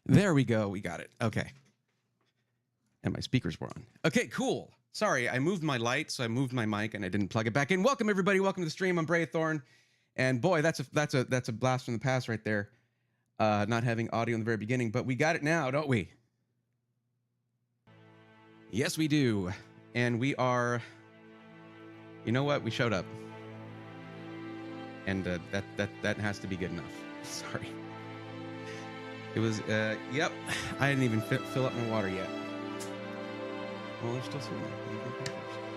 There we go. We got it. Okay. And my speakers were on. Okay, cool. Sorry, I moved my light, so I moved my mic and I didn't plug it back in. Welcome everybody. Welcome to the stream. I'm Braithorn. And boy, that's a blast from the past right there. Not having audio in the very beginning, but we got it now, don't we? Yes, we do. And we are, you know what? We showed up. And that has to be good enough. Sorry. It was, yep. I didn't even fill up my water yet. Well, there's still some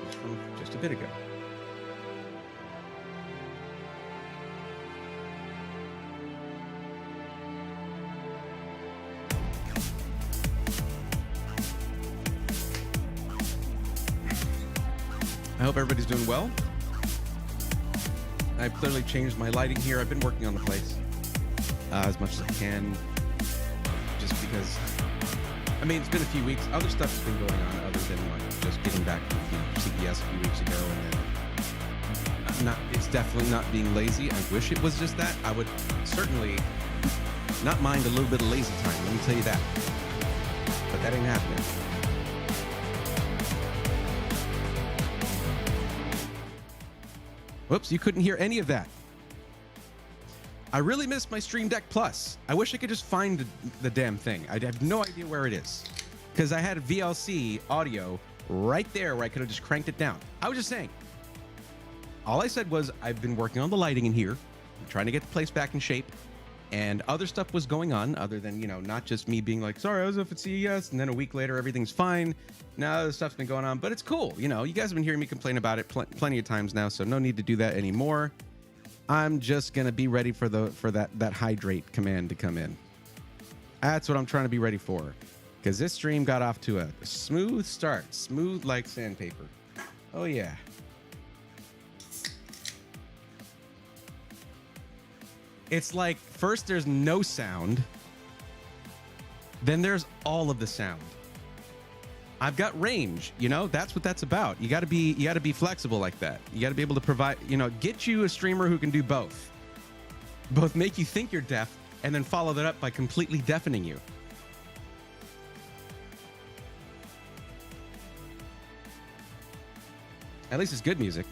just from just a bit ago. I hope everybody's doing well. I've clearly changed my lighting here. I've been working on the place as much as I can, just because, I mean, it's been a few weeks. Other stuff's been going on other than like just getting back to CES a few weeks ago, and then it's definitely not being lazy. I wish it was just that. I would certainly not mind a little bit of lazy time, let me tell you that. But that ain't happening. Whoops, you couldn't hear any of that. I really miss my Stream Deck Plus. I wish I could just find the damn thing. I have no idea where it is. Because I had a VLC audio right there where I could have just cranked it down. I was just saying. All I said was I've been working on the lighting in here. I'm trying to get the place back in shape. And other stuff was going on other than, you know, not just me being like, sorry, I was up at CES. And then a week later, everything's fine. Now the stuff's been going on, but it's cool. You know, you guys have been hearing me complain about it plenty of times now, so no need to do that anymore. I'm just going to be ready for that hydrate command to come in. That's what I'm trying to be ready for. Because this stream got off to a smooth start. Smooth like sandpaper. Oh, yeah. It's like, first there's no sound. Then there's all of the sound. I've got range, you know, that's what that's about. You gotta be flexible like that. You gotta be able to provide, you know, get you a streamer who can do both. Both make you think you're deaf and then follow that up by completely deafening you. At least it's good music.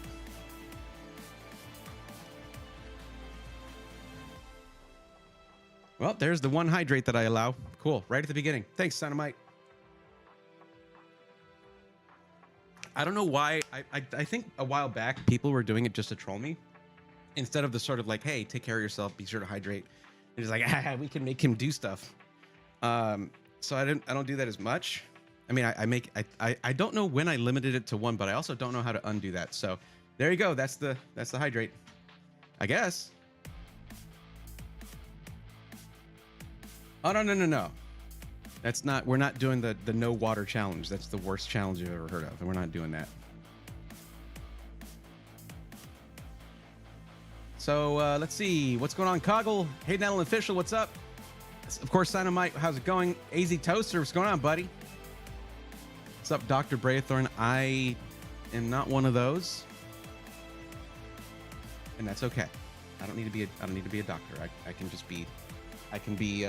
Well, there's the one hydrate that I allow. Cool, right at the beginning. Thanks, Sonomite. I don't know why. I think a while back people were doing it just to troll me, instead of the sort of like, hey, take care of yourself, be sure to hydrate. It's like, we can make him do stuff. So I don't do that as much. I mean, I don't know when I limited it to one, but I also don't know how to undo that. So there you go. That's the hydrate, I guess. Oh no. That's not, we're not doing the no water challenge. That's the worst challenge you've ever heard of, and we're not doing that. So let's see what's going on. Coggle, hey Nettle Official, what's up? Of course, Sinomite, how's it going? AZ Toaster, what's going on, buddy? What's up, Dr. Braithorn? I am not one of those, and that's okay. I don't need to be a doctor. I can just be. I can be.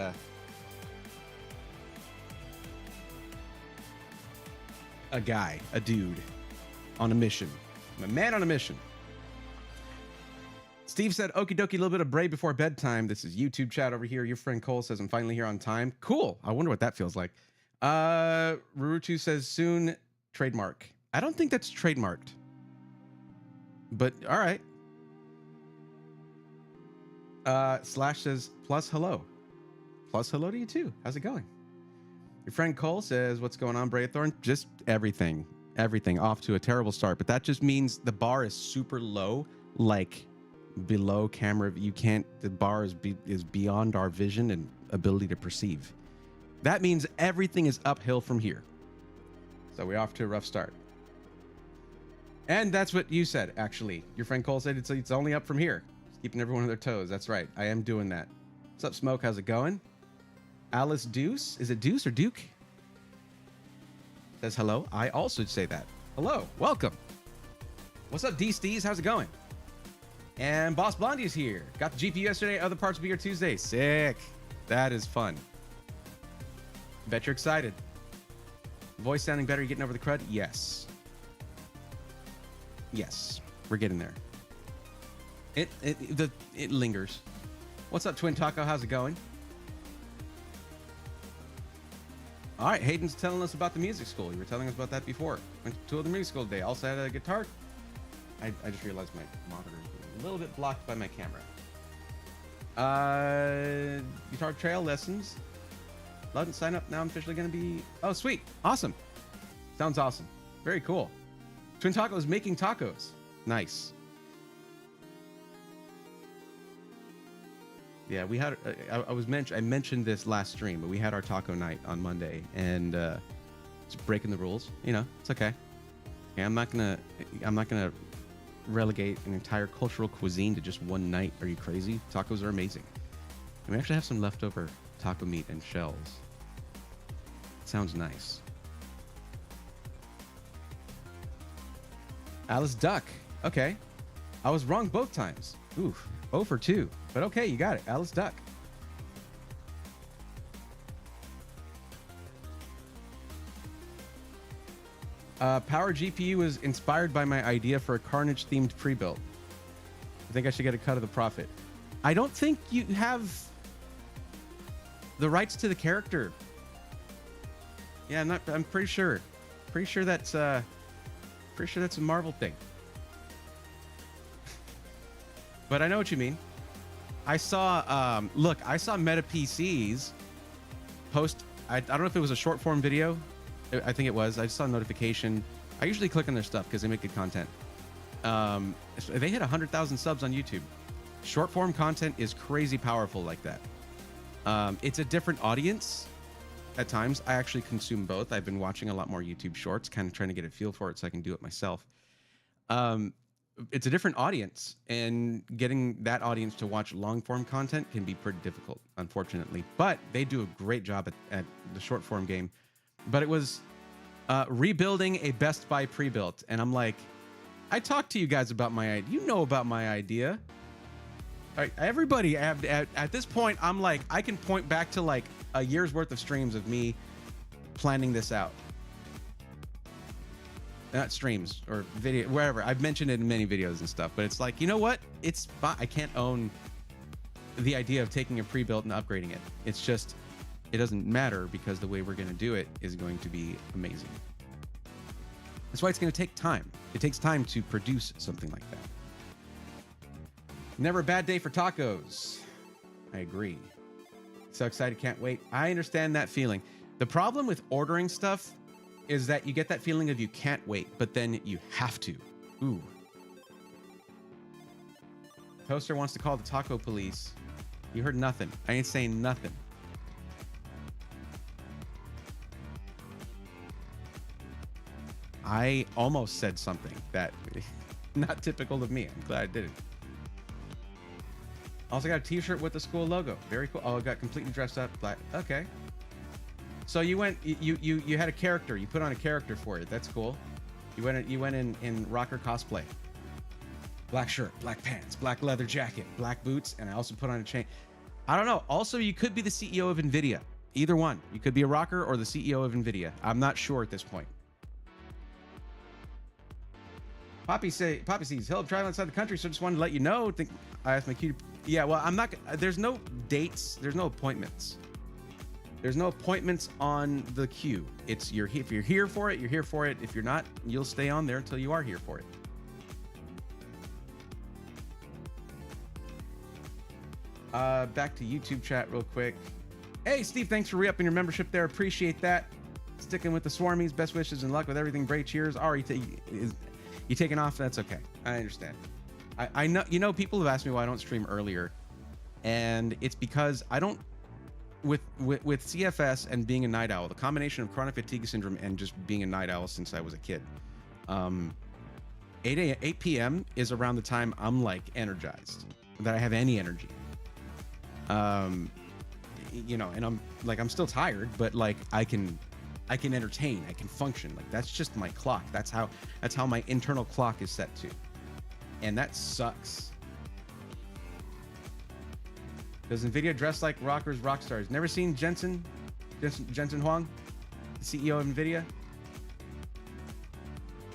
A guy, a dude, on a mission. I'm a man on a mission. Steve said, okie dokie, a little bit of Bray before bedtime. This is YouTube chat over here. Your friend Cole says, I'm finally here on time. Cool. I wonder what that feels like. Rurutu says, soon, trademark. I don't think that's trademarked. But, all right. Slash says, plus hello. Plus hello to you too. How's it going? Your friend Cole says, what's going on, Braithorn? Just everything off to a terrible start. But that just means the bar is super low, like below camera. You can't, the bar is beyond our vision and ability to perceive. That means everything is uphill from here. So we're off to a rough start. And that's what you said, actually. Your friend Cole said it's only up from here. Just keeping everyone on their toes. That's right. I am doing that. What's up, Smoke? How's it going? Alice Deuce. Is it Deuce or Duke? Says hello. I also say that. Hello. Welcome. What's up, D-Steez? How's it going? And Boss Blondie is here. Got the GPU yesterday. Other parts will be here Tuesday. Sick. That is fun. Bet you're excited. Voice sounding better, you getting over the crud? Yes. Yes, we're getting there. It lingers. What's up, Twin Taco? How's it going? All right, Hayden's telling us about the music school. You were telling us about that before. Went to the music school today. Also had a guitar. I just realized my monitor is a little bit blocked by my camera. Guitar trail lessons. Didn't sign up. Now I'm officially going to be... Oh, sweet. Awesome. Sounds awesome. Very cool. Twin Taco is making tacos. Nice. Yeah, we had... I mentioned this last stream, but we had our taco night on Monday, and just breaking the rules. You know, it's okay. Yeah, I'm not gonna relegate an entire cultural cuisine to just one night. Are you crazy? Tacos are amazing. And we actually have some leftover taco meat and shells. Sounds nice. Alice Duck. Okay. I was wrong both times. Oof. 0 for 2. But okay, you got it. Alice Duck. Power GPU was inspired by my idea for a Carnage-themed pre-built. I think I should get a cut of the profit. I don't think you have the rights to the character. Yeah, I'm pretty sure. Pretty sure that's a Marvel thing. But I know what you mean. I saw Meta PCs post. I don't know if it was a short form video. I think it was. I saw a notification. I usually click on their stuff because they make good content. They hit 100,000 subs on YouTube. Short form content is crazy powerful like that. It's a different audience at times. I actually consume both. I've been watching a lot more YouTube shorts, kind of trying to get a feel for it so I can do it myself. It's a different audience, and getting that audience to watch long form content can be pretty difficult, unfortunately. But they do a great job at the short form game. But it was rebuilding a Best Buy pre-built, and I'm like, I talked to you guys about my idea. You know about my idea. Everybody at this point, I'm like, I can point back to like a year's worth of streams of me planning this out. Not streams or video, wherever. I've mentioned it in many videos and stuff, but it's like, you know what? It's fine. I can't own the idea of taking a pre-built and upgrading it. It's just, it doesn't matter because the way we're going to do it is going to be amazing. That's why it's going to take time. It takes time to produce something like that. Never a bad day for tacos. I agree. So excited, can't wait. I understand that feeling. The problem with ordering stuff is that you get that feeling of you can't wait, but then you have to. Ooh. Toaster wants to call the taco police. You heard nothing. I ain't saying nothing. I almost said something that not typical of me. I'm glad I didn't. Also got a t-shirt with the school logo. Very cool. Oh, I got completely dressed up. Black. Okay. So you went, you had a character. You put on a character for it. That's cool. You went in rocker cosplay. Black shirt, black pants, black leather jacket, black boots, and I also put on a chain. I don't know. Also, you could be the CEO of NVIDIA. Either one. You could be a rocker or the CEO of NVIDIA. I'm not sure at this point. Poppy sees he'll travel outside the country, so just wanted to let you know. I asked my queue. Yeah, well, I'm not. There's no dates. There's no appointments. There's no appointments on the queue. It's if you're here for it, you're here for it. If you're not, you'll stay on there until you are here for it. Back to YouTube chat real quick. Hey, Steve, thanks for re-upping your membership there. Appreciate that. Sticking with the Swarmies. Best wishes and luck with everything. Bray cheers. Ari, you taking off? That's okay. I understand. I know, you know, people have asked me why I don't stream earlier, and it's because I don't. With CFS and being a night owl, the combination of chronic fatigue syndrome and just being a night owl since I was a kid, 8 p.m. is around the time I'm like energized, that I have any energy. You know, and I'm still tired, but like I can entertain, I can function. Like that's just my clock. That's how my internal clock is set to, and that sucks. Does NVIDIA dress like rockers, rock stars? Never seen Jensen? Jensen Huang, the CEO of NVIDIA.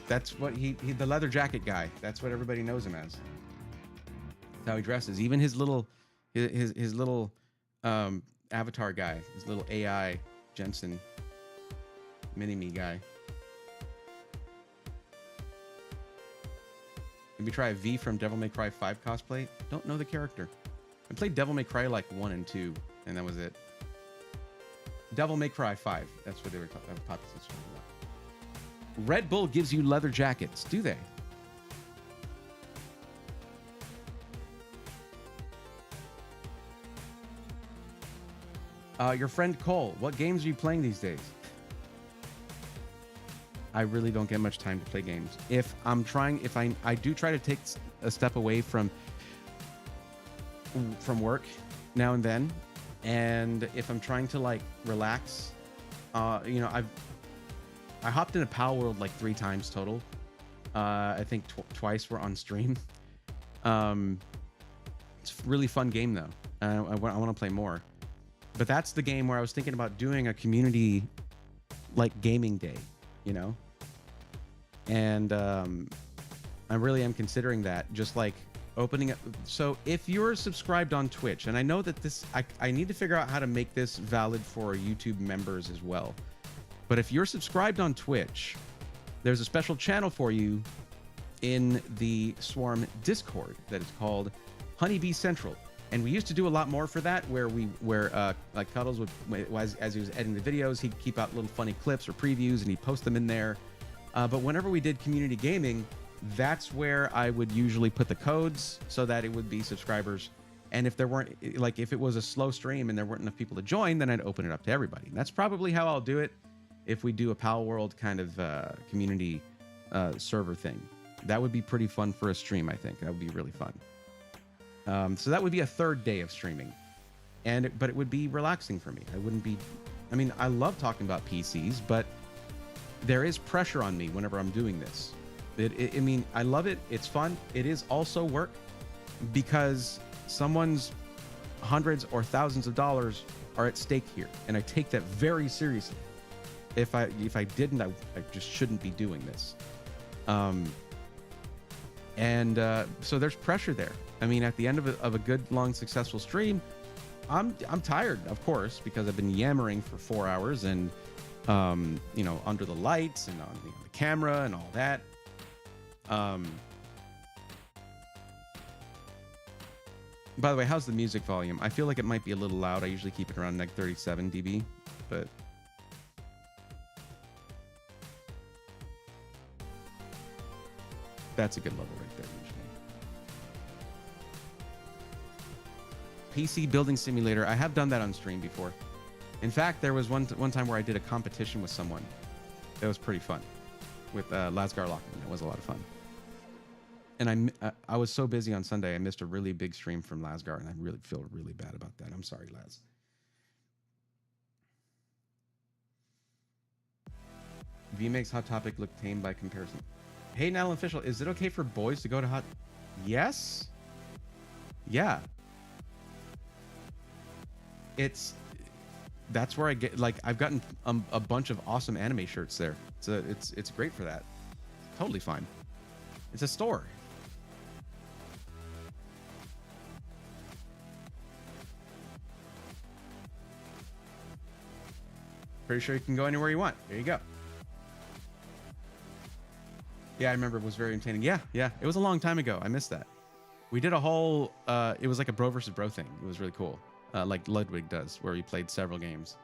That's what he the leather jacket guy. That's what everybody knows him as. That's how he dresses. Even his little avatar guy, his little AI Jensen mini-me guy. Maybe try a V from Devil May Cry 5 cosplay. Don't know the character. I played Devil May Cry like 1 and 2, and that was it. Devil May Cry 5. That's what they were talking about. Red Bull gives you leather jackets, do they? Your friend Cole, what games are you playing these days? I really don't get much time to play games. If I do try to take a step away from work now and then, and if I'm trying to like relax, I hopped into Pal World like 3 times total. I think twice were on stream. It's a really fun game though. I want to play more. But that's the game where I was thinking about doing a community like gaming day, you know? And I really am considering that, just like opening up. So if you're subscribed on Twitch, and I know that I need to figure out how to make this valid for YouTube members as well. But if you're subscribed on Twitch, there's a special channel for you in the Swarm Discord that is called Honeybee Central. And we used to do a lot more for that, where like Cuddles would, as he was editing the videos, he'd keep out little funny clips or previews and he'd post them in there. But whenever we did community gaming, that's where I would usually put the codes so that it would be subscribers. And if there weren't, like if it was a slow stream and there weren't enough people to join, then I'd open it up to everybody. And that's probably how I'll do it if we do a Pal World kind of community server thing. That would be pretty fun for a stream, I think. That would be really fun. So that would be a 3rd day of streaming. But it would be relaxing for me. I love talking about PCs, but there is pressure on me whenever I'm doing this. I love it. It's fun. It is also work because someone's hundreds or thousands of dollars are at stake here. And I take that very seriously. If I didn't, I just shouldn't be doing this. So there's pressure there. I mean, at the end of a good, long, successful stream, I'm tired, of course, because I've been yammering for 4 hours and, under the lights and on the camera and all that. By the way, how's the music volume? I feel like it might be a little loud. I usually keep it around like 37 dB, but... that's a good level right there, usually. PC Building Simulator. I have done that on stream before. In fact, there was one time where I did a competition with someone. That was pretty fun. With Lasgar Lockman. It was a lot of fun. And I was so busy on Sunday, I missed a really big stream from Lasgar, and I really feel really bad about that. I'm sorry, Laz. V makes Hot Topic look tame by comparison. Hey, Nal Official, is it okay for boys to go to Hot... Yes? Yeah. That's where I get, like, I've gotten a bunch of awesome anime shirts there. It's great for that. Totally fine. It's a store. Pretty sure you can go anywhere you want. There you go. Yeah, I remember it was very entertaining. Yeah. It was a long time ago. I missed that. We did a whole, it was like a bro versus bro thing. It was really cool. Like Ludwig does, where he played several games.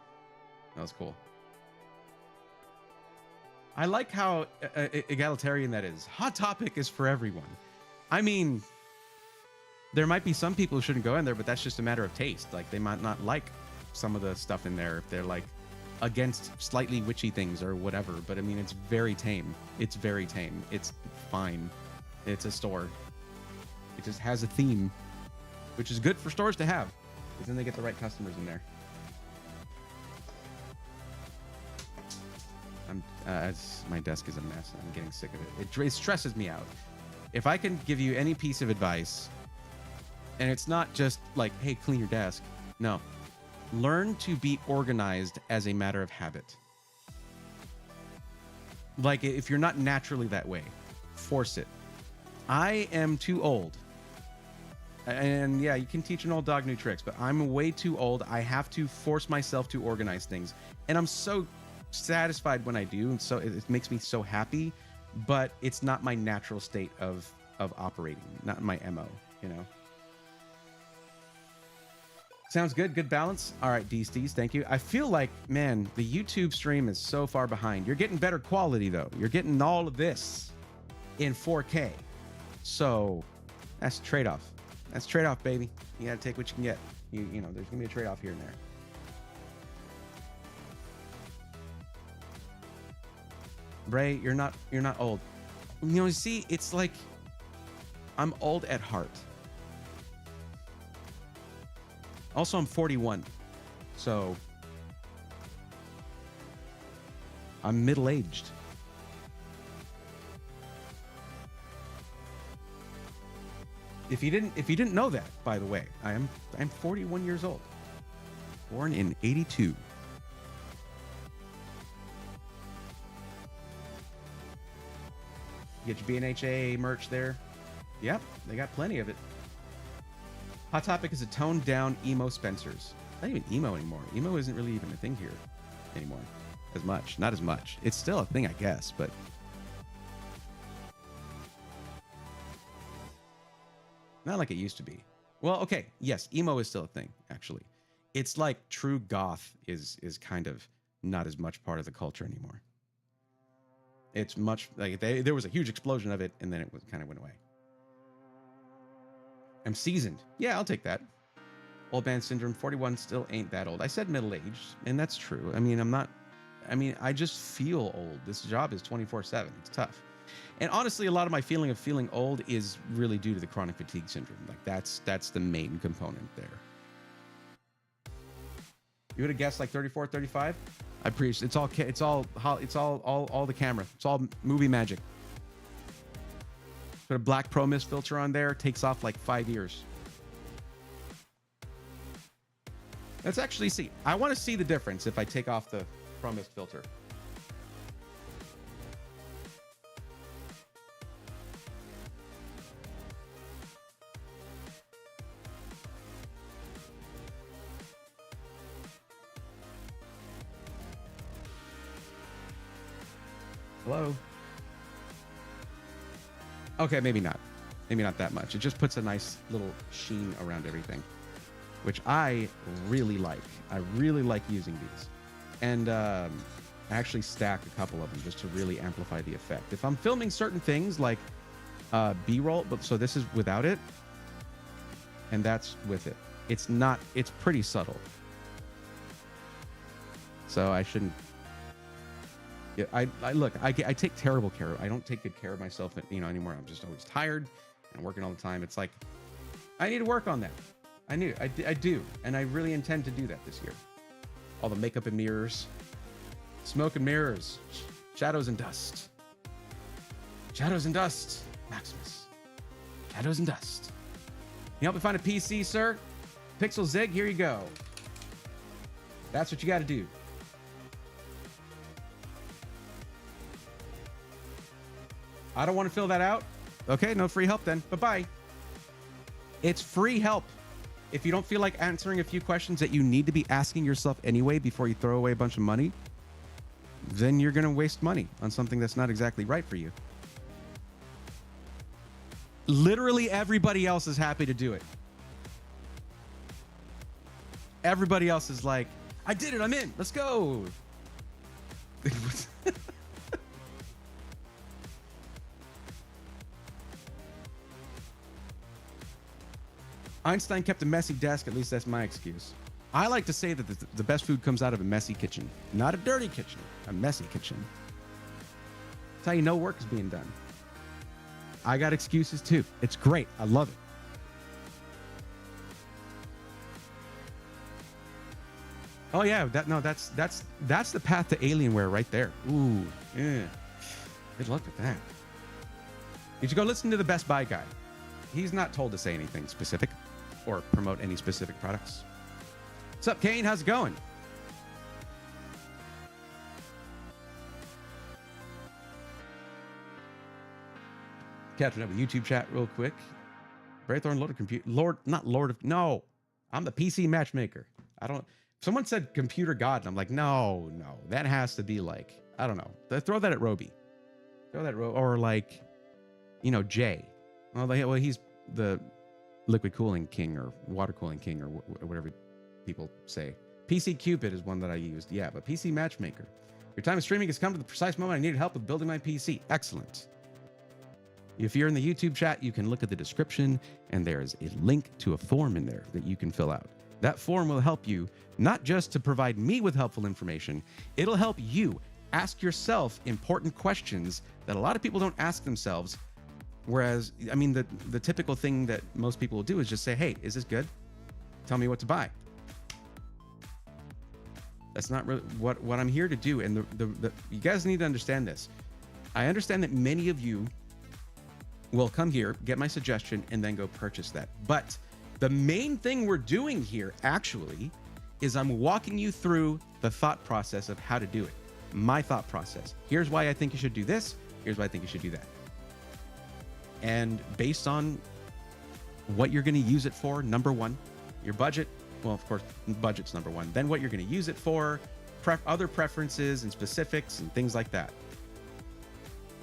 That was cool. I like how egalitarian that is. Hot Topic is for everyone. I mean, there might be some people who shouldn't go in there, but that's just a matter of taste. Like, they might not like some of the stuff in there if they're like against slightly witchy things or whatever. But I mean, it's very tame. It's very tame. It's fine. It's a store. It just has a theme, which is good for stores to have, because then they get the right customers in there. My desk is a mess. I'm getting sick of it. It stresses me out. If I can give you any piece of advice, and it's not just like, hey, clean your desk. No. Learn to be organized as a matter of habit. Like, if you're not naturally that way, force it. I am too old. And yeah, you can teach an old dog new tricks, but I'm way too old. I have to force myself to organize things. And I'm so satisfied when I do. And so it makes me so happy, but it's not my natural state of operating, not my MO, you know? Sounds good. Good balance. All right, Steez, thank you. I feel like, man, the YouTube stream is so far behind. You're getting better quality, though. You're getting all of this in 4K. So that's trade-off. That's trade-off, baby. You got to take what you can get. You know, there's going to be a trade-off here and there. Bray, you're not old. You know, see, it's like I'm old at heart. Also, I'm 41, so I'm middle-aged. If you didn't know that, by the way, I'm 41 years old, born in '82. Get your BNHA merch there. Yep, they got plenty of it. Hot Topic is a toned down emo Spencer's. Not even emo anymore. Emo isn't really even a thing here anymore. As much. Not as much. It's still a thing, I guess, but not like it used to be. Well, okay, yes, emo is still a thing, actually. It's like true goth is kind of not as much part of the culture anymore. It's much like there was a huge explosion of it, and then it kind of went away. I'm seasoned. Yeah, I'll take that. Old man syndrome, 41 still ain't that old. I said middle-aged, and that's true. I mean, I just feel old. This job is 24/7. It's tough. And honestly, a lot of my feeling old is really due to the chronic fatigue syndrome. Like that's the main component there. You would have guessed like 34, 35? I appreciate it's all the camera. It's all movie magic. Put a black Pro Mist filter on there, takes off like 5 years. Let's actually see. I want to see the difference if I take off the Pro Mist filter. Hello? Okay, maybe not. Maybe not that much. It just puts a nice little sheen around everything, which I really like. I really like using these. And I actually stack a couple of them just to really amplify the effect. If I'm filming certain things like B-roll, but so this is without it, and that's with it. It's pretty subtle. So I shouldn't. Yeah, I take terrible care. I don't take good care of myself, anymore. I'm just always tired and working all the time. It's like I need to work on that. I do, and I really intend to do that this year. All the makeup and mirrors, smoke and mirrors, shadows and dust, Maximus, shadows and dust. You help me find a PC, sir? Pixel Zig, here you go. That's what you got to do. I don't want to fill that out. Okay, no free help then. Bye-bye. It's free help. If you don't feel like answering a few questions that you need to be asking yourself anyway before you throw away a bunch of money, then you're going to waste money on something that's not exactly right for you. Literally everybody else is happy to do it. Everybody else is like, I did it, I'm in, let's go. Einstein kept a messy desk, at least that's my excuse. I like to say that the best food comes out of a messy kitchen. Not a dirty kitchen, a messy kitchen. That's how you know work is being done. I got excuses too. It's great. I love it. Oh yeah, that's the path to Alienware right there. Ooh, yeah. Good luck with that. You should go listen to the Best Buy guy. He's not told to say anything specific or promote any specific products. What's up, Kane? How's it going? Catching up with YouTube chat real quick. Braythorn Lord of Computer. Not Lord of. No, I'm the PC Matchmaker. I don't. Someone said computer god, and I'm like, no. That has to be like, I don't know. Throw that at Roby. Throw that or like, Jay. Well, he's the liquid cooling king or water cooling king or whatever people say. PC Cupid is one that I used. Yeah, but PC Matchmaker. Your time of streaming has come to the precise moment I needed help with building my PC. Excellent. If you're in the YouTube chat, you can look at the description, and there's a link to a form in there that you can fill out. That form will help you not just to provide me with helpful information, it'll help you ask yourself important questions that a lot of people don't ask themselves. Whereas, I mean, the typical thing that most people will do is just say, hey, is this good? Tell me what to buy. That's not really what I'm here to do. And you guys need to understand this. I understand that many of you will come here, get my suggestion, and then go purchase that. But the main thing we're doing here actually is I'm walking you through the thought process of how to do it. My thought process. Here's why I think you should do this. Here's why I think you should do that. And based on what you're going to use it for, number one, your budget. Well, of course, budget's number one. Then what you're going to use it for, other preferences and specifics and things like that.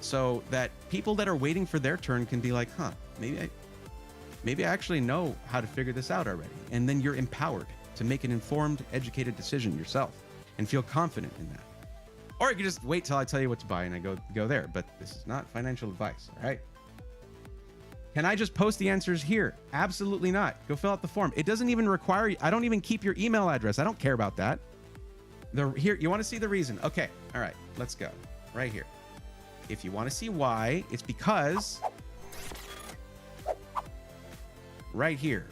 So that people that are waiting for their turn can be like, huh, maybe I actually know how to figure this out already. And then you're empowered to make an informed, educated decision yourself and feel confident in that. Or you can just wait till I tell you what to buy and I go there. But this is not financial advice, all right? Can I just post the answers here? Absolutely not. Go fill out the form. It doesn't even require you. I don't even keep your email address. I don't care about that. Here, you want to see the reason? Okay, all right, let's go. Right here. If you want to see why, it's because right here,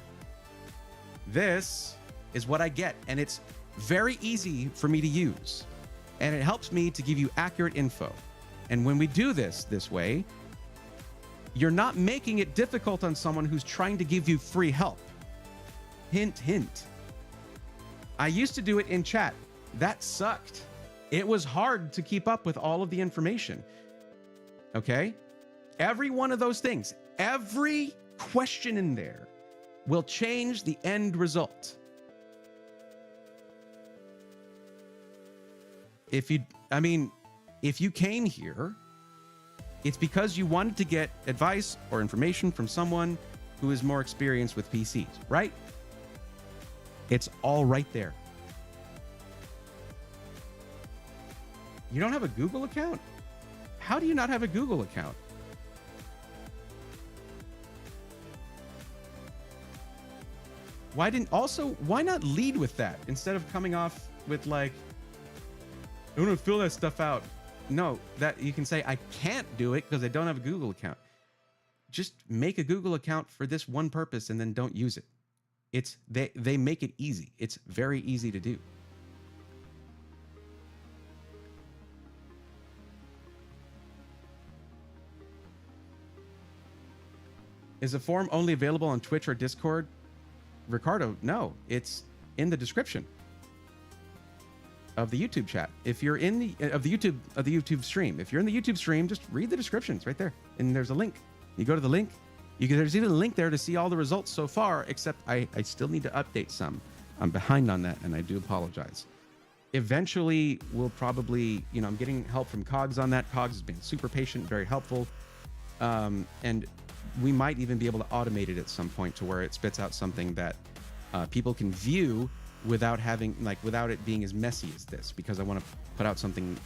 this is what I get, and it's very easy for me to use, and it helps me to give you accurate info. And when we do this way, you're not making it difficult on someone who's trying to give you free help. Hint, hint. I used to do it in chat. That sucked. It was hard to keep up with all of the information. Okay? Every one of those things, every question in there will change the end result. If you came here, it's because you wanted to get advice or information from someone who is more experienced with PCs, right? It's all right there. You don't have a Google account? How do you not have a Google account? Why not lead with that instead of coming off with like, I want to fill that stuff out. No, that you can say, I can't do it because I don't have a Google account. Just make a Google account for this one purpose and then don't use it. They make it easy. It's very easy to do. Is the form only available on Twitch or Discord? Ricardo, no, it's in the description of the YouTube chat. If you're in the YouTube stream, if you're in the YouTube stream, just read the descriptions right there, and there's a link. You go to the link. There's even a link there to see all the results so far. Except I still need to update some. I'm behind on that, and I do apologize. Eventually, we'll probably, I'm getting help from Cogs on that. Cogs has been super patient, very helpful, and we might even be able to automate it at some point to where it spits out something that people can view without it being as messy as this, because I want to put out something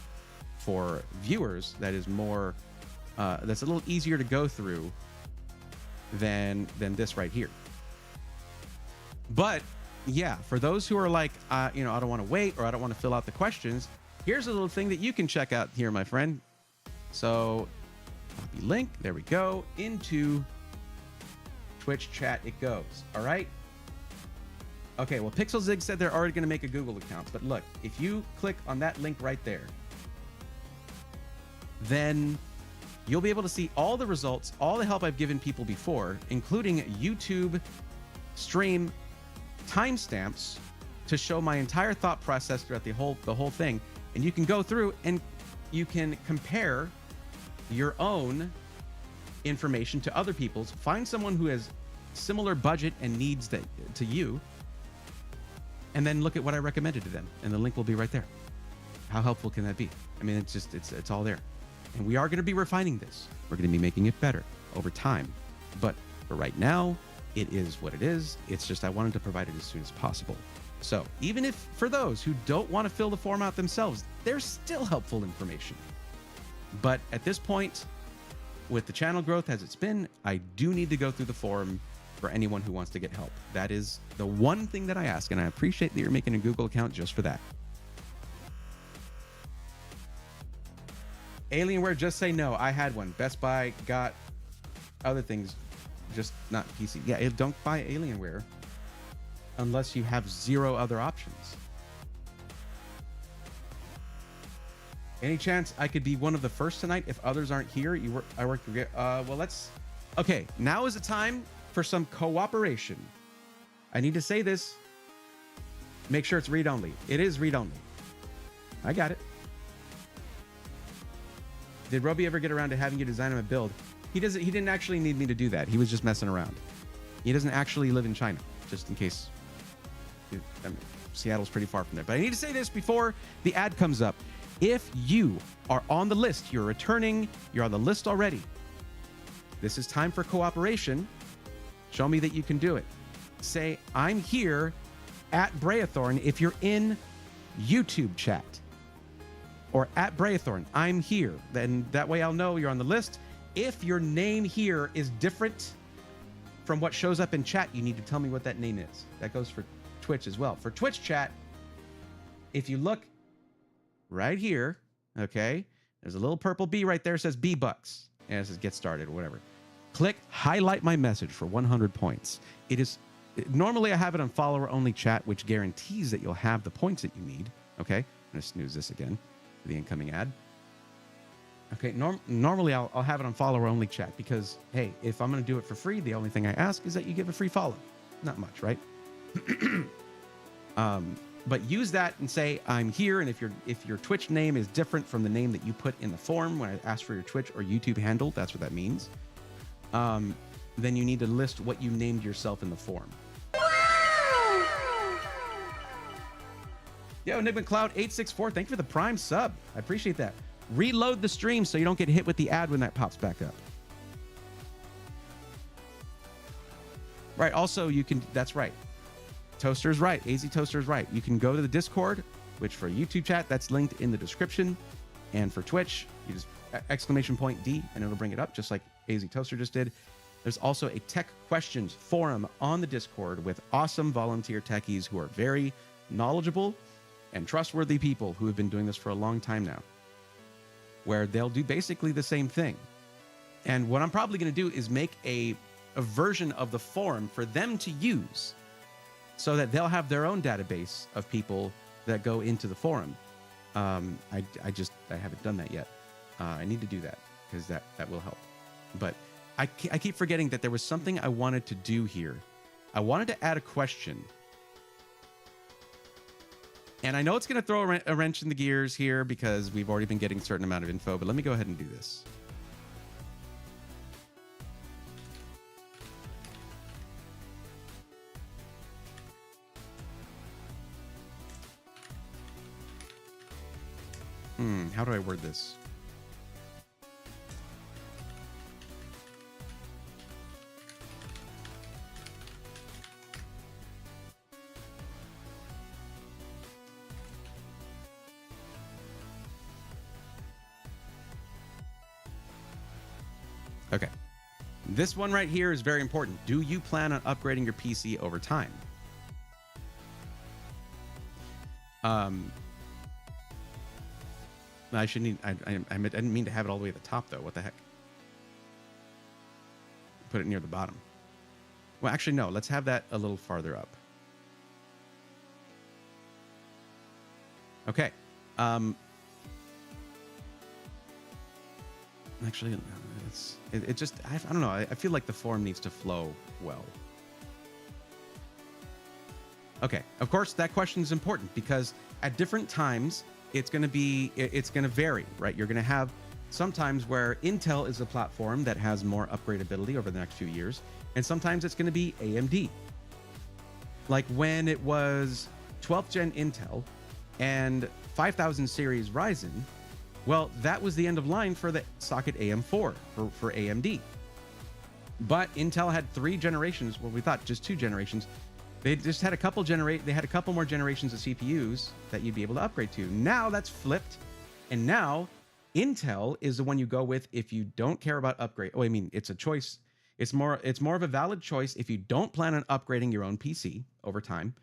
for viewers that is more that's a little easier to go through than this right here. But yeah, for those who are like, I don't want to wait, or I don't want to fill out the questions, here's a little thing that you can check out here, my friend. So copy link, there we go, into Twitch chat it goes. All right. Okay, well, Pixel Zig said they're already going to make a Google account, but look, if you click on that link right there, then you'll be able to see all the results, all the help I've given people before, including YouTube stream timestamps to show my entire thought process throughout the whole thing. And you can go through and you can compare your own information to other people's. Find someone who has similar budget and needs that to you, and then look at what I recommended to them, and the link will be right there. How helpful can that be? I mean, it's all there. And we are going to be refining this. We're going to be making it better over time. But for right now, it is what it is. It's just I wanted to provide it as soon as possible. So even if for those who don't want to fill the form out themselves, there's still helpful information. But at this point, with the channel growth as it's been, I do need to go through the forum for anyone who wants to get help. That is the one thing that I ask, and I appreciate that you're making a Google account just for that. Alienware, just say no. I had one. Best Buy got other things, just not PC. Yeah, don't buy Alienware unless you have zero other options. Any chance I could be one of the first tonight if others aren't here? I work. Well, let's. Okay, now is the time for some cooperation. I need to say this. Make sure it's read only. It is read only. I got it. Did Roby ever get around to having you design him a build? He didn't actually need me to do that. He was just messing around. He doesn't actually live in China, just in case. I mean, Seattle's pretty far from there. But I need to say this before the ad comes up. If you are on the list, you're returning, you're on the list already, this is time for cooperation. Show me that you can do it. Say, I'm here at Brayathorn if you're in YouTube chat. Or at Brayathorn, I'm here. Then that way I'll know you're on the list. If your name here is different from what shows up in chat, you need to tell me what that name is. That goes for Twitch as well. For Twitch chat, if you look right here, okay, there's a little purple B right there, says B-Bucks. And it says get started or whatever. Click highlight my message for 100 points. Normally I have it on follower only chat, which guarantees that you'll have the points that you need. Okay, I'm gonna snooze this again, the incoming ad. Okay, normally I'll have it on follower only chat because, hey, if I'm gonna do it for free, the only thing I ask is that you give a free follow. Not much, right? But use that and say, I'm here. And if your Twitch name is different from the name that you put in the form when I asked for your Twitch or YouTube handle, that's what that means. Then you need to list what you named yourself in the form. Yo, Enigma Cloud 864, thank you for the Prime sub. I appreciate that. Reload the stream so you don't get hit with the ad when that pops back up. Right, also you can, that's right. Toaster's right, AZ Toaster's right. You can go to the Discord, which for YouTube chat, that's linked in the description. And for Twitch, you just !D and it'll bring it up just like AZ Toaster just did. There's also a tech questions forum on the Discord with awesome volunteer techies who are very knowledgeable and trustworthy people who have been doing this for a long time now, where they'll do basically the same thing. And what I'm probably going to do is make a version of the forum for them to use so that they'll have their own database of people that go into the forum. I haven't done that yet. I need to do that because that will help. But I keep forgetting that there was something I wanted to do here. I wanted to add a question. And I know it's going to throw a wrench in the gears here because we've already been getting a certain amount of info, but let me go ahead and do this. How do I word this? Okay. This one right here is very important. Do you plan on upgrading your PC over time? I shouldn't. I didn't mean to have it all the way at the top, though. What the heck? Put it near the bottom. Well, actually, no. Let's have that a little farther up. Okay. Actually, it just. I don't know. I feel like the form needs to flow well. Okay, of course, that question is important because at different times, it's going to vary, right? You're going to have sometimes where Intel is a platform that has more upgradability over the next few years, and sometimes it's going to be AMD. Like when it was 12th gen Intel and 5000 series Ryzen, well, that was the end of line for the socket AM4 for AMD. But Intel had 3 generations. Well, we thought just 2 generations. They just had a couple more generations of CPUs that you'd be able to upgrade to. Now that's flipped, and now Intel is the one you go with if you don't care about upgrade. Oh, I mean, it's a choice. It's more of a valid choice if you don't plan on upgrading your own PC over time.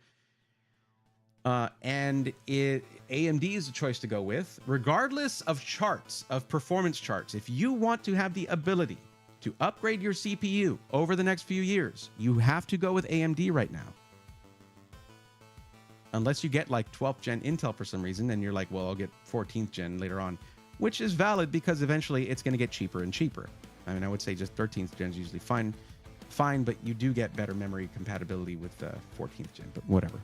And AMD is a choice to go with, regardless of charts, of performance charts. If you want to have the ability to upgrade your CPU over the next few years, you have to go with AMD right now. Unless you get like 12th gen Intel for some reason, and you're like, well, I'll get 14th gen later on, which is valid because eventually it's going to get cheaper and cheaper. I mean, I would say just 13th gen is usually fine, but you do get better memory compatibility with 14th gen, but whatever.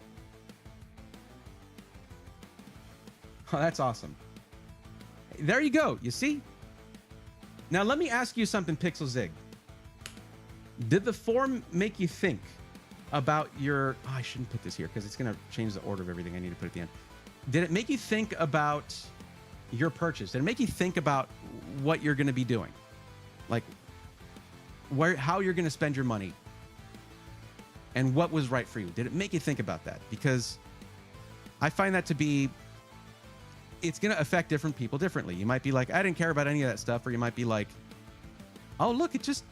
Oh, that's awesome. There you go. You see? Now, let me ask you something, Pixel Zig. Did the form make you think about your... Oh, I shouldn't put this here because it's going to change the order of everything I need to put at the end. Did it make you think about your purchase? Did it make you think about what you're going to be doing? Like, how you're going to spend your money? And what was right for you? Did it make you think about that? Because I find that to be... It's going to affect different people differently. You might be like, I didn't care about any of that stuff. Or you might be like, oh, look, it just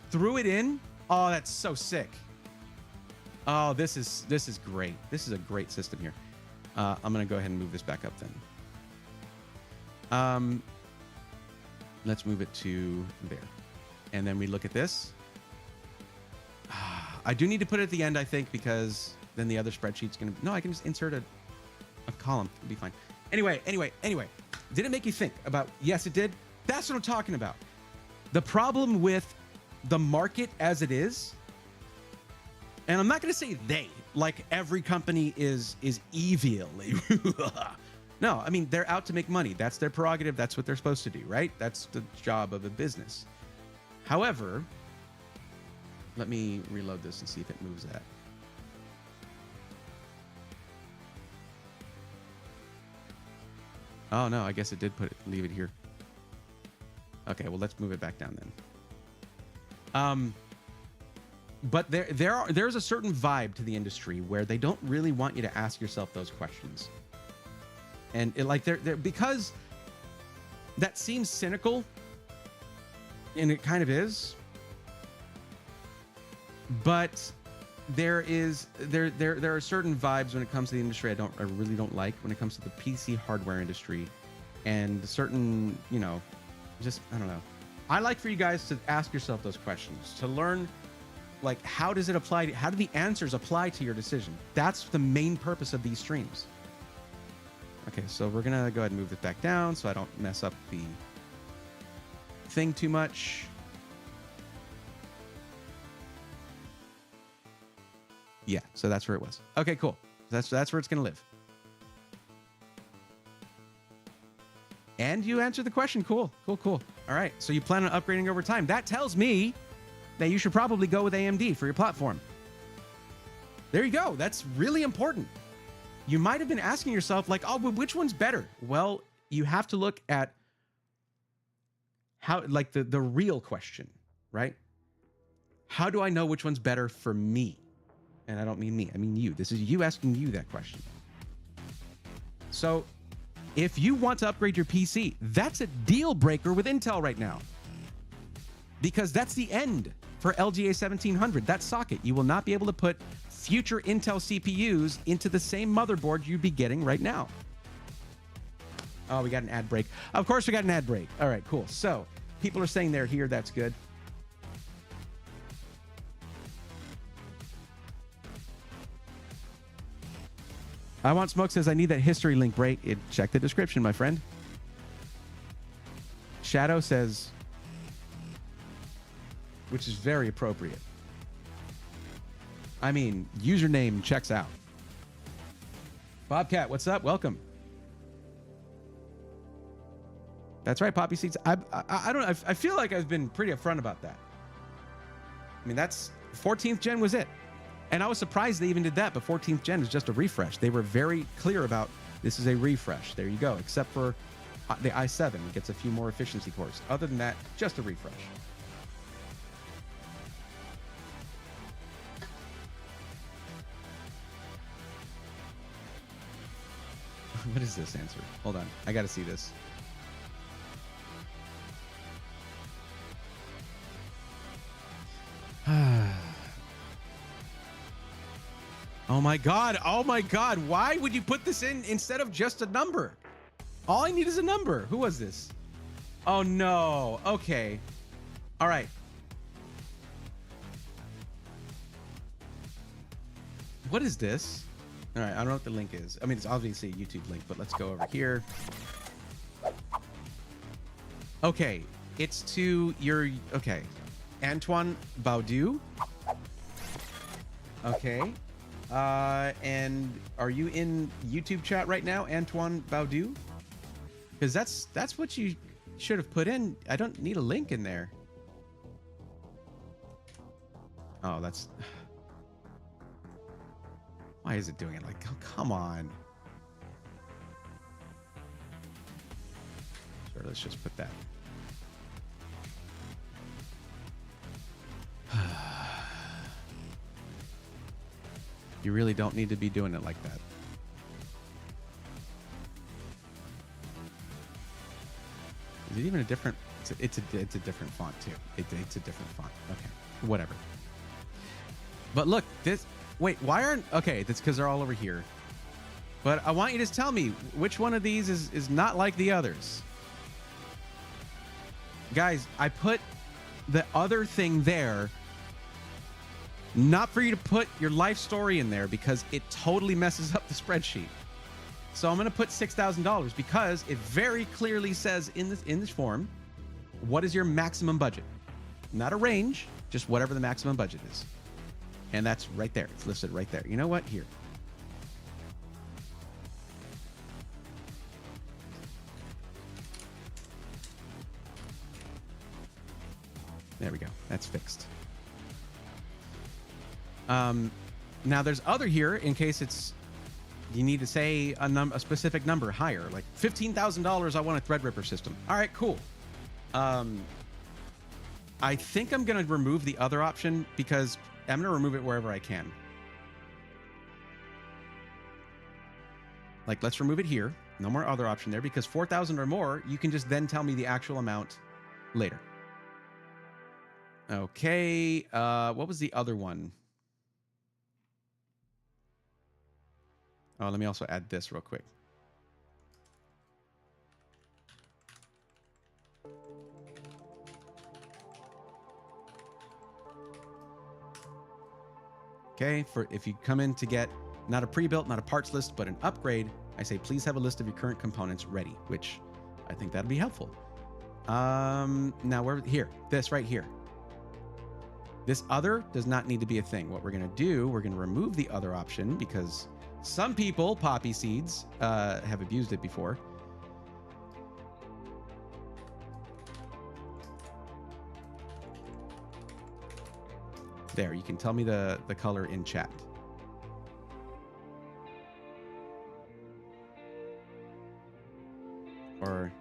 threw it in. Oh, that's so sick. Oh, this is great. This is a great system here. I'm going to go ahead and move this back up then. Let's move it to there. And then we look at this. I do need to put it at the end, I think, because then the other spreadsheet's going to... No, I can just insert a column. It'll be fine. Anyway. Did it make you think about... Yes, it did. That's what I'm talking about. The problem with the market as it is, and I'm not going to say they, like every company is evil. No, I mean, they're out to make money. That's their prerogative. That's what they're supposed to do, right? That's the job of a business. However, let me reload this and see if it moves that. Oh, no, I guess it did leave it here. Okay, well, let's move it back down then. But there's a certain vibe to the industry where they don't really want you to ask yourself those questions. And they're because that seems cynical, and it kind of is. But there are certain vibes when it comes to the industry I really don't like when it comes to the PC hardware industry, and certain, I don't know. I like for you guys to ask yourself those questions, to learn, like, how does it apply? How do the answers apply to your decision? That's the main purpose of these streams. Okay, so we're gonna go ahead and move this back down so I don't mess up the thing too much. Yeah, so that's where it was. Okay, cool. That's where it's gonna live. And you answered the question. Cool. All right, so you plan on upgrading over time. That tells me that you should probably go with AMD for your platform. There you go. That's really important. You might have been asking yourself, like, oh, but which one's better? Well, you have to look at how, like, the real question, right? How do I know which one's better for me? And I don't mean me, I mean you. This is you asking you that question. So if you want to upgrade your PC, that's a deal breaker with Intel right now, because that's the end for LGA 1700. That socket, you will not be able to put future Intel CPUs into the same motherboard you'd be getting right now. Oh, we got an ad break. Of course we got an ad break. All right, cool. So people are saying they're here. That's good. I Want Smoke says, I need that history link, Bray. Check the description, my friend. Shadow says, which is very appropriate. I mean, username checks out. Bobcat, what's up? Welcome. That's right, Poppy Seeds. I don't know. I feel like I've been pretty upfront about that. I mean, that's 14th gen was it. And I was surprised they even did that, but 14th gen is just a refresh. They were very clear about this is a refresh. There you go. Except for the i7 gets a few more efficiency cores. Other than that, just a refresh. What is this answer? Hold on. I got to see this. Oh my God. Oh my God. Why would you put this in instead of just a number? All I need is a number. Who was this? Oh no. Okay. All right. What is this? All right. I don't know what the link is. I mean, it's obviously a YouTube link, but let's go over here. Okay. It's to your, okay. Antoine Baudu. Okay. And are you in YouTube chat right now, Antoine Baudu? Because that's what you should have put in. I don't need a link in there. Oh, that's... Why is it doing it? Like, oh, come on. Sure, let's just put that. You really don't need to be doing it like that. Is it even a different? It's a different font too. It's a different font. Okay, whatever. But look, this. Wait, why aren't? Okay, that's because they're all over here. But I want you to tell me which one of these is not like the others. Guys, I put the other thing there. Not for you to put your life story in there because it totally messes up the spreadsheet. So I'm going to put $6,000 because it very clearly says in this form, what is your maximum budget? Not a range, just whatever the maximum budget is. And that's right there. It's listed right there. You know what? Here. There we go. That's fixed. Now there's other here in case it's you need to say a specific number higher, like $15,000. I want a Threadripper system. All right, cool. I think I'm gonna remove the other option because I'm gonna remove it wherever I can. Like, let's remove it here. No more other option there because 4,000 or more, you can just then tell me the actual amount later. Okay. What was the other one? Oh, let me also add this real quick. Okay, for if you come in to get not a pre-built, not a parts list, but an upgrade, I say please have a list of your current components ready, which I think that'd be helpful. Now we're here, this right here. This other does not need to be a thing. What we're gonna do, we're gonna remove the other option because some people, Poppy Seeds, have abused it before. There, you can tell me the color in chat. Or...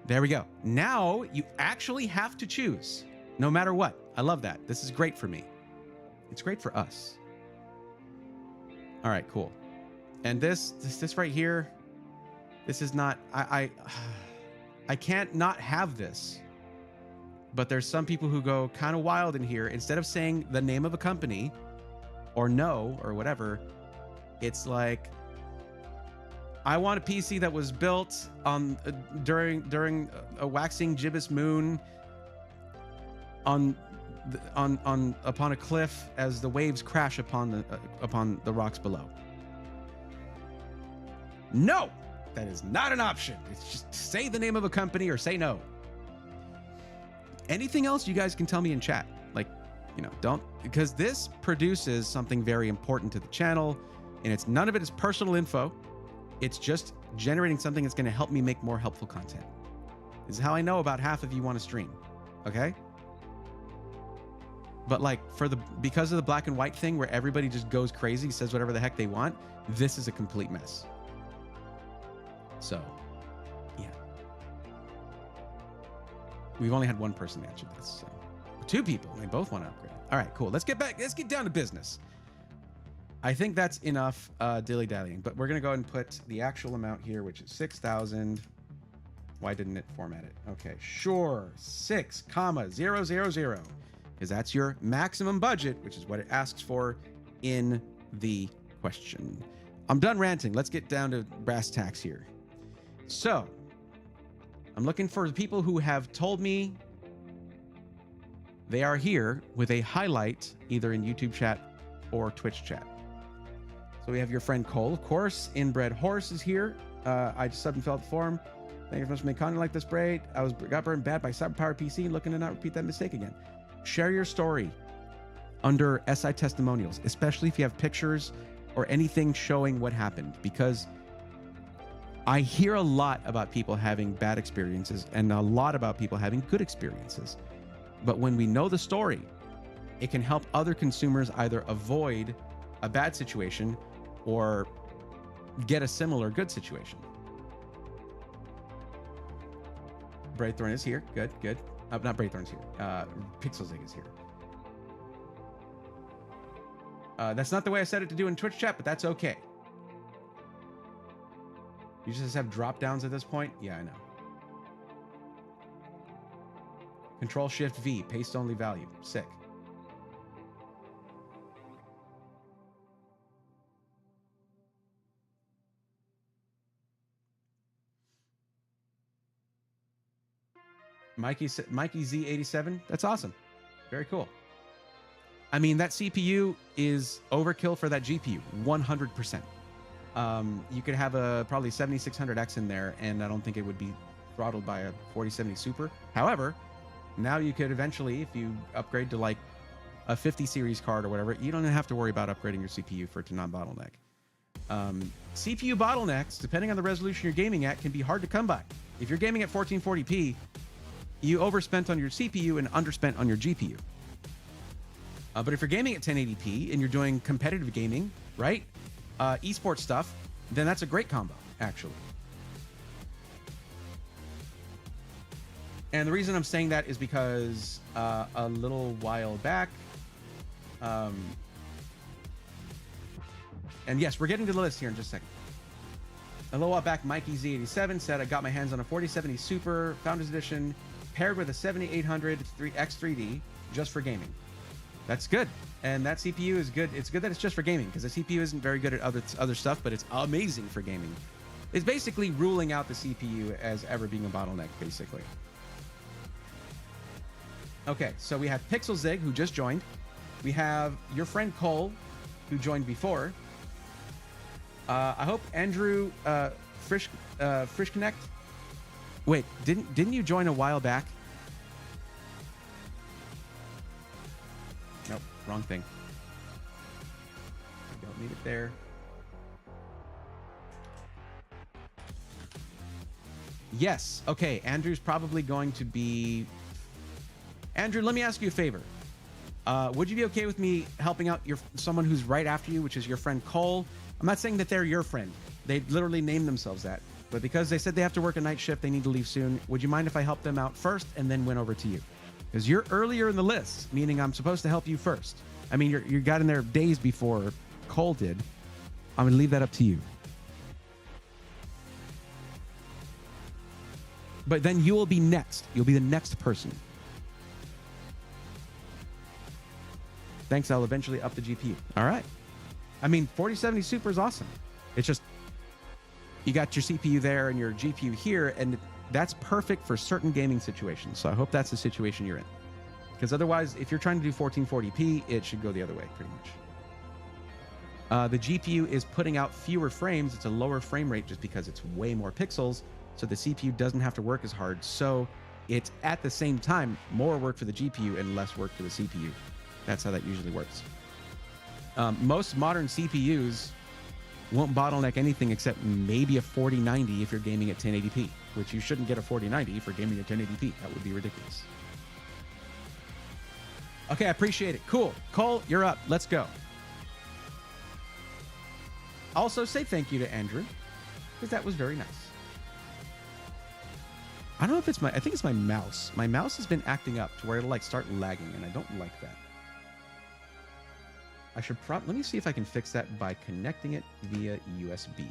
There we go. Now you actually have to choose, no matter what. I love that. This is great for me. It's great for us. All right, cool. And this right here, this is not, I can't not have this. But there's some people who go kind of wild in here. Instead of saying the name of a company or no or whatever, it's like, I want a PC that was built on during a waxing gibbous moon upon a cliff as the waves crash upon the rocks below. No, that is not an option. It's just say the name of a company or say no. Anything else you guys can tell me in chat. Like, you know, don't, because this produces something very important to the channel, and it's none of it is personal info. It's just generating something that's going to help me make more helpful content. This is how I know about half of you want to stream. Okay? But like because of the black and white thing where everybody just goes crazy, says whatever the heck they want, this is a complete mess. So, yeah. We've only had one person answer this. So. Two people, they both want to upgrade. All right, cool. Let's get down to business. I think that's enough dilly-dallying, but we're going to go ahead and put the actual amount here, which is 6,000. Why didn't it format it? Okay, sure. 6,000, because that's your maximum budget, which is what it asks for in the question. I'm done ranting. Let's get down to brass tacks here. So, I'm looking for the people who have told me they are here with a highlight, either in YouTube chat or Twitch chat. So we have your friend Cole, of course. Inbred Horse is here. I just subbed and filled out the form. Thank you for making content like this, Braid. Got burned bad by Cyberpower PC, looking to not repeat that mistake again. Share your story under SI testimonials, especially if you have pictures or anything showing what happened, because I hear a lot about people having bad experiences and a lot about people having good experiences. But when we know the story, it can help other consumers either avoid a bad situation or get a similar good situation. Braithorn is here. Good, good. Not Braithorn's here. Pixelzig is here. That's not the way I set it to do in Twitch chat, but that's okay. You just have drop downs at this point? Yeah, I know. Control-Shift-V, paste-only value. Sick. Mikey Z87, that's awesome. Very cool. I mean, that CPU is overkill for that GPU, 100%. You could have a probably 7600X in there, and I don't think it would be throttled by a 4070 Super. However, now you could eventually, if you upgrade to like a 50 series card or whatever, you don't have to worry about upgrading your CPU for it to non-bottleneck. CPU bottlenecks, depending on the resolution you're gaming at, can be hard to come by. If you're gaming at 1440p, you overspent on your CPU and underspent on your GPU. But if you're gaming at 1080p and you're doing competitive gaming, right? Esports stuff, then that's a great combo, actually. And the reason I'm saying that is because a little while back, and yes, we're getting to the list here in just a second. A little while back, Mikey Z87 said, I got my hands on a 4070 Super Founders Edition paired with a 7800 X3D just for gaming. That's good. And that CPU is good. It's good that it's just for gaming, because the CPU isn't very good at other stuff, but it's amazing for gaming. It's basically ruling out the CPU as ever being a bottleneck, basically. Okay, so we have Pixelzig, who just joined. We have your friend Cole, who joined before. I hope Andrew Frisch Connect. Wait, didn't you join a while back? Nope, wrong thing. I don't need it there. Yes. Okay, Andrew's probably going to be... Andrew, let me ask you a favor. Would you be okay with me helping out someone who's right after you, which is your friend Cole? I'm not saying that they're your friend. They literally named themselves that. But because they said they have to work a night shift, they need to leave soon. Would you mind if I help them out first and then went over to you? Because you're earlier in the list, meaning I'm supposed to help you first. I mean, you got in there days before Cole did. I'm going to leave that up to you. But then you will be next. You'll be the next person. Thanks, I'll eventually up the GPU. All right. I mean, 4070 Super is awesome. It's just, you got your CPU there and your GPU here, and that's perfect for certain gaming situations. So I hope that's the situation you're in. Because otherwise, if you're trying to do 1440p, it should go the other way, pretty much. The GPU is putting out fewer frames. It's a lower frame rate just because it's way more pixels. So the CPU doesn't have to work as hard. So it's at the same time more work for the GPU and less work for the CPU. That's how that usually works. Most modern CPUs won't bottleneck anything except maybe a 4090 if you're gaming at 1080p, which you shouldn't get a 4090 for gaming at 1080p. That would be ridiculous. Okay, I appreciate it. Cool. Cole, you're up. Let's go. Also, say thank you to Andrew, because that was very nice. I don't know if it's I think it's my mouse. My mouse has been acting up to where it'll like start lagging, and I don't like that. I should let me see if I can fix that by connecting it via USB.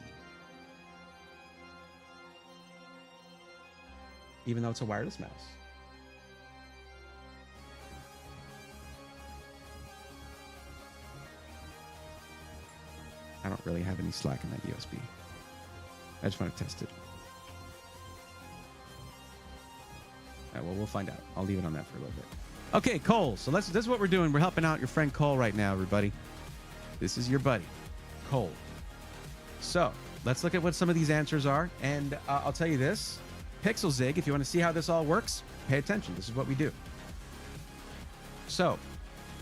Even though it's a wireless mouse. I don't really have any slack in that USB. I just want to test it. All right, well, we'll find out. I'll leave it on that for a little bit. Okay, Cole. So this is what we're doing. We're helping out your friend Cole right now, everybody. This is your buddy, Cole. So let's look at what some of these answers are. And I'll tell you this. Pixel Zig, if you want to see how this all works, pay attention. This is what we do. So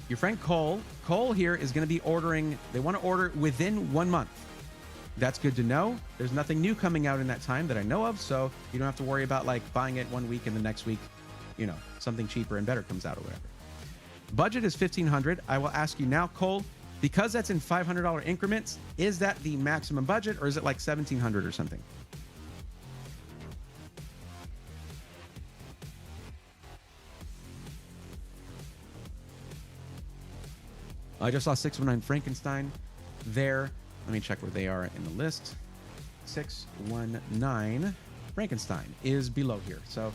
your friend Cole here is going to be ordering. They want to order within 1 month. That's good to know. There's nothing new coming out in that time that I know of, so you don't have to worry about like buying it 1 week and the next week, you know, something cheaper and better comes out or whatever. Budget is $1,500. I will ask you now, Cole, because that's in $500 increments, is that the maximum budget or is it like $1,700 or something? I just saw 619 Frankenstein there. Let me check where they are in the list. 619 Frankenstein is below here. So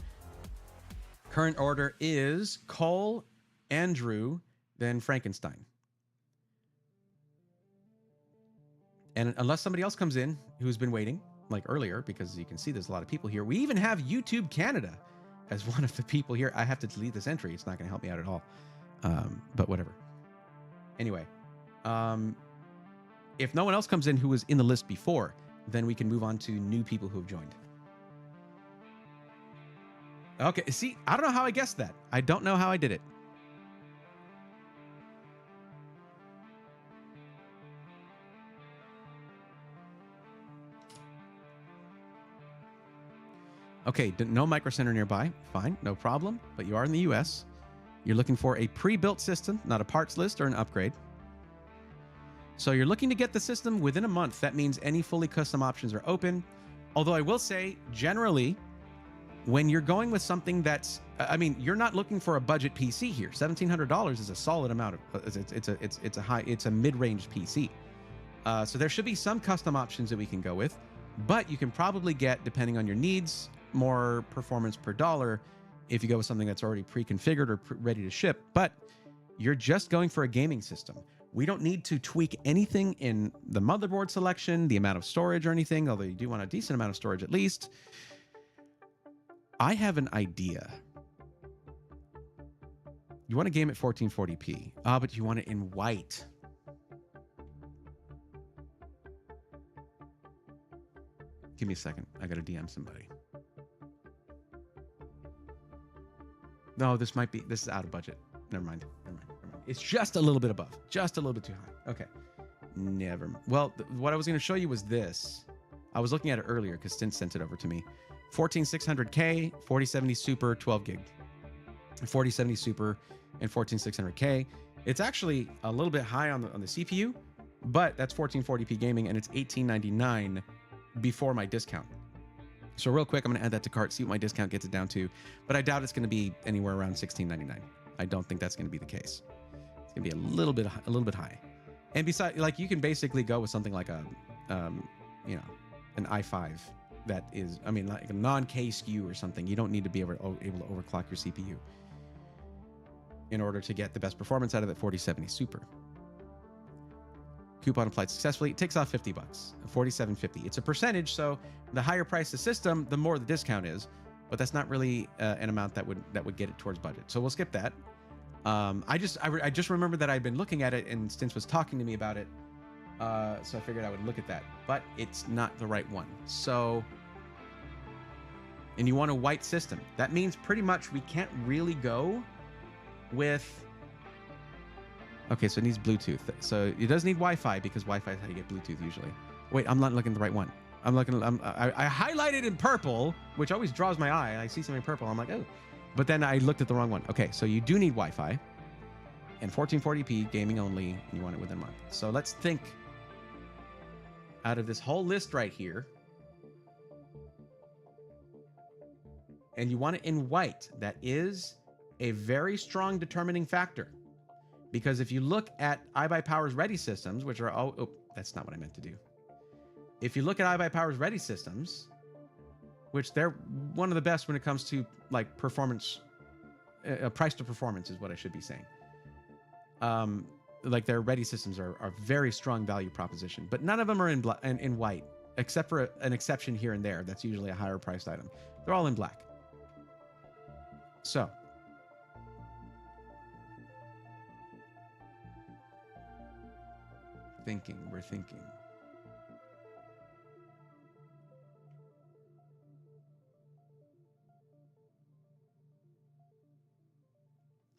current order is Cole, Andrew, then Frankenstein. And unless somebody else comes in who's been waiting, like earlier, because you can see there's a lot of people here. We even have YouTube Canada as one of the people here. I have to delete this entry. It's not going to help me out at all. But whatever. Anyway, if no one else comes in who was in the list before, then we can move on to new people who have joined. Okay, see, I don't know how I guessed that. I don't know how I did it. Okay, no Micro Center nearby. Fine, no problem. But you are in the US. You're looking for a pre-built system, not a parts list or an upgrade. So you're looking to get the system within a month. That means any fully custom options are open. Although I will say, generally, when you're going with something that's, I mean, you're not looking for a budget PC here. $1,700 is a solid amount of, it's a mid-range PC. So there should be some custom options that we can go with, but you can probably get, depending on your needs, more performance per dollar if you go with something that's already pre-configured or ready to ship. But you're just going for a gaming system. We don't need to tweak anything in the motherboard selection, the amount of storage or anything, although you do want a decent amount of storage at least. I have an idea. You want a game at 1440p. But you want it in white. Give me a second. I got to DM somebody. No, this is out of budget. Never mind. It's just a little bit above. Just a little bit too high. Okay. Never mind. Well, what I was going to show you was this. I was looking at it earlier because Stint sent it over to me. 14600K, 4070 Super, 12 gig. 4070 Super and 14600K. It's actually a little bit high on the CPU, but that's 1440p gaming and it's $18.99 before my discount. So real quick, I'm going to add that to cart, see what my discount gets it down to, but I doubt it's going to be anywhere around $16.99. I don't think that's going to be the case. It's going to be a little bit high. And besides, like, you can basically go with something like a, you know, an i5 that is, I mean, like a non-K SKU or something. You don't need to be able to overclock your CPU in order to get the best performance out of that 4070 Super. Coupon applied successfully. It takes off $50, $47.50. It's a percentage, so the higher price the system, the more the discount is. But that's not really an amount that would get it towards budget. So we'll skip that. I just remembered that I'd been looking at it and Stintz was talking to me about it. So I figured I would look at that, but it's not the right one. So and you want a white system. That means pretty much we can't really go with... Okay, so it needs Bluetooth. So it does need Wi-Fi because Wi-Fi is how you get Bluetooth usually. Wait, I'm not looking at the right one. I highlighted in purple, which always draws my eye. I see something purple, I'm like, oh. But then I looked at the wrong one. Okay, so you do need Wi-Fi and 1440p gaming only, and you want it within a month. So let's think out of this whole list right here. And you want it in white. That is a very strong determining factor. Because if you look at iBuyPower's ready systems, which are all... Oh, that's not what I meant to do. If you look at iBuyPower's ready systems, which they're one of the best when it comes to like performance, price to performance is what I should be saying. Like their ready systems are very strong value proposition, but none of them are in white, except for an exception here and there. That's usually a higher priced item. They're all in black. So we're thinking.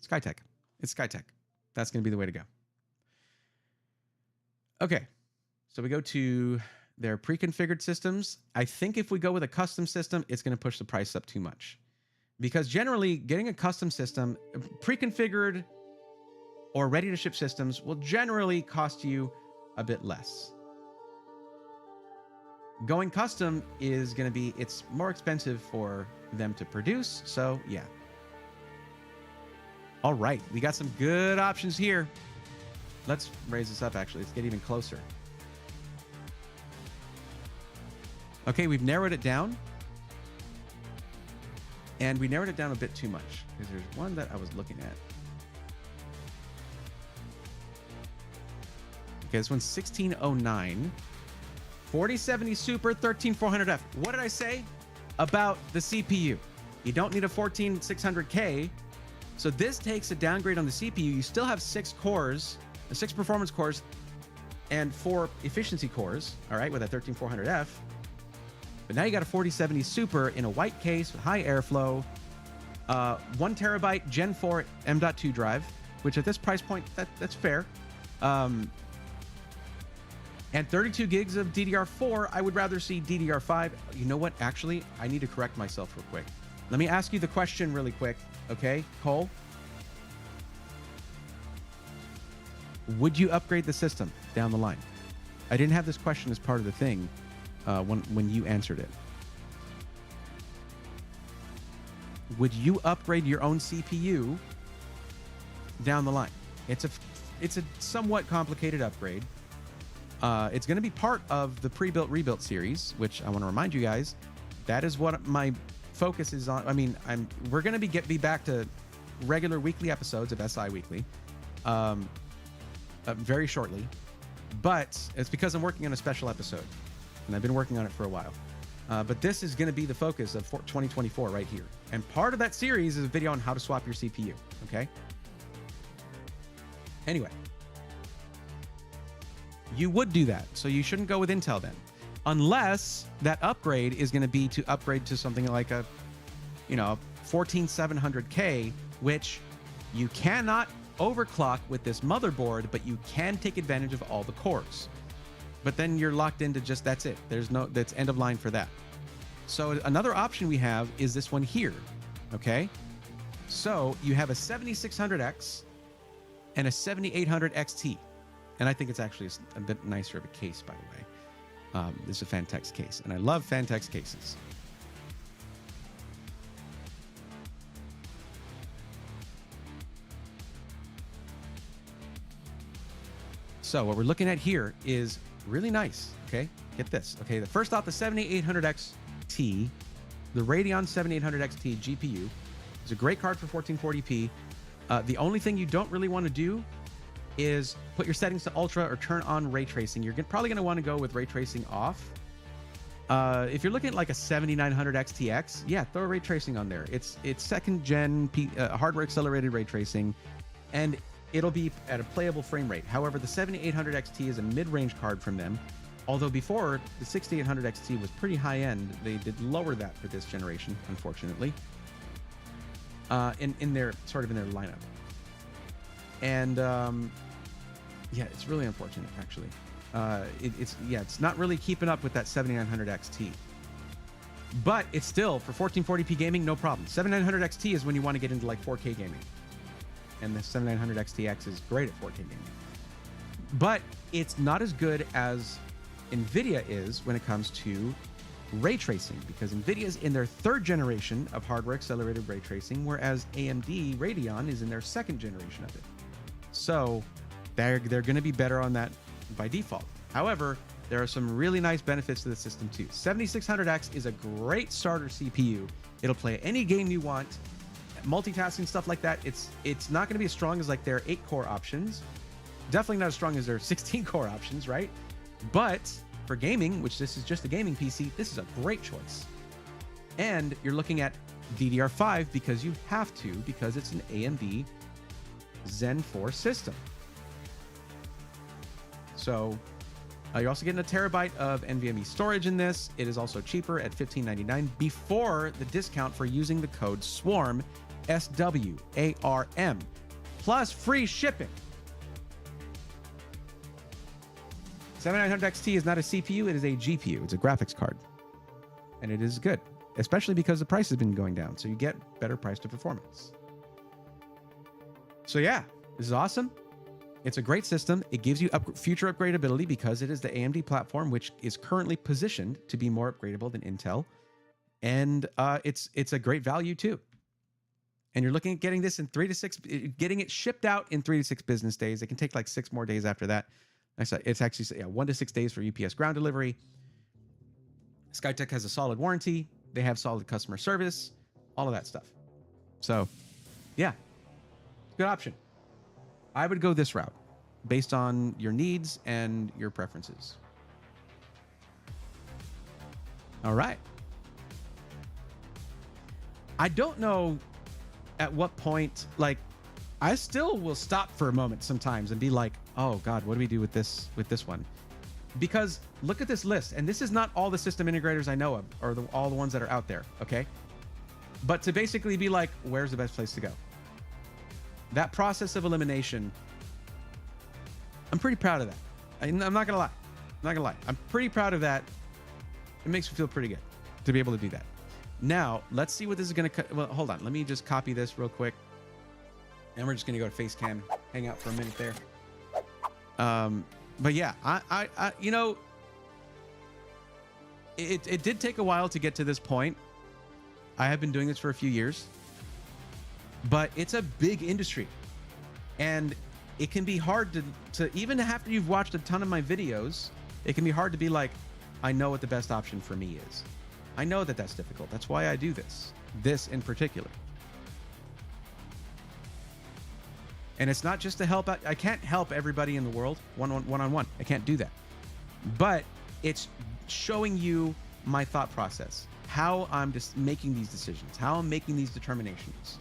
Skytech. It's Skytech. That's going to be the way to go. Okay. So we go to their pre-configured systems. I think if we go with a custom system, it's going to push the price up too much. Because generally, getting a custom system, pre-configured or ready-to-ship systems will generally cost you a bit less. Going custom is going to be, it's more expensive for them to produce. So, yeah. All right, we got some good options here. Let's raise this up, actually. Let's get even closer. Okay, we've narrowed it down. And we narrowed it down a bit too much, because there's one that I was looking at. Okay, this one's 1609. 4070 Super 13400F. What did I say about the CPU? You don't need a 14600K. So this takes a downgrade on the CPU. You still have 6 cores, 6 performance cores, and 4 efficiency cores, all right, with a 13400F. But now you got a 4070 Super in a white case with high airflow, 1 terabyte Gen 4 M.2 drive, which at this price point, that's fair. And 32 gigs of DDR4. I would rather see DDR5. You know what? Actually, I need to correct myself real quick. Let me ask you the question really quick. Okay, Cole? Would you upgrade the system down the line? I didn't have this question as part of the thing when you answered it. Would you upgrade your own CPU down the line? It's a somewhat complicated upgrade. It's going to be part of the pre-built rebuilt series, which I want to remind you guys, that is what my focus is on. I mean, we're going to be back to regular weekly episodes of SI Weekly very shortly, but it's because I'm working on a special episode, and I've been working on it for a while. But this is going to be the focus of 2024 right here, and part of that series is a video on how to swap your CPU. Okay. Anyway, you would do that, so you shouldn't go with Intel then. Unless that upgrade is going to be to upgrade to something like a, 14700K, which you cannot overclock with this motherboard, but you can take advantage of all the cores. But then you're locked into just, that's it. That's end of line for that. So another option we have is this one here. Okay. So you have a 7600X and a 7800 XT. And I think it's actually a bit nicer of a case, by the way. This is a Fantex case, and I love Fantex cases. So what we're looking at here is really nice, okay? Get this, okay? First off, the 7800 XT, the Radeon 7800 XT GPU is a great card for 1440p. The only thing you don't really want to do is put your settings to ultra or turn on ray tracing. You're probably going to want to go with ray tracing off. If you're looking at like a 7900 XTX, yeah, throw ray tracing on there. It's second gen hardware accelerated ray tracing, and it'll be at a playable frame rate. However, the 7800 XT is a mid-range card from them, Although before, the 6800 XT was pretty high end. They did lower that for this generation, unfortunately. In their lineup. And yeah, it's really unfortunate, actually. It's not really keeping up with that 7900 XT. But it's still, for 1440p gaming, no problem. 7900 XT is when you want to get into like 4K gaming. And the 7900 XTX is great at 4K gaming. But it's not as good as NVIDIA is when it comes to ray tracing, because NVIDIA's in their 3rd generation of hardware accelerated ray tracing, whereas AMD Radeon is in their 2nd generation of it. So they're going to be better on that by default. However, there are some really nice benefits to the system too. 7600X is a great starter CPU. It'll play any game you want, multitasking, stuff like that. It's not going to be as strong as like their 8-core options. Definitely not as strong as their 16-core options, right? But for gaming, which this is just a gaming PC, this is a great choice. And you're looking at DDR5 because you have to, because it's an AMD Zen 4 system. So you're also getting a terabyte of NVMe storage in this. It is also cheaper at $15.99 before the discount for using the code SWARM, SWARM, plus free shipping. 7900 XT is not a CPU, it is a GPU. It's a graphics card. And it is good, especially because the price has been going down. So you get better price to performance. So yeah, this is awesome. It's a great system. It gives you future upgradability because it is the AMD platform, which is currently positioned to be more upgradable than Intel. And it's a great value too. And you're looking at getting this in 3 to 6, getting it shipped out in 3 to 6 business days. It can take like 6 more days after that. It's actually 1 to 6 days for UPS ground delivery. Skytech has a solid warranty. They have solid customer service, all of that stuff. So yeah, good option. I would go this route based on your needs and your preferences. All right. I don't know at what point, like, I still will stop for a moment sometimes and be like, oh God, what do we do with this one? Because look at this list. And this is not all the system integrators I know of, or all the ones that are out there, okay? But to basically be like, where's the best place to go? That process of elimination, I'm pretty proud of that. I'm not gonna lie. I'm pretty proud of that. It makes me feel pretty good to be able to do that. Now, let's see what this is gonna cut. Well, hold on. Let me just copy this real quick. And we're just gonna go to Facecam, hang out for a minute there. But yeah, I you know, it did take a while to get to this point. I have been doing this for a few years, but it's a big industry, and it can be hard to even after you've watched a ton of my videos, it can be hard to be like, I know what the best option for me is. I know that that's difficult. That's why I do this in particular. And it's not just to help out. I can't help everybody in the world one-on-one. I can't do that. But it's showing you my thought process, how I'm just making these decisions, how I'm making these determinations.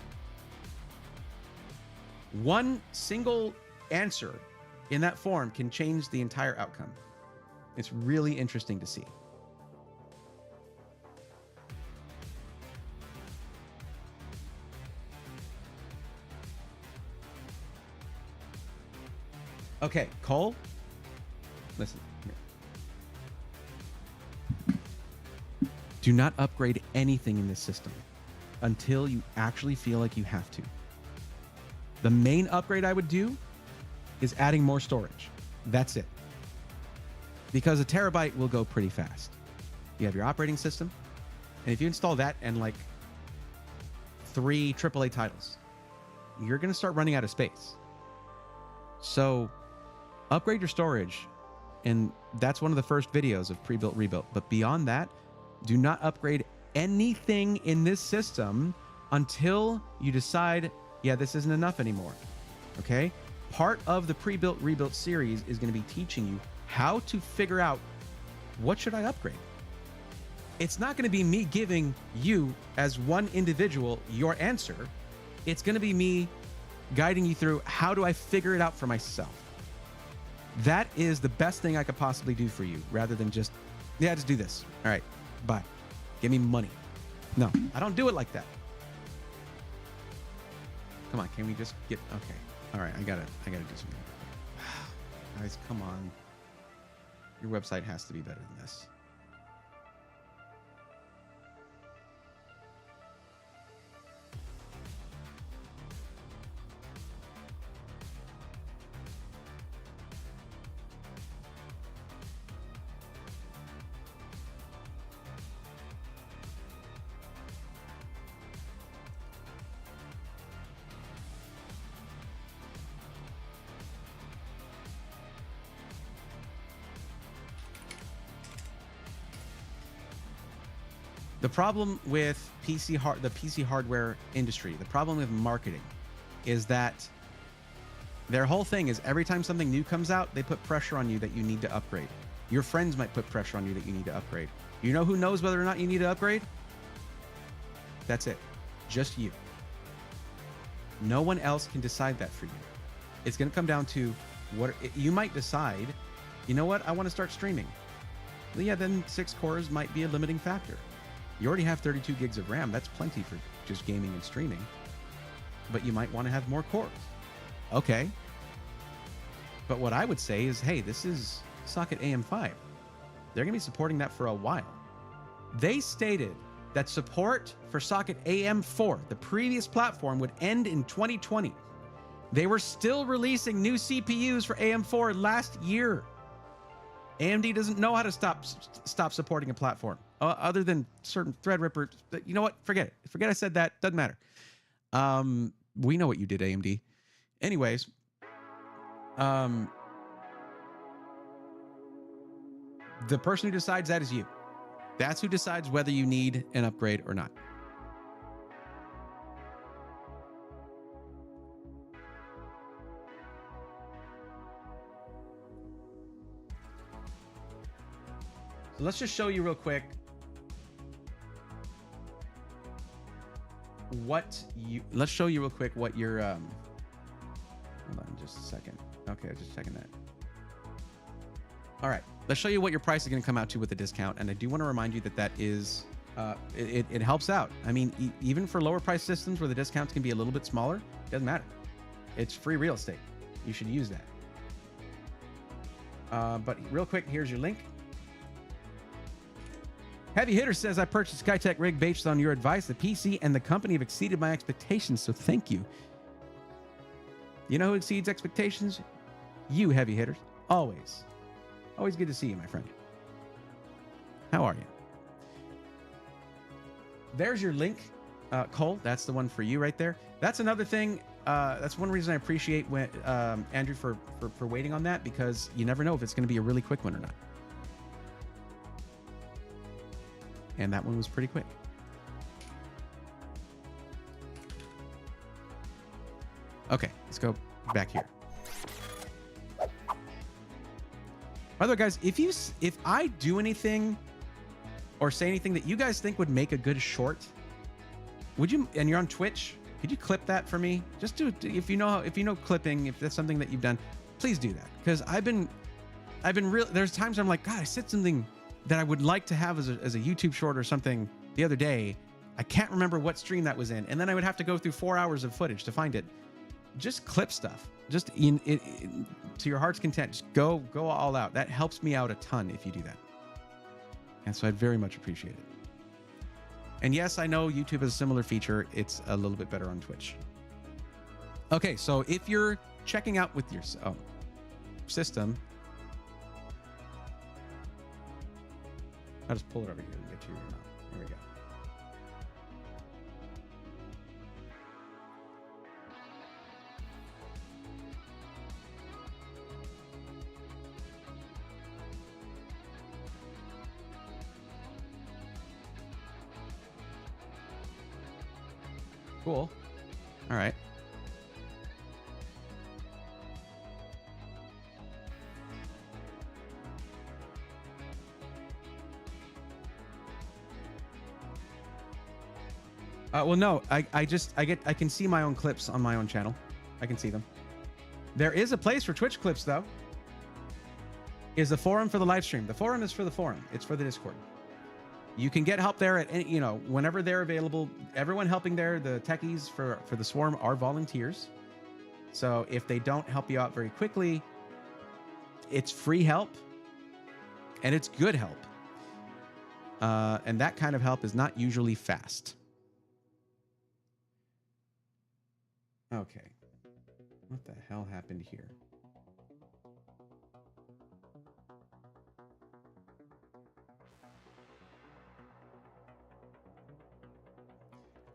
One single answer in that form can change the entire outcome. It's really interesting to see. Okay, Cole, listen here. Do not upgrade anything in this system until you actually feel like you have to. The main upgrade I would do is adding more storage. That's it. Because a terabyte will go pretty fast. You have your operating system, and if you install that and like 3 AAA titles, you're going to start running out of space. So upgrade your storage, and that's one of the first videos of pre-built rebuilt. But beyond that, do not upgrade anything in this system until you decide, yeah, this isn't enough anymore. Okay? Part of the pre-built rebuilt series is going to be teaching you how to figure out, what should I upgrade? It's not going to be me giving you as one individual your answer. It's going to be me guiding you through, how do I figure it out for myself? That is the best thing I could possibly do for you, rather than just, yeah, just do this. All right, bye. Give me money. No, I don't do it like that. Come on, can we just get, okay. All right, I gotta do something. Guys, come on. Your website has to be better than this. The problem with the PC hardware industry, the problem with marketing, is that their whole thing is every time something new comes out, they put pressure on you that you need to upgrade. Your friends might put pressure on you that you need to upgrade. You know who knows whether or not you need to upgrade? That's it. Just you. No one else can decide that for you. It's going to come down to what you might decide. You know what? I want to start streaming. Well, yeah, then 6 cores might be a limiting factor. You already have 32 gigs of RAM. That's plenty for just gaming and streaming. But you might want to have more cores. Okay. But what I would say is, hey, this is socket AM5. They're going to be supporting that for a while. They stated that support for socket AM4, the previous platform, would end in 2020. They were still releasing new CPUs for AM4 last year. AMD doesn't know how to stop supporting a platform other than certain Threadripper. You know what? Forget it. Forget I said that. Doesn't matter. We know what you did, AMD. Anyways, the person who decides that is you. That's who decides whether you need an upgrade or not. So let's just show you real quick let's show you real quick what your hold on just a second. Okay, just checking that. All right, let's show you what your price is going to come out to with the discount. And I do want to remind you that that is it helps out. I mean, even for lower price systems where the discounts can be a little bit smaller, it doesn't matter. It's free real estate. You should use that. But real quick, here's your link. Heavy Hitter says, I purchased Skytech rig based on your advice. The PC and the company have exceeded my expectations, so thank you. You know who exceeds expectations? You, Heavy Hitters. Always. Always good to see you, my friend. How are you? There's your link, Cole. That's the one for you right there. That's another thing. That's one reason I appreciate when, Andrew for waiting on that, because you never know if it's going to be a really quick one or not. And that one was pretty quick. Okay, let's go back here. By the way, guys, if I do anything or say anything that you guys think would make a good short, would you? And you're on Twitch, could you clip that for me? Just do it if you know clipping. If that's something that you've done, please do that, because I've been real. There's times I'm like, God, I said something that I would like to have as a YouTube short or something the other day. I can't remember what stream that was in, and then I would have to go through 4 hours of footage to find it. Just clip stuff. Just to your heart's content. Just go all out. That helps me out a ton if you do that. And so I'd very much appreciate it. And yes, I know YouTube has a similar feature. It's a little bit better on Twitch. Okay, so if you're checking out with your system, I'll just pull it over here and get to your mouth. There we go. Cool. All right. Well, no, I can see my own clips on my own channel. I can see them. There is a place for Twitch clips, though. is the forum for the live stream. The forum is for the forum. It's for the Discord. You can get help there at any, you know, whenever they're available. Everyone helping there, the techies for the swarm are volunteers. So if they don't help you out very quickly, it's free help and it's good help. And that kind of help is not usually fast. Okay. What the hell happened here?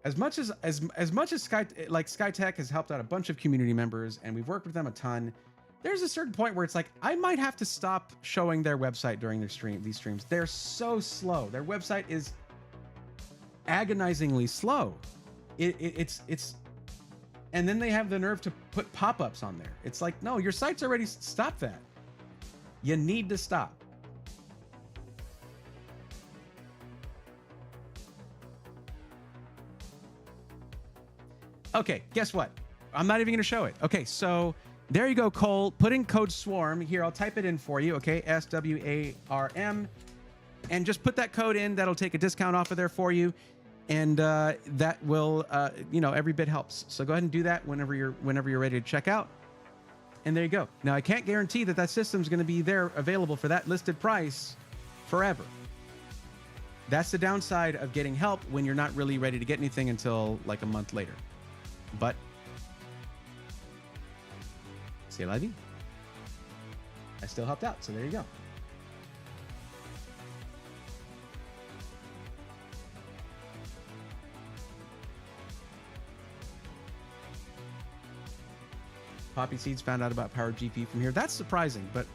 As much as SkyTech has helped out a bunch of community members and we've worked with them a ton, there's a certain point where it's like I might have to stop showing their website during these streams. They're so slow. Their website is agonizingly slow. It's and then they have the nerve to put pop-ups on there. It's like, no, your site's already, stop that. You need to stop. Okay, guess what? I'm not even going to show it. Okay, so there you go, Cole. Put in code SWARM. Here, I'll type it in for you, okay? SWARM. And just put that code in. That'll take a discount off of there for you. And that will, you know, every bit helps. So go ahead and do that whenever you're ready to check out. And there you go. Now, I can't guarantee that system's going to be there available for that listed price forever. That's the downside of getting help when you're not really ready to get anything until like a month later. But c'est la vie. I still helped out, so there you go. Poppy Seeds found out about Power GP from here. That's surprising, but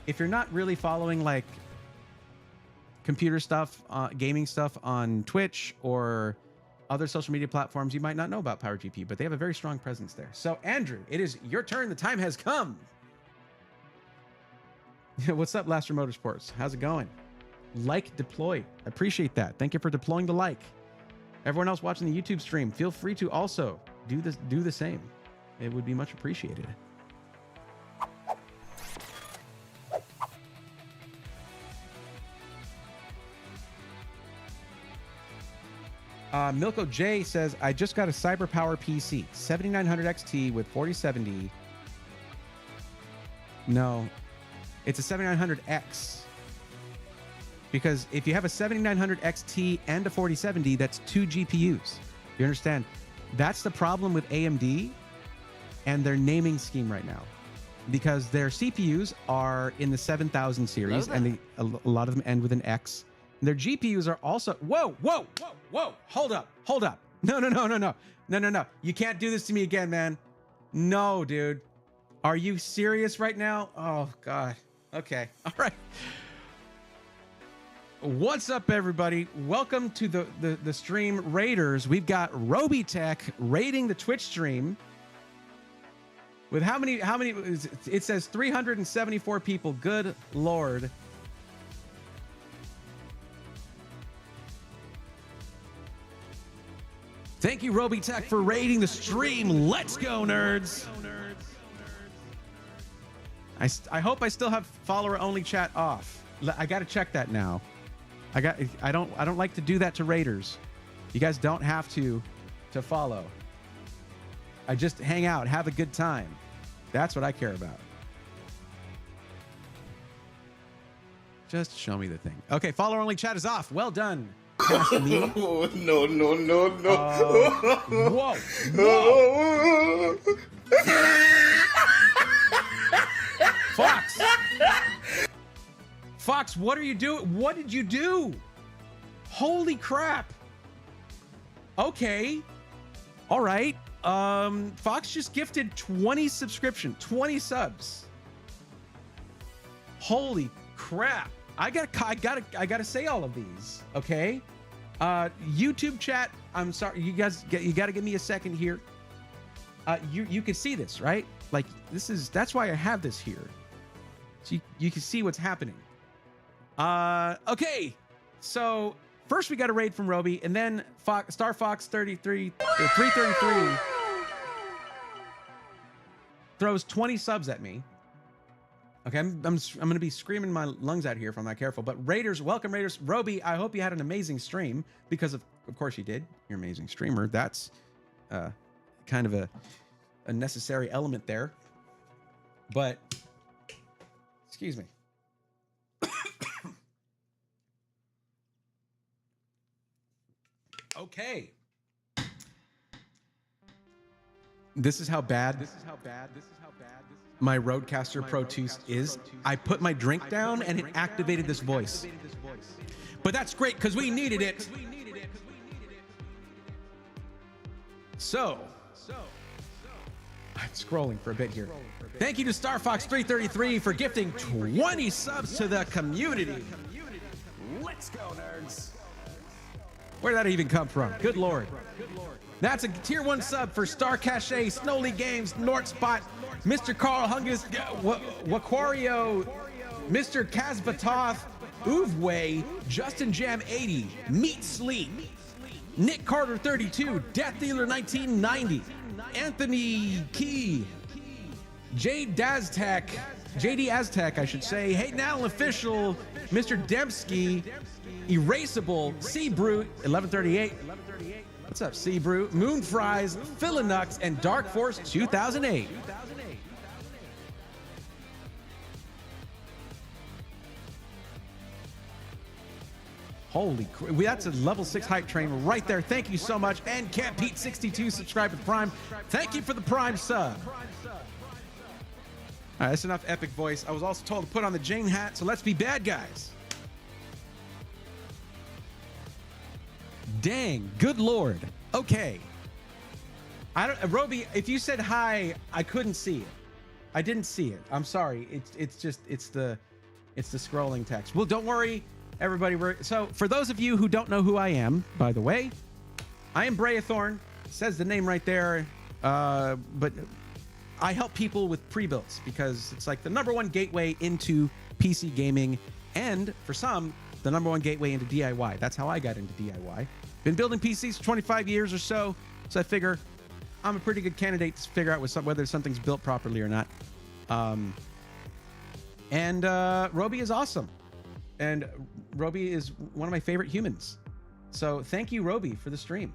if you're not really following like computer stuff, gaming stuff on Twitch or other social media platforms, you might not know about Power GP, but they have a very strong presence there. So Andrew, it is your turn. The time has come. What's up, Laster Motorsports? How's it going? Like deploy. Appreciate that. Thank you for deploying the like. Everyone else watching the YouTube stream, feel free to also do the same. It would be much appreciated. Milko J says, I just got a CyberPower PC, 7900 XT with 4070. No, it's a 7900X. Because if you have a 7900 XT and a 4070, that's 2 GPUs. You understand? That's the problem with AMD and their naming scheme right now. Because their CPUs are in the 7000 series, and a lot of them end with an X. Their GPUs are also... Whoa. Hold up. No. You can't do this to me again, man. No, dude. Are you serious right now? Oh, God. Okay. All right. What's up, everybody? Welcome to the stream raiders. We've got Robitech raiding the Twitch stream. With how many? It says 374 people. Good Lord. Thank you, Robitech, for raiding the stream. Let's go, nerds. I hope I still have follower-only chat off. I got to check that now. I don't like to do that to raiders. You guys don't have to follow. I just hang out, have a good time. That's what I care about. Just show me the thing. Okay, follower-only chat is off. Well done. Past me. No. Whoa. Fox, what are you doing? What did you do? Holy crap. Okay. All right. Fox just gifted 20 subs. Holy crap. I gotta say all of these. Okay. YouTube chat. I'm sorry. You guys, you gotta give me a second here. You can see this, right? Like that's why I have this here. So you can see what's happening. Okay. So first we got a raid from Roby, and then Star Fox 333 throws 20 subs at me. Okay, I'm going to be screaming my lungs out here if I'm not careful. But Raiders, welcome Raiders. Roby, I hope you had an amazing stream because of course you did. You're an amazing streamer. That's kind of a necessary element there. But excuse me. Okay. This is how bad. My Rodecaster Pro 2 is. I put my drink down and it activated this voice. But that's great because we needed it. So, I'm scrolling for a bit here. Thank you to StarFox333 for gifting 20 subs to the community. Let's go, nerds. Where did that even come from? Good Lord. That's a tier 1 sub for Star Cache, Snowly Games, Nortspot, Mr. Carl Hungus, Waquario, Mr. Kazbatoth, Uvway, Justin Jam 80, Meat Sleep, Nick Carter 32, Death Dealer 1990, Anthony Key, JD Aztec, I should say, Hayden Allen Official, Mr. Dembski, Erasable, Sea Brute 1138. What's up, Sea Brute? Moon Fries, Philinux, and Dark Force 2008. Holy crap. That's a level 6 hype train right there. Thank you so much. And Camp Pete 62 subscribed to Prime. Thank you for the Prime sub. All right, that's enough epic voice. I was also told to put on the Jane hat, so let's be bad guys. Dang, good Lord. Okay. Roby, if you said hi, I couldn't see it. I didn't see it. I'm sorry. It's the scrolling text. Well, don't worry, everybody. So for those of you who don't know who I am, by the way, I am Brayathorn. Says the name right there. But I help people with pre-builds because it's like the #1 gateway into PC gaming, and for some, the #1 gateway into DIY. That's how I got into DIY. Been building PCs for 25 years or so, so I figure I'm a pretty good candidate to figure out whether something's built properly or not. Roby is awesome, and Roby is one of my favorite humans. So thank you, Roby, for the stream.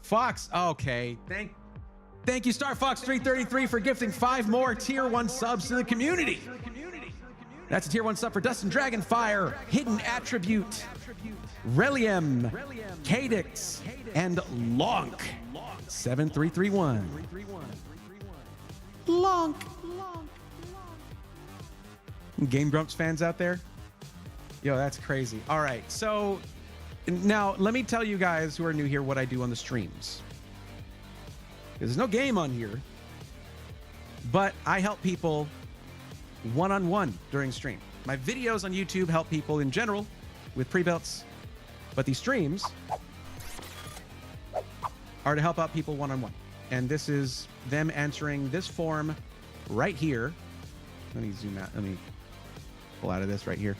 Fox, okay, thank you, StarFox333, for gifting 5 more tier 1 subs to the community. That's a tier 1 sub for Dustin Dragonfire, Hidden Attribute, Relium, Cadix, and Lonk 7331. Lonk. Game Grumps fans out there? Yo, that's crazy. All right, so now let me tell you guys who are new here what I do on the streams. There's no game on here, but I help people one-on-one during stream. My videos on YouTube help people in general with pre-builds, but these streams are to help out people one-on-one. And this is them answering this form right here. Let me zoom out. Let me pull out of this right here.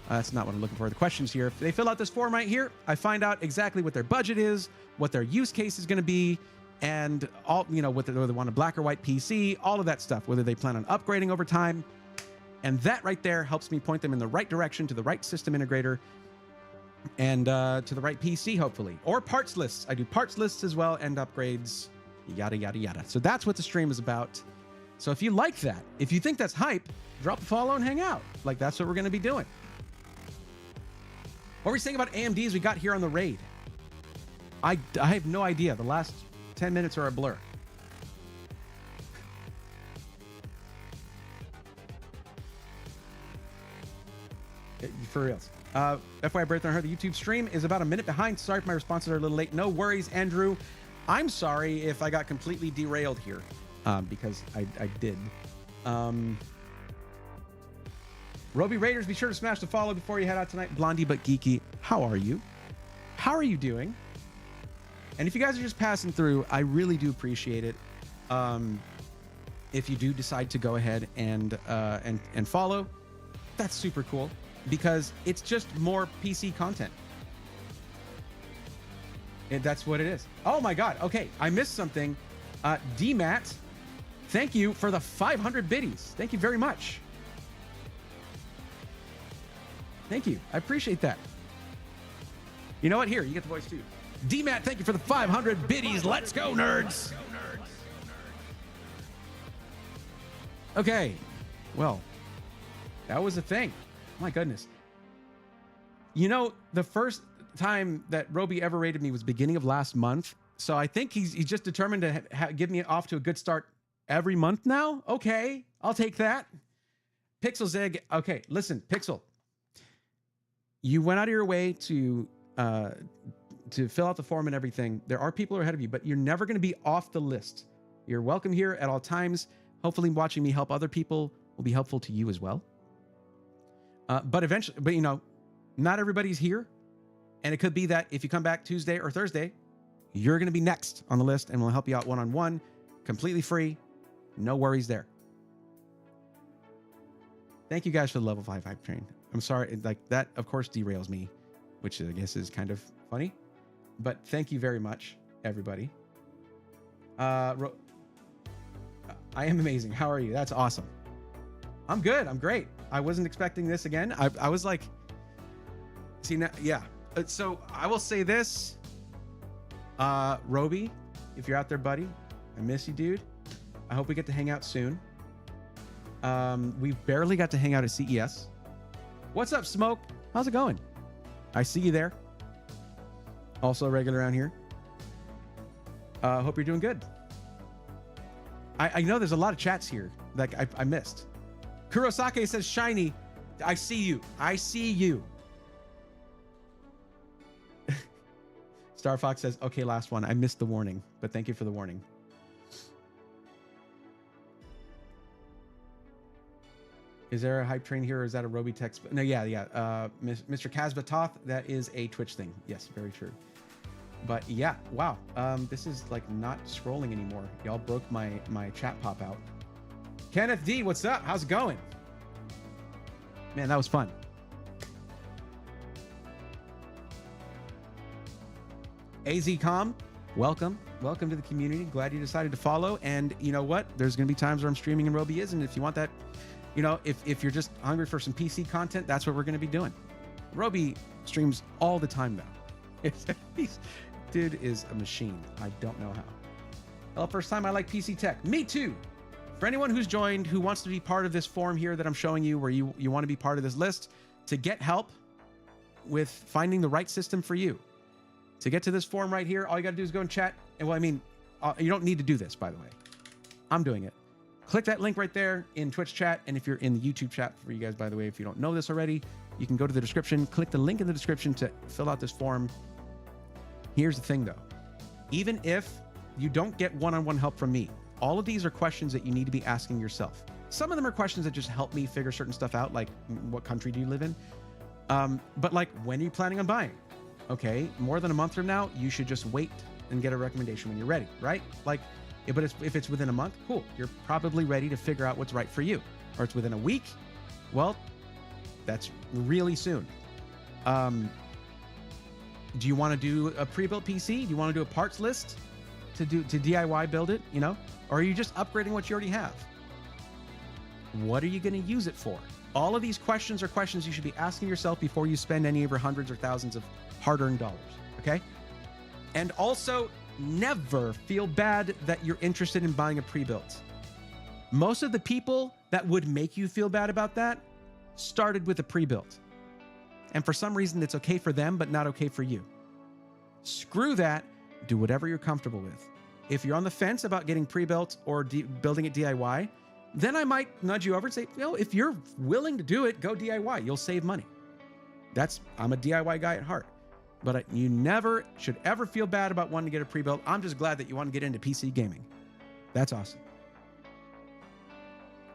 That's not what I'm looking for. The questions here. If they fill out this form right here, I find out exactly what their budget is, what their use case is going to be, and all, whether they want a black or white PC, all of that stuff, whether they plan on upgrading over time. And that right there helps me point them in the right direction to the right system integrator and to the right PC, hopefully. Or parts lists. I do parts lists as well and upgrades, yada, yada, yada. So that's what the stream is about. So if you like that, if you think that's hype, drop a follow and hang out. Like, that's what we're going to be doing. What were we saying about AMDs we got here on the raid? I have no idea. The last 10 minutes are a blur. For reals. FYI, Birth on her, the YouTube stream is about a minute behind. Sorry if my responses are a little late. No worries, Andrew. I'm sorry if I got completely derailed here, because I did. Roby Raiders, be sure to smash the follow before you head out tonight. Blondie but geeky, how are you? How are you doing? And if you guys are just passing through, I really do appreciate it. If you do decide to go ahead and follow, that's super cool, because it's just more PC content. And that's what it is. Oh my God. Okay. I missed something. DMAT, thank you for the 500 biddies. Thank you very much. Thank you. I appreciate that. You know what? Here, you get the voice too. D-Matt, thank you for the 500 biddies. Let's go, nerds. Okay. Well, that was a thing. My goodness. You know, the first time that Roby ever rated me was beginning of last month. So I think he's just determined to give me off to a good start every month now. Okay, I'll take that. Pixel Zig. Okay, listen, Pixel. You went out of your way to fill out the form and everything. There are people who are ahead of you, but you're never going to be off the list. You're welcome here at all times. Hopefully watching me help other people will be helpful to you as well. But eventually, you know, not everybody's here. And it could be that if you come back Tuesday or Thursday, you're going to be next on the list and we'll help you out one-on-one, completely free. No worries there. Thank you guys for the level 5 hype train. I'm sorry, like that, of course, derails me, which I guess is kind of funny. But thank you very much, everybody. I am amazing. How are you? That's awesome. I'm good. I'm great. I wasn't expecting this again. I was like, see now, yeah. So I will say this, Roby, if you're out there, buddy, I miss you, dude. I hope we get to hang out soon. We barely got to hang out at CES. What's up, Smoke? How's it going? I see you there. Also a regular around here. Hope you're doing good. I know there's a lot of chats here that I missed. Kurosake says, shiny. I see you. I see you. Star Fox says, okay, last one. I missed the warning, but thank you for the warning. Is there a hype train here, or is that a Roby text? No, yeah. Mr. Kazbatoth, that is a Twitch thing. Yes, very true. But yeah, wow. This is like not scrolling anymore. Y'all broke my chat pop out. Kenneth D, what's up? How's it going? Man, that was fun. AZCom, welcome. Welcome to the community. Glad you decided to follow. And you know what? There's going to be times where I'm streaming and Roby isn't. If you want that, you know, if you're just hungry for some PC content, that's what we're going to be doing. Roby streams all the time now. Dude is a machine. I don't know how. Well, first time I like PC tech. Me too. For anyone who's joined, who wants to be part of this form here that I'm showing you, where you want to be part of this list to get help with finding the right system for you. To get to this form right here, all you got to do is go and chat. And well, I mean, you don't need to do this, by the way. I'm doing it. Click that link right there in Twitch chat. And if you're in the YouTube chat, for you guys, by the way, if you don't know this already, you can go to the description, click the link in the description to fill out this form. Here's the thing though. Even if you don't get one-on-one help from me, all of these are questions that you need to be asking yourself. Some of them are questions that just help me figure certain stuff out, like what country do you live in? But like, when are you planning on buying? Okay, more than a month from now, you should just wait and get a recommendation when you're ready, right? Like, but if it's within a month, cool. You're probably ready to figure out what's right for you. Or it's within a week, well, that's really soon. Do you want to do a pre-built PC? Do you want to do a parts list to DIY build it, you know? Or are you just upgrading what you already have? What are you going to use it for? All of these questions are questions you should be asking yourself before you spend any of your hundreds or thousands of hard-earned dollars, okay? And also, never feel bad that you're interested in buying a pre-built. Most of the people that would make you feel bad about that started with a pre-built. And for some reason, it's okay for them, but not okay for you. Screw that. Do whatever you're comfortable with. If you're on the fence about getting pre-built or building it DIY, then I might nudge you over and say, you know, if you're willing to do it, go DIY. You'll save money. I'm a DIY guy at heart. But you never should ever feel bad about wanting to get a pre-built. I'm just glad that you want to get into PC gaming. That's awesome.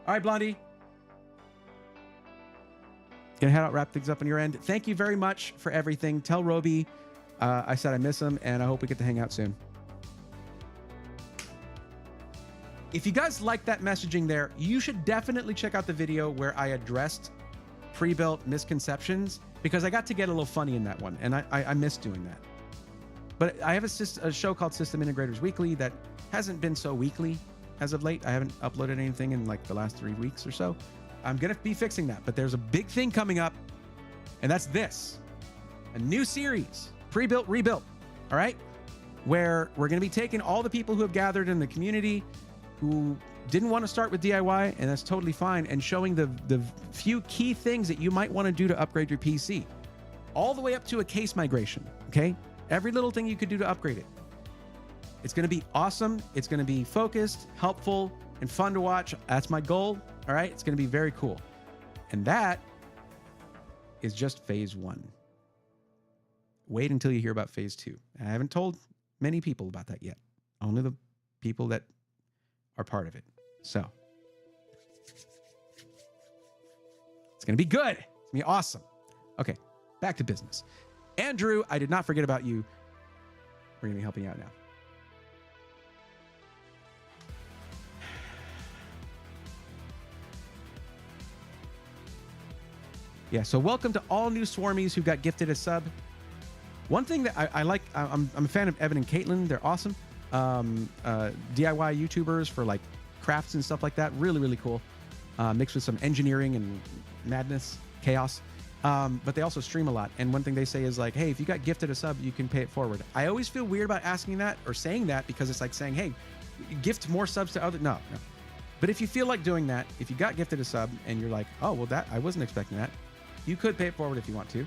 All right, Blondie. Gonna head out, wrap things up on your end. Thank you very much for everything. Tell Roby I said I miss him, and I hope we get to hang out soon. If you guys like that messaging there, you should definitely check out the video where I addressed pre-built misconceptions, because I got to get a little funny in that one, and I miss doing that. But I have a show called System Integrators Weekly that hasn't been so weekly, as of late. I haven't uploaded anything in like the last 3 weeks or so. I'm going to be fixing that, but there's a big thing coming up, and that's this. A new series, pre-built, rebuilt, all right? Where we're going to be taking all the people who have gathered in the community who didn't want to start with DIY, and that's totally fine, and showing the few key things that you might want to do to upgrade your PC. All the way up to a case migration, okay? Every little thing you could do to upgrade it. It's going to be awesome. It's going to be focused, helpful, and fun to watch. That's my goal, all right? It's going to be very cool. And that is just phase 1. Wait until you hear about phase 2. I haven't told many people about that yet. Only the people that are part of it. So it's going to be good. It's going to be awesome. Okay, back to business. Andrew, I did not forget about you. We're going to be helping you out now. Yeah, so welcome to all new Swarmies who got gifted a sub. One thing that I like, I'm a fan of Evan and Caitlin. They're awesome. DIY YouTubers for like crafts and stuff like that. Really, really cool. Mixed with some engineering and madness, chaos. But they also stream a lot. And one thing they say is like, hey, if you got gifted a sub, you can pay it forward. I always feel weird about asking that or saying that because it's like saying, hey, gift more subs to other. No. But if you feel like doing that, if you got gifted a sub and you're like, oh, well, that I wasn't expecting that. You could pay it forward if you want to.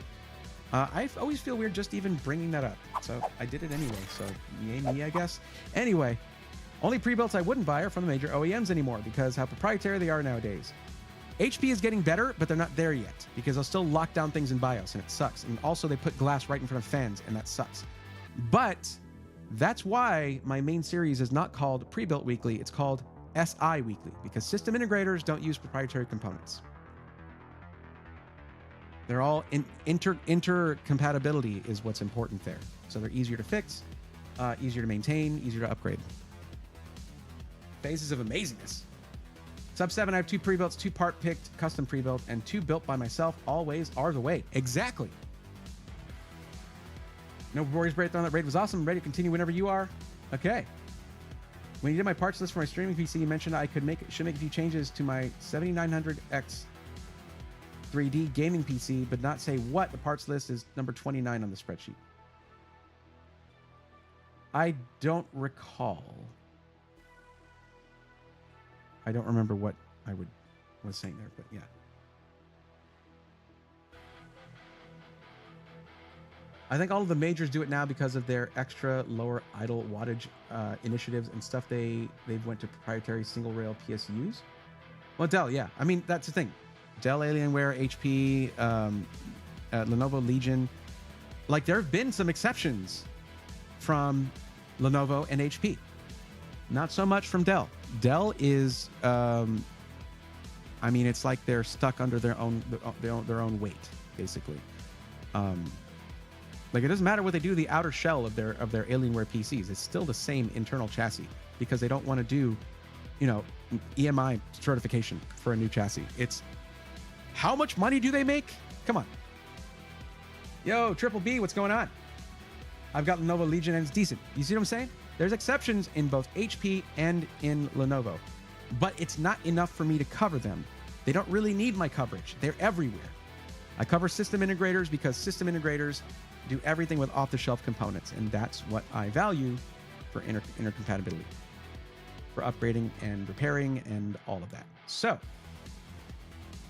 I always feel weird just even bringing that up. So I did it anyway. So yay me, I guess. Anyway, only pre-builts I wouldn't buy are from the major OEMs anymore because how proprietary they are nowadays. HP is getting better, but they're not there yet because they'll still lock down things in BIOS and it sucks. And also they put glass right in front of fans and that sucks. But that's why my main series is not called Pre-Built Weekly. It's called SI Weekly because system integrators don't use proprietary components. They're all intercompatibility is what's important there. So they're easier to fix, easier to maintain, easier to upgrade. Phases of amazingness. Sub 7, I have 2 pre-builts, 2 part-picked, custom pre-built, and 2 built by myself. Always are the way. Exactly. No worries, Braithon. That raid was awesome. I'm ready to continue whenever you are. Okay. When you did my parts list for my streaming PC, you mentioned I should make a few changes to my 7900X 3D gaming PC, but not say what. The parts list is number 29 on the spreadsheet. I don't recall. I don't remember what I was saying there, but yeah. I think all of the majors do it now because of their extra lower idle wattage initiatives and stuff. They've went to proprietary single rail PSUs. Well, Dell, yeah. I mean, that's the thing. Dell, Alienware, HP, Lenovo Legion. Like, there have been some exceptions from Lenovo and HP. Not so much from Dell. Dell is, I mean, it's like they're stuck under their own weight, basically. Like, it doesn't matter what they do, the outer shell of their Alienware PCs. It's still the same internal chassis because they don't want to do, you know, EMI certification for a new chassis. It's how much money do they make? Come on. Yo, Triple B, what's going on? I've got Lenovo Legion and it's decent. You see what I'm saying? There's exceptions in both HP and in Lenovo, but it's not enough for me to cover them. They don't really need my coverage. They're everywhere. I cover system integrators because system integrators do everything with off-the-shelf components, and that's what I value for intercompatibility, for upgrading and repairing and all of that. So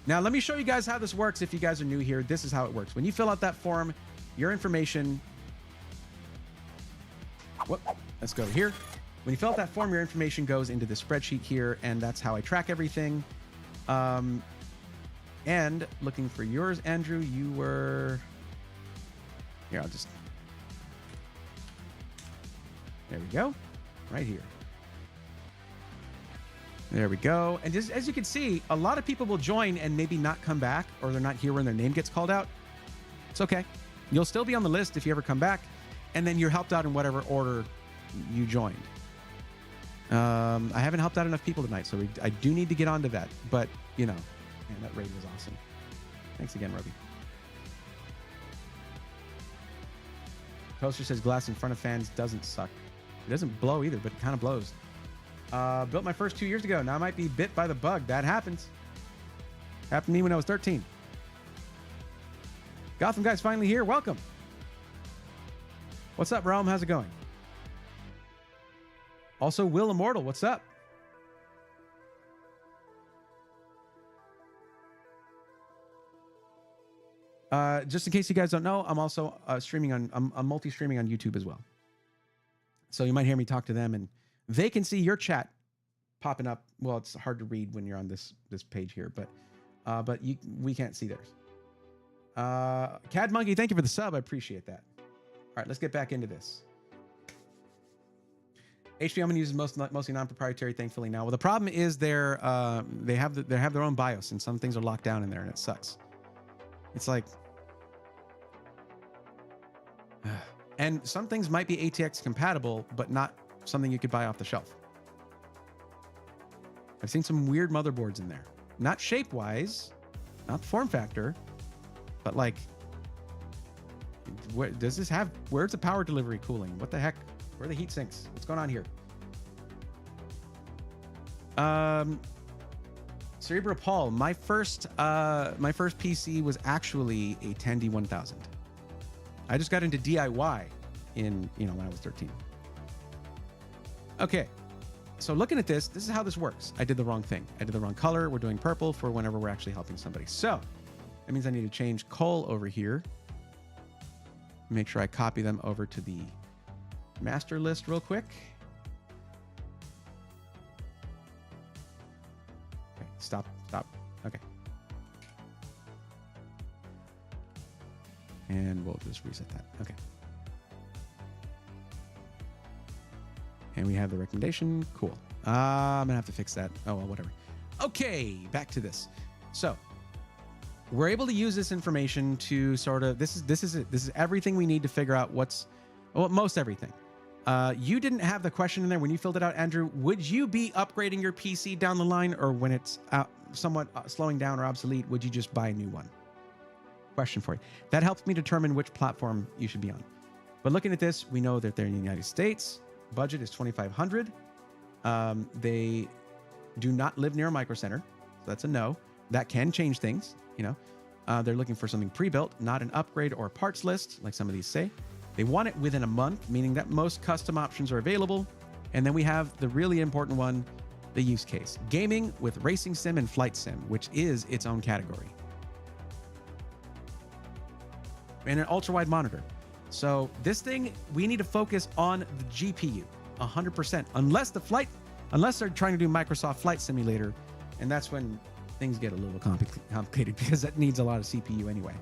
now let me show you guys how this works. If you guys are new here, this is how it works. When you fill out that form, your information, let's go here. When you fill out that form, your information goes into the spreadsheet here, and that's how I track everything. And looking for yours, Andrew, you were here. There we go, right here. There we go. And just as you can see, a lot of people will join and maybe not come back, or they're not here when their name gets called out. It's okay. You'll still be on the list if you ever come back, and then you're helped out in whatever order you joined. I haven't helped out enough people tonight, so I do need to get onto that. But, you know, man, that raid was awesome. Thanks again, Roby. Toaster says glass in front of fans doesn't suck. It doesn't blow either, but it kind of blows. Built my first 2 years ago. Now I might be bit by the bug. That happens. Happened to me when I was 13. Gotham guy's finally here. Welcome. What's up, Realm? How's it going? Also, Will Immortal. What's up? Just in case you guys don't know, I'm also streaming on. I'm multi-streaming on YouTube as well. So you might hear me talk to them, and they can see your chat popping up. Well, it's hard to read when you're on this page here, but we can't see theirs. Cad Monkey, thank you for the sub. I appreciate that. All right, let's get back into this. HVM uses mostly non-proprietary, thankfully now. Well, the problem is they have their own BIOS, and some things are locked down in there, and it sucks. It's like, and some things might be ATX compatible, but not something you could buy off the shelf. I've seen some weird motherboards in there, not shape-wise, not form factor, but like, does this have? Where's the power delivery cooling? What the heck? Where are the heat sinks? What's going on here? Cerebral Paul, my first PC was actually a 10D1000. I just got into DIY when I was 13. Okay, so looking at this is how this works. I did the wrong thing. I did the wrong color. We're doing purple for whenever we're actually helping somebody. So that means I need to change Cole over here. Make sure I copy them over to the master list real quick. Okay, stop. Okay. And we'll just reset that. Okay. And we have the recommendation. Cool. I'm gonna have to fix that. Oh well, whatever. Okay, back to this. So we're able to use this information to sort of this is everything we need to figure out most everything. You didn't have the question in there when you filled it out, Andrew. Would you be upgrading your PC down the line, or when it's somewhat slowing down or obsolete, would you just buy a new one? Question for you. That helps me determine which platform you should be on. But looking at this, we know that they're in the United States. Budget is $2,500. They do not live near a micro center, so that's a no. That can change things. They're looking for something pre-built, not an upgrade or parts list, like some of these say. They want it within a month, meaning that most custom options are available. And then we have the really important one, the use case. Gaming with racing sim and flight sim, which is its own category. And an ultra-wide monitor. So this thing, we need to focus on the GPU, 100%, unless they're trying to do Microsoft Flight Simulator, and that's when things get a little complicated because that needs a lot of CPU anyway.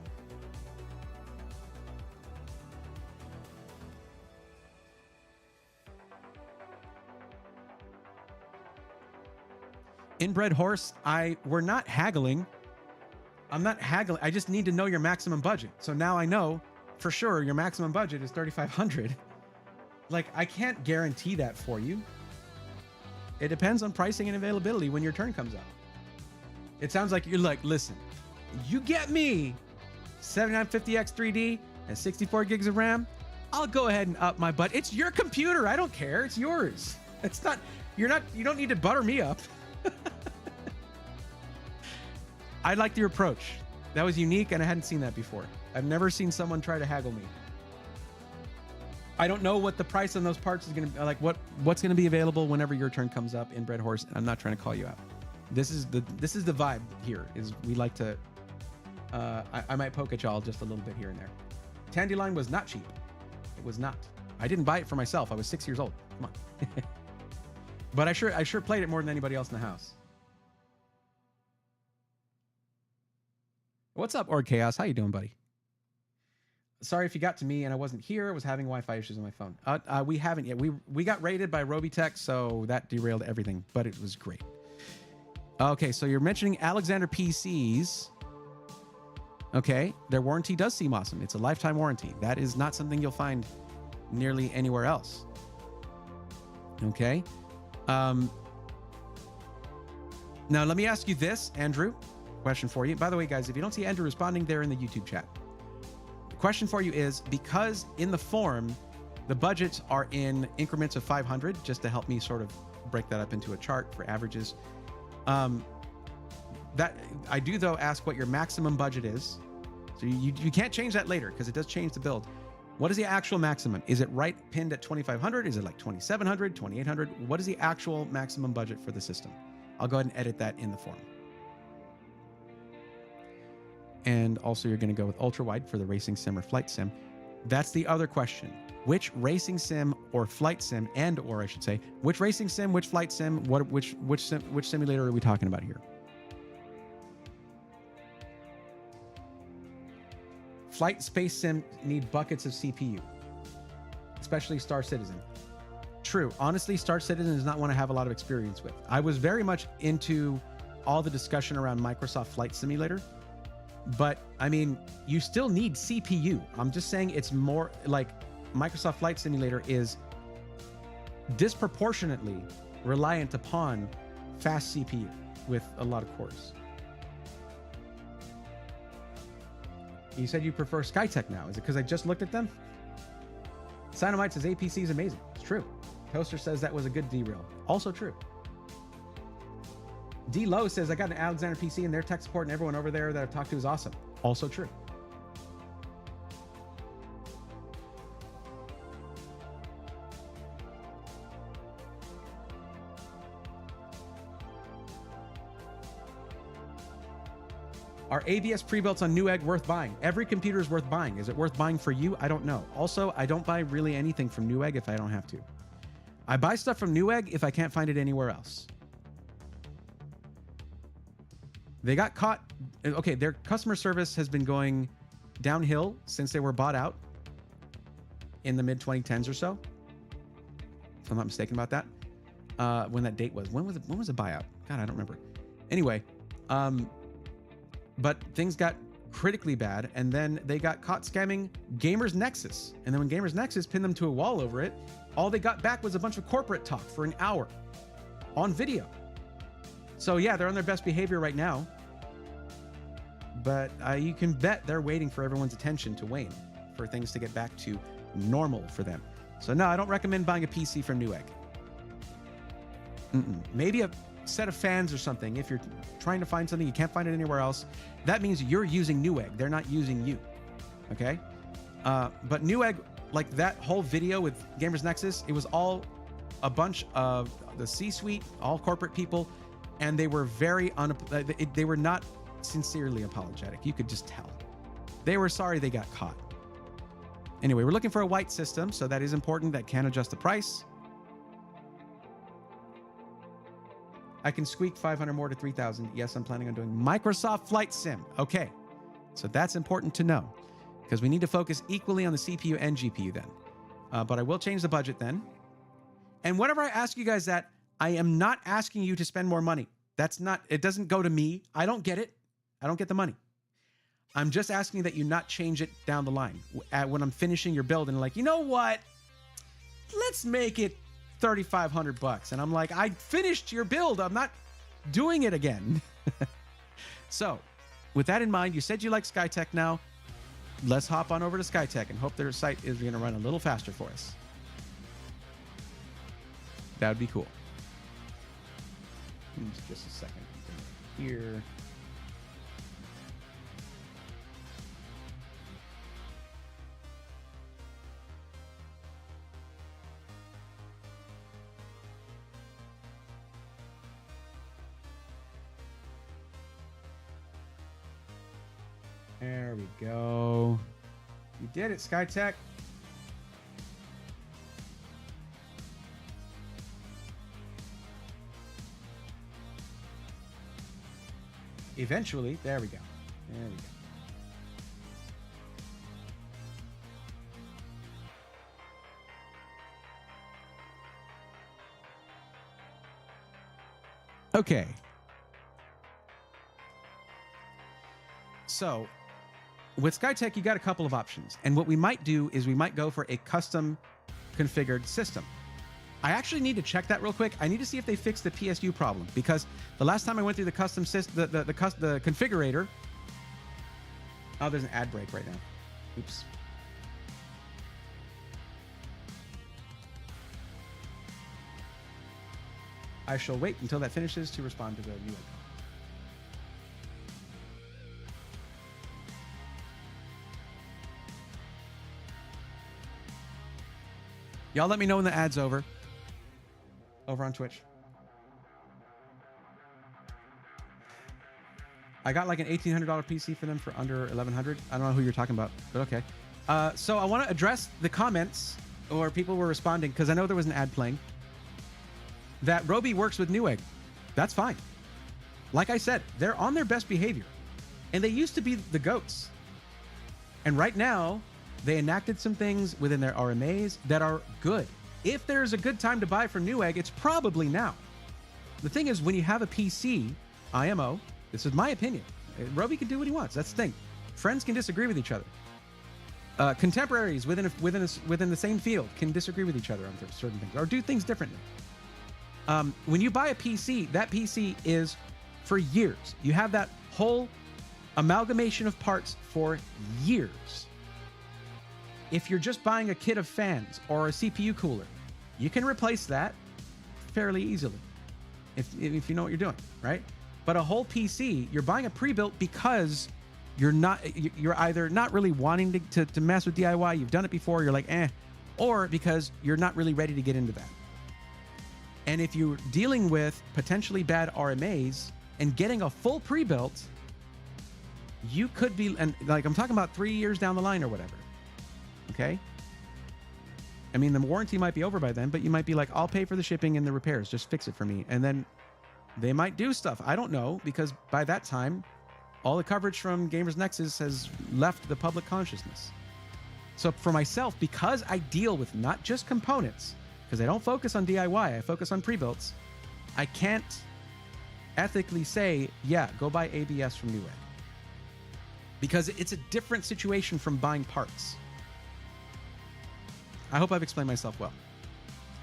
Inbred horse, we're not haggling. I'm not haggling. I just need to know your maximum budget. So now I know for sure your maximum budget is $3,500. Like, I can't guarantee that for you. It depends on pricing and availability when your turn comes up. It sounds like you're like, listen, you get me 7950X 3D and 64 gigs of RAM, I'll go ahead and up my budget. It's your computer. I don't care. It's yours. It's not, you don't need to butter me up. I liked your approach. That was unique, and I hadn't seen that before. I've never seen someone try to haggle me. I don't know what the price on those parts is going to be, like what's going to be available whenever your turn comes up, Inbred Horse. I'm not trying to call you out. This is the vibe here. Is we like to. I might poke at y'all just a little bit here and there. Tandyline was not cheap. It was not. I didn't buy it for myself. I was 6 years old. Come on. But I sure played it more than anybody else in the house. What's up, Org Chaos? How you doing, buddy? Sorry if you got to me and I wasn't here. I was having Wi-Fi issues on my phone. We haven't yet. We got raided by Robitech, so that derailed everything, but it was great. Okay, so you're mentioning Alexander PCs. Okay, their warranty does seem awesome. It's a lifetime warranty. That is not something you'll find nearly anywhere else. Okay. Now, let me ask you this, Andrew. Question for you. By the way, guys, if you don't see Andrew responding, there in the YouTube chat. The question for you is, because in the form, The budgets are in increments of 500, just to help me sort of break that up into a chart for averages. That I do though ask what your maximum budget is. So you can't change that later because it does change the build. What is the actual maximum? Is it right pinned at 2,500? Is it like 2,700, 2,800? What is the actual maximum budget for the system? I'll go ahead and edit that in the form. And also you're going to go with ultra wide for the racing sim or flight sim. That's the other question. Which racing sim or flight sim, or I should say, which racing sim, which flight sim, which simulator are we talking about here? Flight space sim need buckets of CPU, especially Star Citizen. True. Honestly, Star Citizen does not want to have a lot of experience with. I was very much into all the discussion around Microsoft Flight Simulator, but I mean, you still need CPU. I'm just saying it's more like Microsoft Flight Simulator is disproportionately reliant upon fast CPU with a lot of cores. You said you prefer Skytech now. Is it because I just looked at them? Sinomite says APC is amazing. It's true. Toaster says that was a good derail. Also true. D Low says I got an Alexander PC and their tech support and everyone over there that I've talked to is awesome. Also true. Are ABS pre-builts on Newegg worth buying? Every computer is worth buying. Is it worth buying for you? I don't know. Also, I don't buy really anything from Newegg if I don't have to. I buy stuff from Newegg if I can't find it anywhere else. They got caught. Okay, their customer service has been going downhill since they were bought out in the mid-2010s or so. If I'm not mistaken about that. When that date was. When was the buyout? God, I don't remember. Anyway, but things got critically bad, and then they got caught scamming Gamers Nexus. And then when Gamers Nexus pinned them to a wall over it, all they got back was a bunch of corporate talk for an hour on video. So yeah, they're on their best behavior right now. But you can bet they're waiting for everyone's attention to wane, for things to get back to normal for them. So no, I don't recommend buying a PC from Newegg. Maybe a set of fans or something. If you're trying to find something, you can't find it anywhere else, that means you're using Newegg. They're not using you. Okay? But Newegg, like that whole video with Gamers Nexus, it was all a bunch of the C-suite, all corporate people, and they were they were not sincerely apologetic. You could just tell. They were sorry they got caught. Anyway, we're looking for a white system, so that is important. That can adjust the price. I can squeak 500 more to 3,000. Yes, I'm planning on doing Microsoft Flight Sim. Okay, so that's important to know because we need to focus equally on the CPU and GPU then. But I will change the budget then. And whenever I ask you guys that, I am not asking you to spend more money. That's not, it doesn't go to me. I don't get it. I don't get the money. I'm just asking that you not change it down the line when I'm finishing your build and like, you know what? Let's make it 3,500 bucks. And I'm like, I finished your build. I'm not doing it again. So with that in mind, you said you like Skytech now. Let's hop on over to Skytech and hope their site is going to run a little faster for us. That would be cool. Just a second. Here. There we go. You did it, Skytech. Eventually, there we go. There we go. Okay. So with Skytech, you got a couple of options. And what we might do is we might go for a custom configured system. I actually need to check that real quick. I need to see if they fixed the PSU problem because the last time I went through the custom system, the configurator. Oh, there's an ad break right now. Oops. I shall wait until that finishes to respond to the Newegg comment. Y'all let me know when the ad's over on Twitch. I got like an $1,800 PC for them for under $1,100. I don't know who you're talking about, but okay. So I want to address the comments or people were responding because I know there was an ad playing that Roby works with Newegg. That's fine. Like I said, they're on their best behavior and they used to be the GOATs. And right now they enacted some things within their RMAs that are good. If there's a good time to buy from Newegg, it's probably now. The thing is, when you have a PC, IMO, this is my opinion. Roby can do what he wants. That's the thing. Friends can disagree with each other. Contemporaries within the same field can disagree with each other on certain things or do things differently. When you buy a PC, that PC is for years. You have that whole amalgamation of parts for years. If you're just buying a kit of fans or a CPU cooler, you can replace that fairly easily if you know what you're doing, right? But a whole PC, you're buying a pre-built because you're either not really wanting to mess with DIY, you've done it before, you're like, or because you're not really ready to get into that. And if you're dealing with potentially bad RMAs and getting a full pre-built, you could be, and like I'm talking about 3 years down the line or whatever. Okay. I mean, the warranty might be over by then, but you might be like, I'll pay for the shipping and the repairs. Just fix it for me. And then they might do stuff. I don't know, because by that time, all the coverage from Gamers Nexus has left the public consciousness. So for myself, because I deal with not just components, because I don't focus on DIY, I focus on pre-builts, I can't ethically say, yeah, go buy ABS from Newegg. Because it's a different situation from buying parts. I hope I've explained myself well.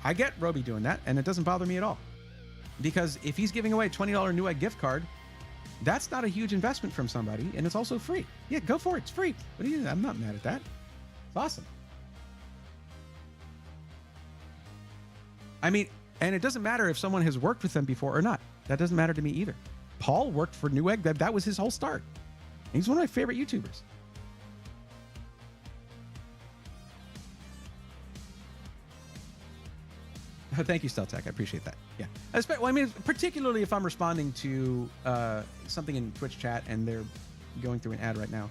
I get Roby doing that, and it doesn't bother me at all. Because if he's giving away a $20 Newegg gift card, that's not a huge investment from somebody, and it's also free. Yeah, go for it. It's free. What do you? I'm not mad at that. It's awesome. I mean, and it doesn't matter if someone has worked with them before or not. That doesn't matter to me either. Paul worked for Newegg. That was his whole start. He's one of my favorite YouTubers. Thank you, Steltech. I appreciate that. Yeah. Well, I mean, particularly if I'm responding to something in Twitch chat and they're going through an ad right now,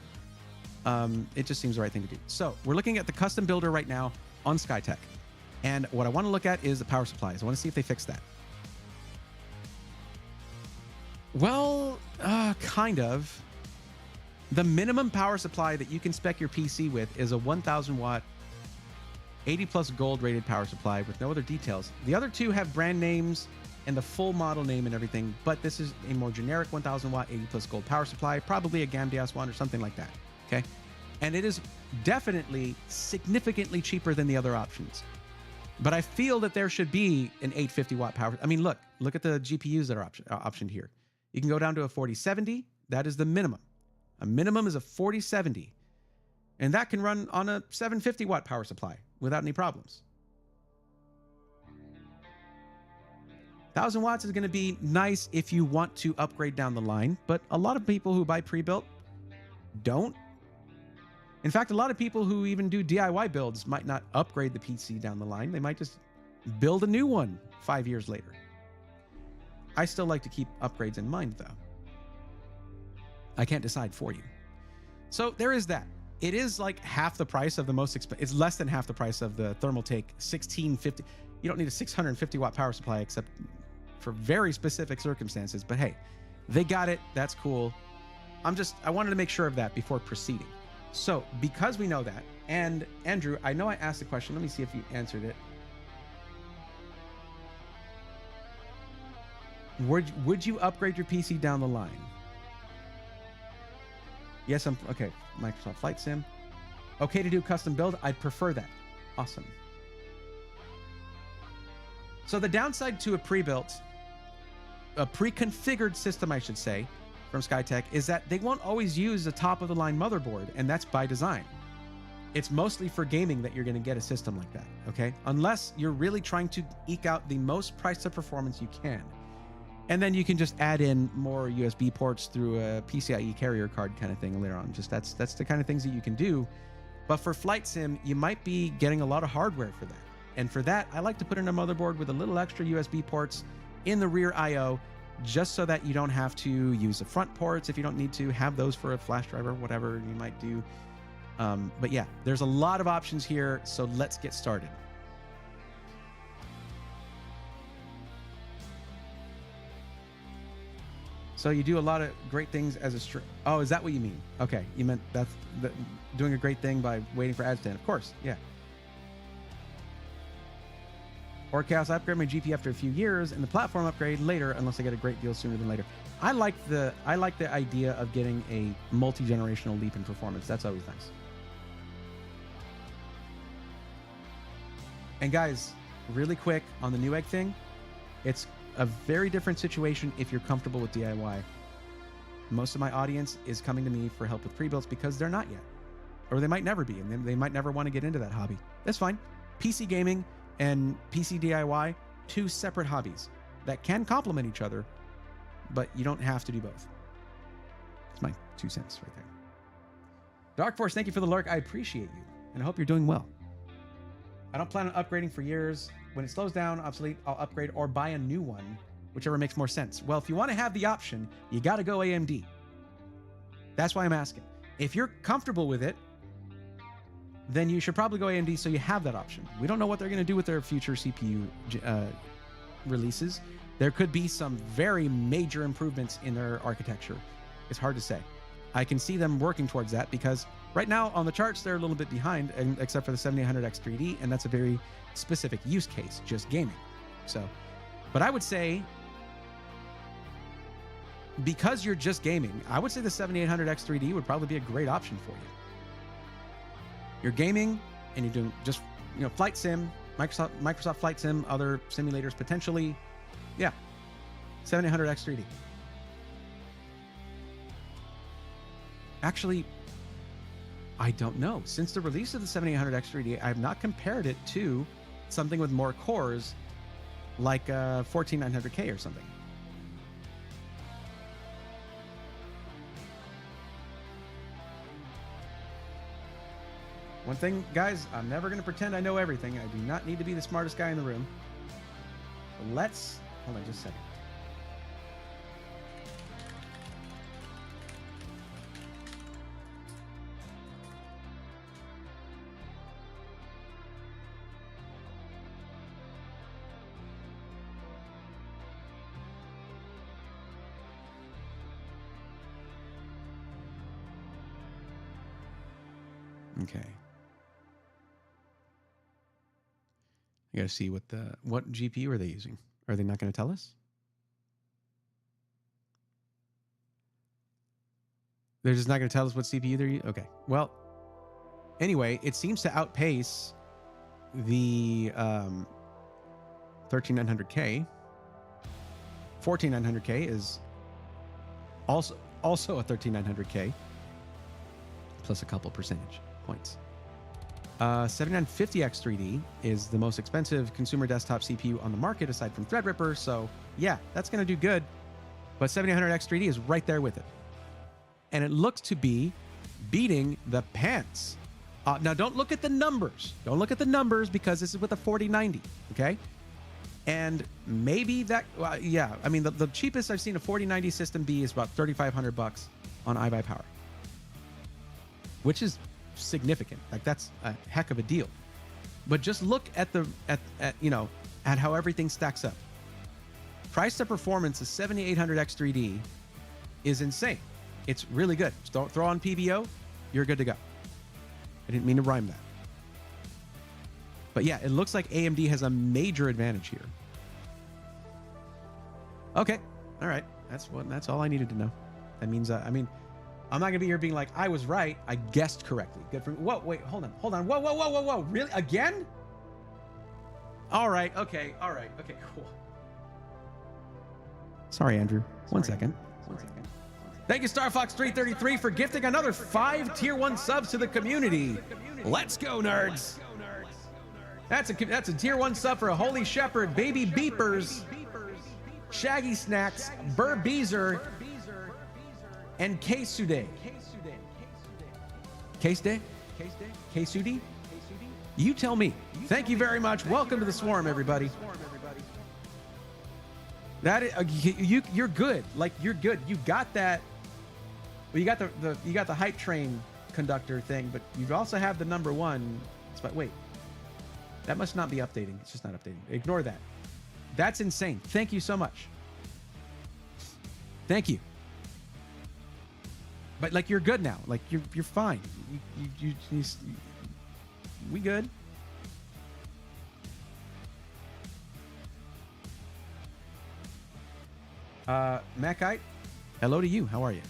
it just seems the right thing to do. So we're looking at the custom builder right now on Skytech. And what I want to look at is the power supplies. I want to see if they fix that. Well, kind of. The minimum power supply that you can spec your PC with is a 1,000 watt 80 plus gold rated power supply with no other details. The other two have brand names and the full model name and everything, but this is a more generic 1,000 watt 80 plus gold power supply, probably a Gamdias one or something like that. Okay. And it is definitely significantly cheaper than the other options. But I feel that there should be an 850 watt power. I mean, look at the GPUs that are optioned here. You can go down to a 4070. That is the minimum. A minimum is a 4070. And that can run on a 750 watt power supply without any problems. 1,000 watts is going to be nice if you want to upgrade down the line, but a lot of people who buy pre-built don't. In fact, a lot of people who even do DIY builds might not upgrade the PC down the line. They might just build a new one 5 years later. I still like to keep upgrades in mind, though. I can't decide for you. So there is that. It is like half the price of the most expensive. It's less than half the price of the Thermaltake 1650. You don't need a 650 watt power supply except for very specific circumstances. But hey, they got it. That's cool. I wanted to make sure of that before proceeding. So because we know that, and Andrew, I know I asked the question. Let me see if you answered it. Would you upgrade your PC down the line? Yes, okay. Microsoft Flight Sim. Okay to do custom build. I'd prefer that. Awesome. So the downside to a pre-built, a pre-configured system, I should say, from Skytech is that they won't always use the top of the line motherboard, and that's by design. It's mostly for gaming that you're going to get a system like that, okay? Unless you're really trying to eke out the most price to performance you can. And then you can just add in more USB ports through a PCIe carrier card kind of thing later on. Just that's the kind of things that you can do. But for flight sim, you might be getting a lot of hardware for that. And for that, I like to put in a motherboard with a little extra USB ports in the rear IO, just so that you don't have to use the front ports if you don't need to have those for a flash drive or whatever you might do. But yeah, there's a lot of options here, so let's get started. So you do a lot of great things as a oh, is that what you mean? Okay, you meant that's doing a great thing by waiting for ads to end. Of course, yeah. Or Chaos, I upgrade my GP after a few years and the platform upgrade later unless I get a great deal sooner than later. I like the idea of getting a multi-generational leap in performance. That's always nice. And guys, really quick on the Newegg thing, it's a very different situation if you're comfortable with DIY. Most of my audience is coming to me for help with pre-builds because they're not yet. Or they might never be, and they might never want to get into that hobby. That's fine. PC gaming and PC DIY, two separate hobbies that can complement each other, but you don't have to do both. That's my 2 cents right there. Dark Force, thank you for the lurk. I appreciate you, and I hope you're doing well. I don't plan on upgrading for years. When it slows down, obsolete, I'll upgrade or buy a new one, whichever makes more sense. Well, if you want to have the option, you got to go AMD. That's why I'm asking. If you're comfortable with it, then you should probably go AMD so you have that option. We don't know what they're going to do with their future CPU releases. There could be some very major improvements in their architecture. It's hard to say. I can see them working towards that because right now on the charts, they're a little bit behind, except for the 7800X 3D, and that's a very specific use case, just gaming. So, but I would say, because you're just gaming, I would say the 7800X 3D would probably be a great option for you. You're gaming and you're doing just, flight sim, Microsoft Flight Sim, other simulators potentially. Yeah, 7800X 3D. Actually, I don't know. Since the release of the 7800X 3D, I have not compared it to something with more cores like 14900K or something. One thing, guys, I'm never going to pretend I know everything. I do not need to be the smartest guy in the room. But let's... Hold on just a second. Okay. I gotta see what GPU are they using? Are they not going to tell us? They're just not going to tell us what CPU they're using? Okay. Well, anyway, it seems to outpace the 13900K. 14900K is also a 13900K plus a couple percentage points. 7950X 3D is the most expensive consumer desktop CPU on the market aside from Threadripper. So yeah, that's going to do good. But 7800X 3D is right there with it. And it looks to be beating the pants. Now don't look at the numbers. Don't look at the numbers because this is with a 4090. Okay. And maybe that, yeah, I mean, the cheapest I've seen a 4090 system be is about $3,500 on iBuyPower, which is significant. Like that's a heck of a deal. But just look at at how everything stacks up. Price to performance, the 7800X 3D is insane. It's really good. Just throw on PBO, you're good to go. I didn't mean to rhyme that. But yeah, it looks like AMD has a major advantage here. Okay, all right. That's all I needed to know. That means, I'm not gonna be here being like, I was right, I guessed correctly. Good for me. Whoa, wait, hold on. Whoa. Really? Again? All right, okay, cool. Sorry, Andrew. One second. Thank you, StarFox333, for gifting another 5 Tier 1 subs to the community. Let's go, nerds. That's a tier 1 sub for a Holy Shepherd, Baby Beepers, Shaggy Snacks, Burr Beezer, and K-Sude. K-Sude? K-Sude? You tell me. Thank you very much. Welcome to the swarm, everybody. That is, you're good. Like, you're good. You got that. Well, you got the hype train conductor thing, but you also have the number 1. But wait, that must not be updating. It's just not updating. Ignore that. That's insane. Thank you so much. Thank you. But like, you're good now. Like, you're fine. We good. Macite, hello to you. How are you?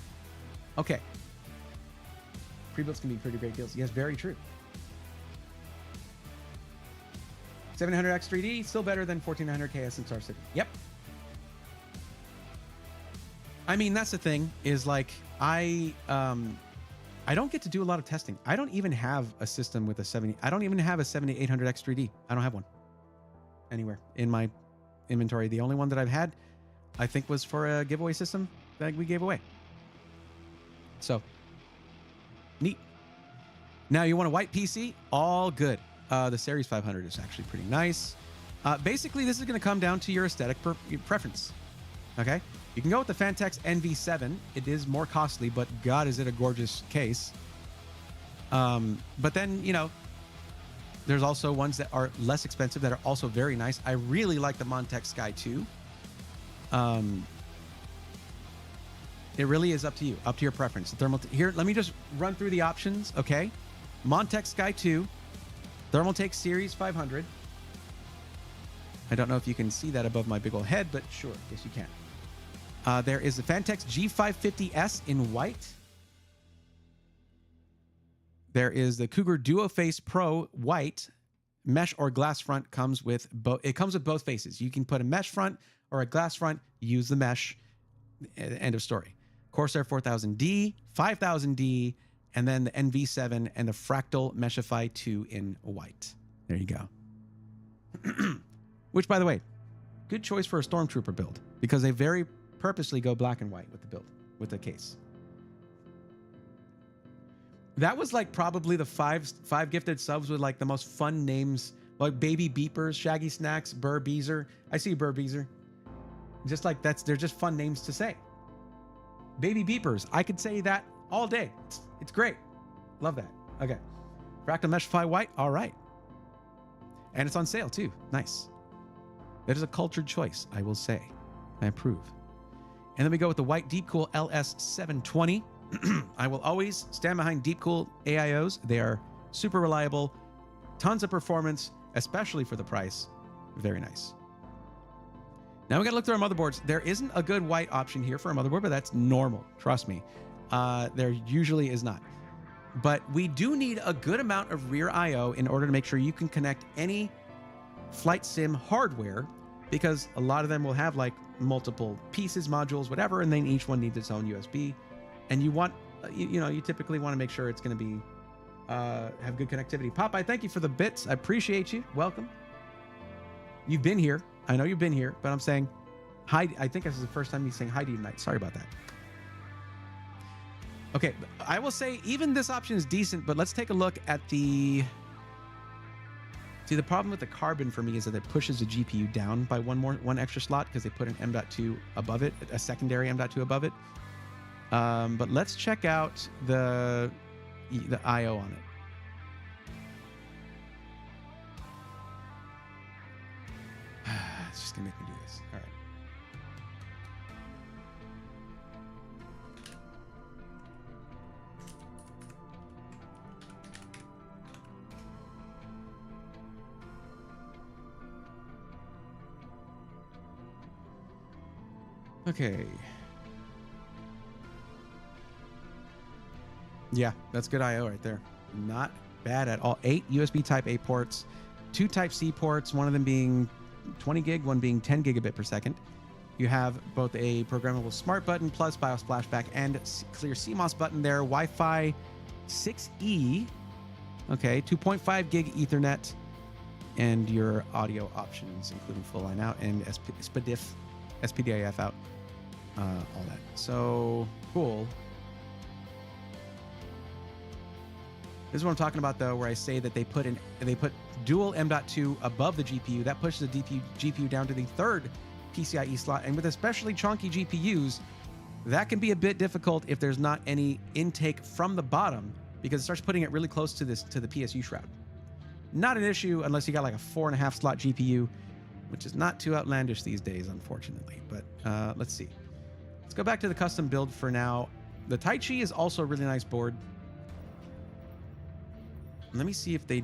Okay. Pre-builds can be pretty great deals. Yes, very true. 700X 3D, still better than 1400 KS in Star City. Yep. I mean, that's the thing, is like, I don't get to do a lot of testing. I don't even have a system with a 70. I don't even have a 7800X 3D. I don't have one anywhere in my inventory. The only one that I've had, I think, was for a giveaway system that we gave away. So, neat. Now, you want a white PC? All good. The Series 500 is actually pretty nice. Basically, this is going to come down to your aesthetic preference. Okay? You can go with the Fantex NV7. It is more costly, but God, is it a gorgeous case. But then, you know, there's also ones that are less expensive that are also very nice. I really like the Montech Sky 2. It really is up to you, up to your preference. The here, let me just run through the options, okay? Montech Sky 2, Thermaltake Series 500. I don't know if you can see that above my big old head, but sure, yes you can. There is the Fantex G550S in white. There is the Cougar Duoface Pro white. Mesh or glass front comes with both. It comes with both faces. You can put a mesh front or a glass front. Use the mesh. End of story. Corsair 4000D, 5000D, and then the NV7 and the Fractal Meshify 2 in white. There you go. Which, by the way, good choice for a Stormtrooper build because they very purposely go black and white with the build, with the case. That was like probably the five gifted subs with like the most fun names, like Baby Beepers, Shaggy Snacks, Burr Beezer. I see Burr Beezer. Just like they're just fun names to say. Baby Beepers. I could say that all day. It's great. Love that. Okay. Fractal Meshify white. All right. And it's on sale too. Nice. That is a cultured choice, I will say. I approve. And then we go with the white Deepcool LS720. I will always stand behind Deepcool AIOs. They are super reliable, tons of performance, especially for the price. Very nice. Now we got to look through our motherboards. There isn't a good white option here for a motherboard, but that's normal. Trust me. There usually is not. But we do need a good amount of rear I/O in order to make sure you can connect any flight sim hardware, because a lot of them will have like multiple pieces, modules, whatever, and then each one needs its own USB. And you want, you typically want to make sure it's going to be, have good connectivity. Popeye, thank you for the bits. I appreciate you. Welcome. You've been here. I know you've been here, but I'm saying hi. I think this is the first time you're saying hi to you tonight. Sorry about that. Okay. I will say even this option is decent, but let's take a look at the... See, the problem with the Carbon for me is that it pushes the GPU down by one extra slot because they put an M.2 above it, a secondary M.2 above it. But let's check out the I/O on it. It's just gonna make me do this. All right. Okay. Yeah, that's good I/O right there. Not bad at all. 8 USB Type A ports, 2 Type C ports, one of them being 20 gig, one being 10 gigabit per second. You have both a programmable smart button plus BIOS flashback and clear CMOS button there. Wi-Fi 6E Okay, 2.5 gig Ethernet, and your audio options, including full line out and SPDIF out, all that. So cool. This is what I'm talking about, though, where I say that they put dual M.2 above the GPU. That pushes the GPU down to the third PCIe slot, and with especially chunky GPUs, that can be a bit difficult if there's not any intake from the bottom, because it starts putting it really close to the PSU shroud. Not an issue unless you got like a 4.5 slot GPU, which is not too outlandish these days, unfortunately. But let's see. Let's go back to the custom build for now. The Tai Chi is also a really nice board. Let me see if they...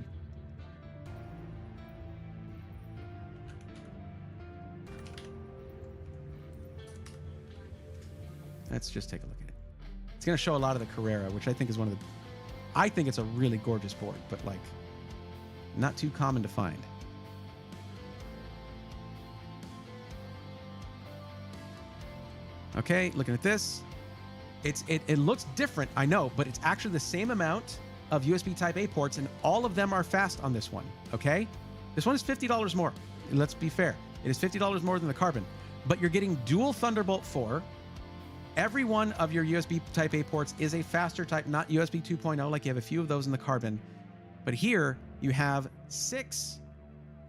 Let's just take a look at it. It's going to show a lot of the Carrera, which I think is one of the... I think it's a really gorgeous board, but like not too common to find. Okay, looking at this. It looks different, I know, but it's actually the same amount of USB Type A ports, and all of them are fast on this one, okay? This one is $50 more. Let's be fair. It is $50 more than the Carbon, but you're getting dual Thunderbolt 4. Every one of your USB Type A ports is a faster type, not USB 2.0, like you have a few of those in the Carbon. But here you have 6.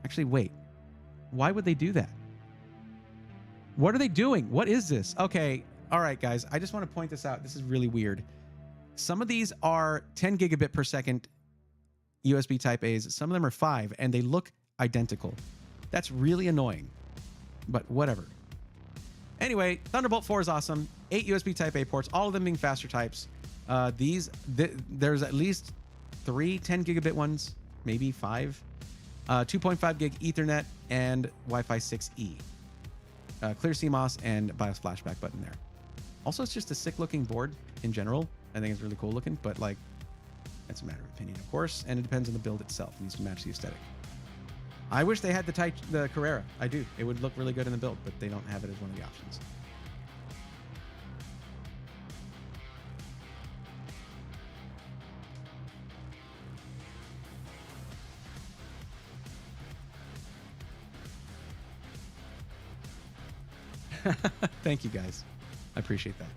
Actually, wait. Why would they do that? What are they doing? What is this? Okay. All right, guys. I just want to point this out. This is really weird. Some of these are 10 gigabit per second USB Type A's. Some of them are 5, and they look identical. That's really annoying, but whatever. Anyway, Thunderbolt 4 is awesome. 8 USB Type A ports, all of them being faster types. There's at least 3 10 gigabit ones, maybe 5. 2.5 gig Ethernet and Wi-Fi 6E. Clear CMOS and BIOS flashback button there. Also, it's just a sick looking board in general. I think it's really cool looking, but like, that's a matter of opinion, of course, and it depends on the build itself. It needs to match the aesthetic. I wish they had the Carrera. I do. It would look really good in the build, but they don't have it as one of the options. Thank you, guys. I appreciate that.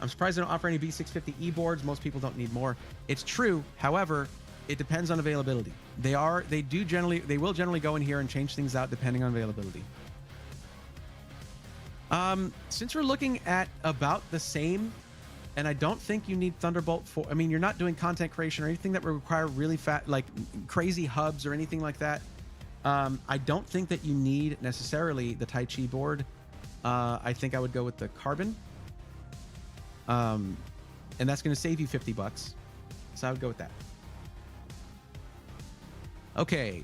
I'm surprised they don't offer any B650E boards. Most people don't need more. It's true. However, it depends on availability. They will generally go in here and change things out depending on availability. Since we're looking at about the same, and I don't think you need Thunderbolt 4. I mean, you're not doing content creation or anything that would require really fat, like crazy hubs or anything like that. I don't think that you need necessarily the Tai Chi board. I think I would go with the Carbon. And that's going to save you $50. So I would go with that. Okay.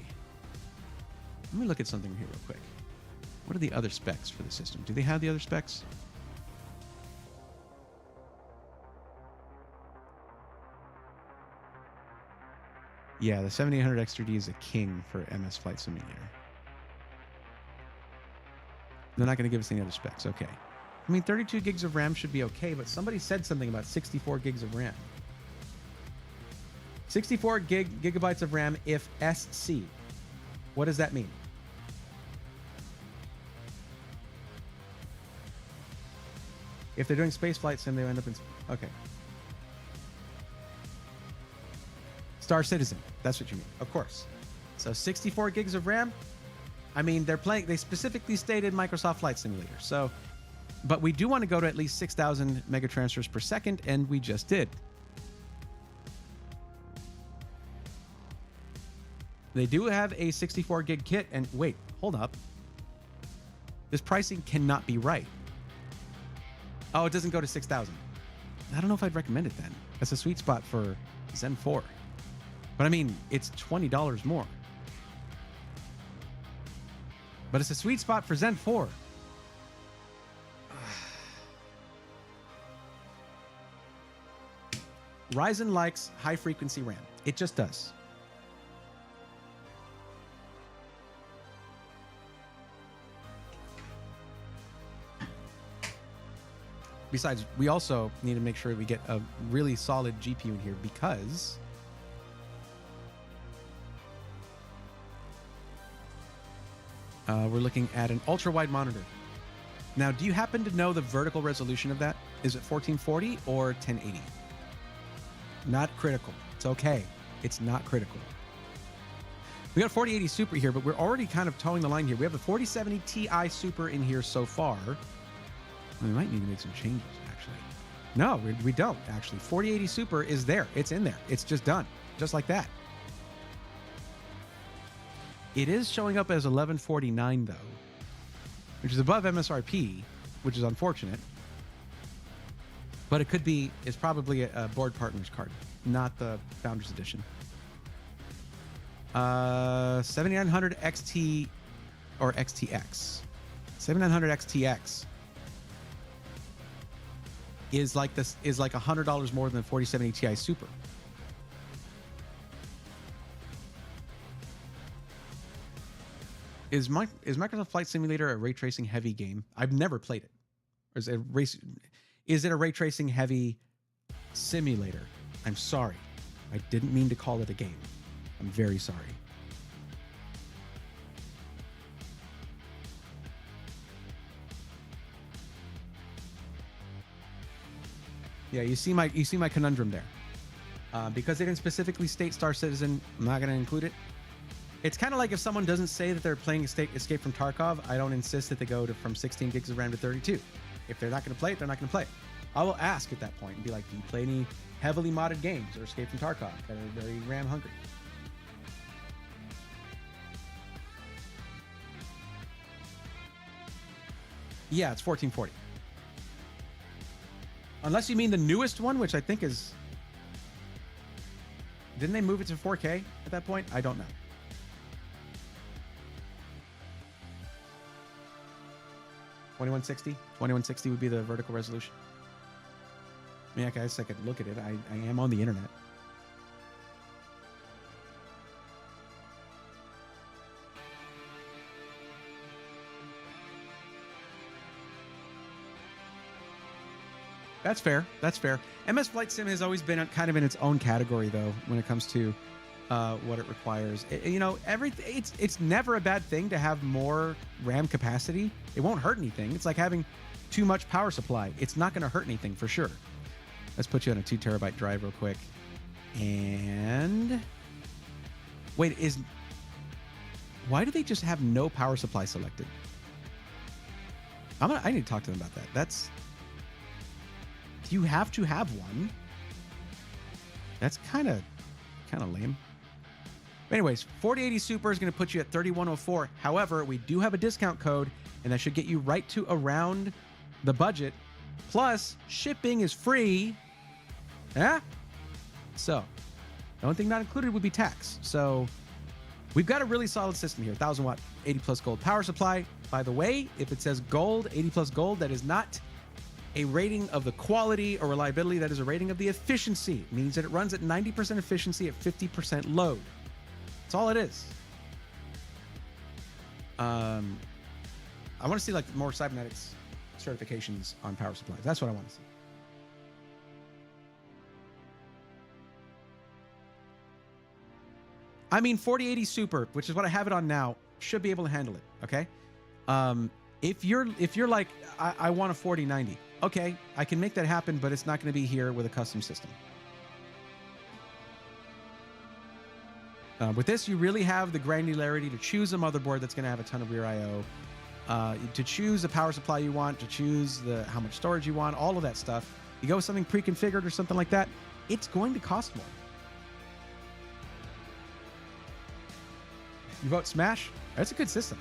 Let me look at something here real quick. What are the other specs for the system? Do they have the other specs? Yeah, the 7800 X3D is a king for MS Flight Simulator. They're not going to give us any other specs. Okay. I mean, 32 gigs of RAM should be okay, but somebody said something about 64 gigs of RAM. 64 gigabytes of RAM if SC. What does that mean? If they're doing space flight sim, they end up in... Okay. Star Citizen. That's what you mean. Of course. So 64 gigs of RAM. I mean, they specifically stated Microsoft Flight Simulator. So, but we do want to go to at least 6,000 megatransfers per second, and we just did. They do have a 64 gig kit, and wait, hold up. This pricing cannot be right. Oh, it doesn't go to 6,000. I don't know if I'd recommend it then. That's a sweet spot for Zen 4. But I mean, it's $20 more. But it's a sweet spot for Zen 4. Ryzen likes high frequency RAM. It just does. Besides, we also need to make sure we get a really solid GPU in here because we're looking at an ultra-wide monitor. Now, do you happen to know the vertical resolution of that? Is it 1440 or 1080? Not critical. It's okay. It's not critical. We got a 4080 Super here, but we're already kind of towing the line here. We have the 4070 Ti Super in here so far. We might need to make some changes, actually. No, we don't, actually. 4080 Super is there. It's in there. It's just done. Just like that. It is showing up as 1149, though, which is above MSRP, which is unfortunate. But it could be, it's probably a board partner's card, not the Founders Edition. 7900 XT or XTX. 7900 XTX is like this, is like $100 more than the 4070 Ti Super. Is Microsoft Flight Simulator a ray tracing heavy game? I've never played it. Or is it a ray tracing heavy simulator? I'm sorry. I didn't mean to call it a game. I'm very sorry. Yeah, you see my conundrum there. Because they didn't specifically state Star Citizen, I'm not going to include it. It's kind of like if someone doesn't say that they're playing Escape from Tarkov, I don't insist that they go from 16 gigs of RAM to 32. If they're not going to play it, they're not going to play it. I will ask at that point and be like, do you play any heavily modded games or Escape from Tarkov that are very RAM hungry? Yeah, it's 1440. Unless you mean the newest one, which I think is... Didn't they move it to 4K at that point? I don't know. $2160 would be the vertical resolution. Yeah, I guess I could look at it. I am on the internet. That's fair. That's fair. MS Flight Sim has always been kind of in its own category, though, when it comes to what it requires. It's never a bad thing to have more RAM capacity. It won't hurt anything. It's like having too much power supply. It's not going to hurt anything for sure. Let's put you on a 2 terabyte drive real quick. And wait, why do they just have no power supply selected? I need to talk to them about that. You have to have one. That's kind of lame. Anyways, 4080 Super is going to put you at 3104. However, we do have a discount code, and that should get you right to around the budget. Plus, shipping is free. Yeah? So, the only thing not included would be tax. So, we've got a really solid system here. 1000 watt, 80 plus gold power supply. By the way, if it says gold, 80 plus gold, that is not a rating of the quality or reliability. That is a rating of the efficiency. It means that it runs at 90% efficiency at 50% load. That's all it is. I want to see like more cybernetics certifications on power supplies. That's what I want to see. I mean, 4080 Super, which is what I have it on now, should be able to handle it. Okay. If you're like, I want a 4090. Okay, I can make that happen, but it's not going to be here with a custom system. With this, you really have the granularity to choose a motherboard that's going to have a ton of rear I/O, to choose the power supply you want, to choose how much storage you want, all of that stuff. You go with something pre-configured or something like that, it's going to cost more. You vote Smash? That's a good system.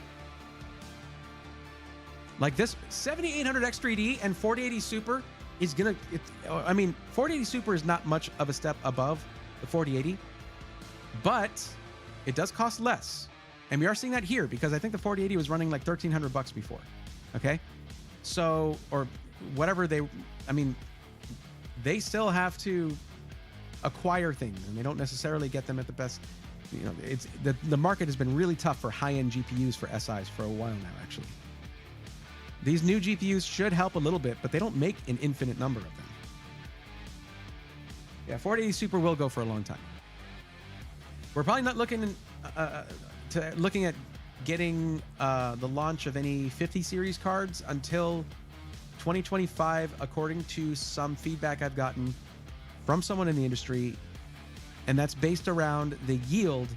Like this 7800 X3D and 4080 Super is gonna. 4080 Super is not much of a step above the 4080, but it does cost less, and we are seeing that here because I think the 4080 was running like $1,300 before. Okay, so or whatever they still have to acquire things, and they don't necessarily get them at the best. It's the market has been really tough for high-end GPUs for SIs for a while now, actually. These new GPUs should help a little bit, but they don't make an infinite number of them. Yeah, 4080 Super will go for a long time. We're probably not looking at getting the launch of any 50 series cards until 2025, according to some feedback I've gotten from someone in the industry, and that's based around the yield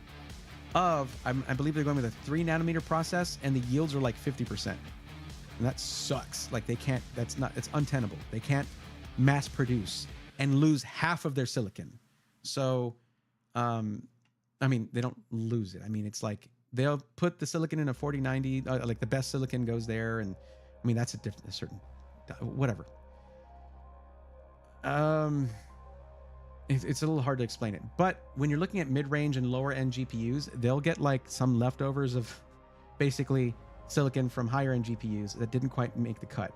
of, I believe they're going with a 3 nanometer process, and the yields are like 50%. And that sucks. Like, they can't, it's untenable. They can't mass produce and lose half of their silicon. So, I mean, they don't lose it. I mean, it's like they'll put the silicon in a 4090, like the best silicon goes there. And I mean, that's a certain, whatever. It's a little hard to explain it. But when you're looking at mid-range and lower end GPUs, they'll get like some leftovers of basically silicon from higher end GPUs that didn't quite make the cut.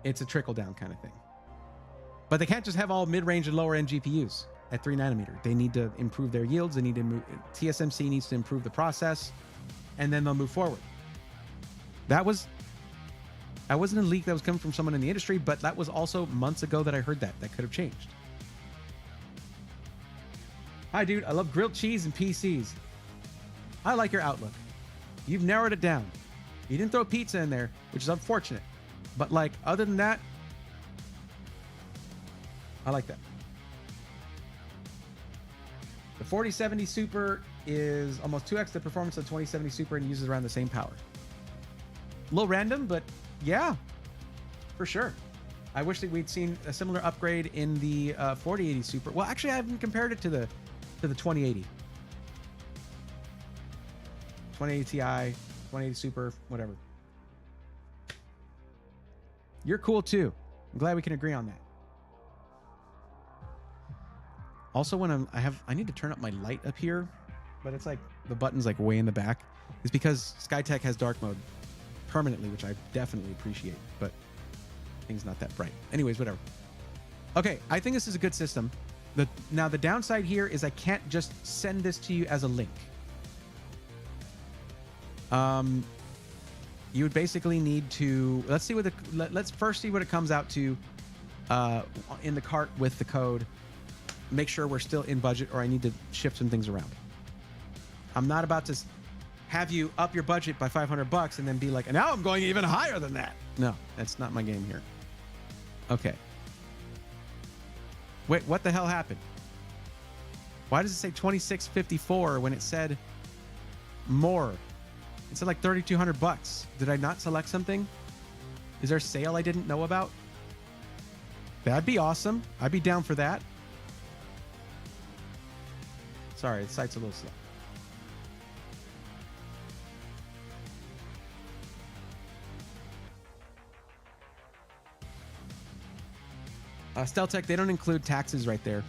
It's a trickle down kind of thing. But they can't just have all mid-range and lower end GPUs at 3 nanometer. They need to improve their yields. They need to TSMC needs to improve the process, and then they'll move forward. That wasn't a leak that was coming from someone in the industry, but that was also months ago that I heard that. That could have changed. Hi, dude. I love grilled cheese and PCs. I like your outlook. You've narrowed it down. You didn't throw pizza in there, which is unfortunate. But like, other than that, I like that. The 4070 Super is almost 2x the performance of the 2070 Super and uses around the same power. A little random, but yeah, for sure. I wish that we'd seen a similar upgrade in the 4080 Super. Well, actually, I haven't compared it to the 2080. 2080 Ti, 2080 Super, whatever. You're cool too. I'm glad we can agree on that. Also, when I need to turn up my light up here, but it's like the button's like way in the back. It's because Skytech has dark mode permanently, which I definitely appreciate, but things not that bright. Anyways, whatever. Okay, I think this is a good system. Now the downside here is I can't just send this to you as a link. You would basically need to, let's first see what it comes out to in the cart with the code. Make sure we're still in budget, or I need to shift some things around. I'm not about to have you up your budget by $500 and then be like, now I'm going even higher than that. No, that's not my game here. Okay. Wait, what the hell happened? Why does it say 2654 when it said more? It said like $3,200. Did I not select something? Is there a sale I didn't know about? That'd be awesome. I'd be down for that. Sorry, the site's a little slow. Steltech, they don't include taxes right there.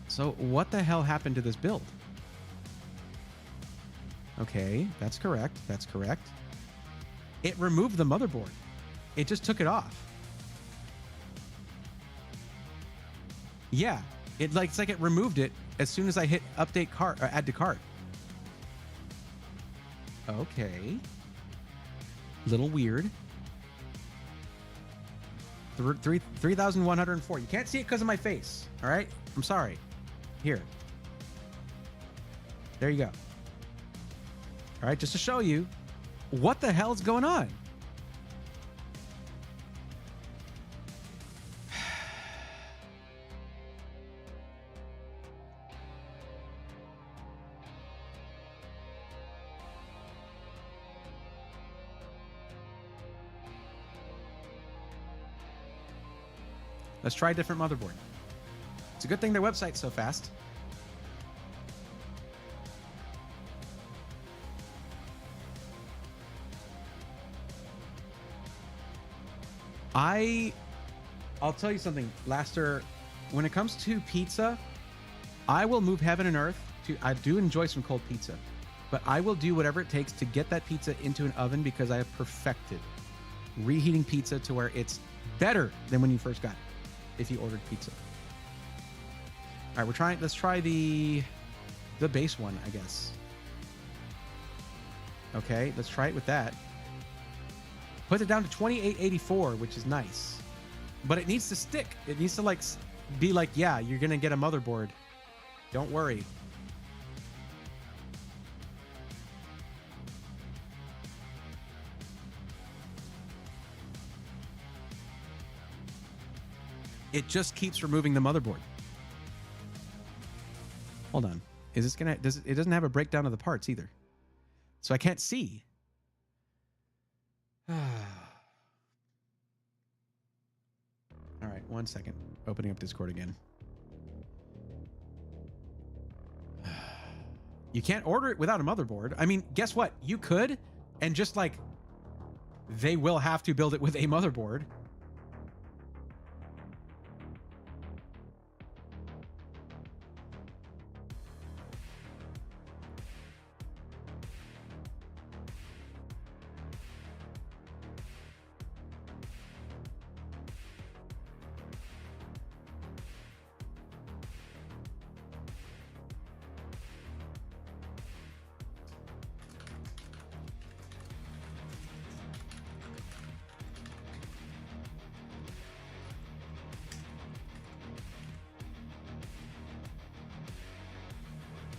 So what the hell happened to this build? Okay, that's correct. That's correct. It removed the motherboard. It just took it off. Yeah, it's like it removed it as soon as I hit update cart or add to cart. Okay. Little weird. 3,104. You can't see it because of my face. All right. I'm sorry. Here. There you go. All right. Just to show you what the hell is going on. Let's try a different motherboard. It's a good thing their website's so fast. I'll tell you something, Laster. When it comes to pizza, I will move heaven and earth to. I do enjoy some cold pizza, but I will do whatever it takes to get that pizza into an oven because I have perfected reheating pizza to where it's better than when you first got it. If you ordered pizza. All right, let's try the base one, I guess. Okay, let's try it with that. Puts it down to 2884, which is nice. But it needs to stick. It needs to like be like, yeah, you're going to get a motherboard. Don't worry. It just keeps removing the motherboard. Hold on. Is this gonna? It doesn't have a breakdown of the parts either, so I can't see. All right, 1 second. Opening up Discord again. You can't order it without a motherboard. I mean, guess what? You could, and just like they will have to build it with a motherboard.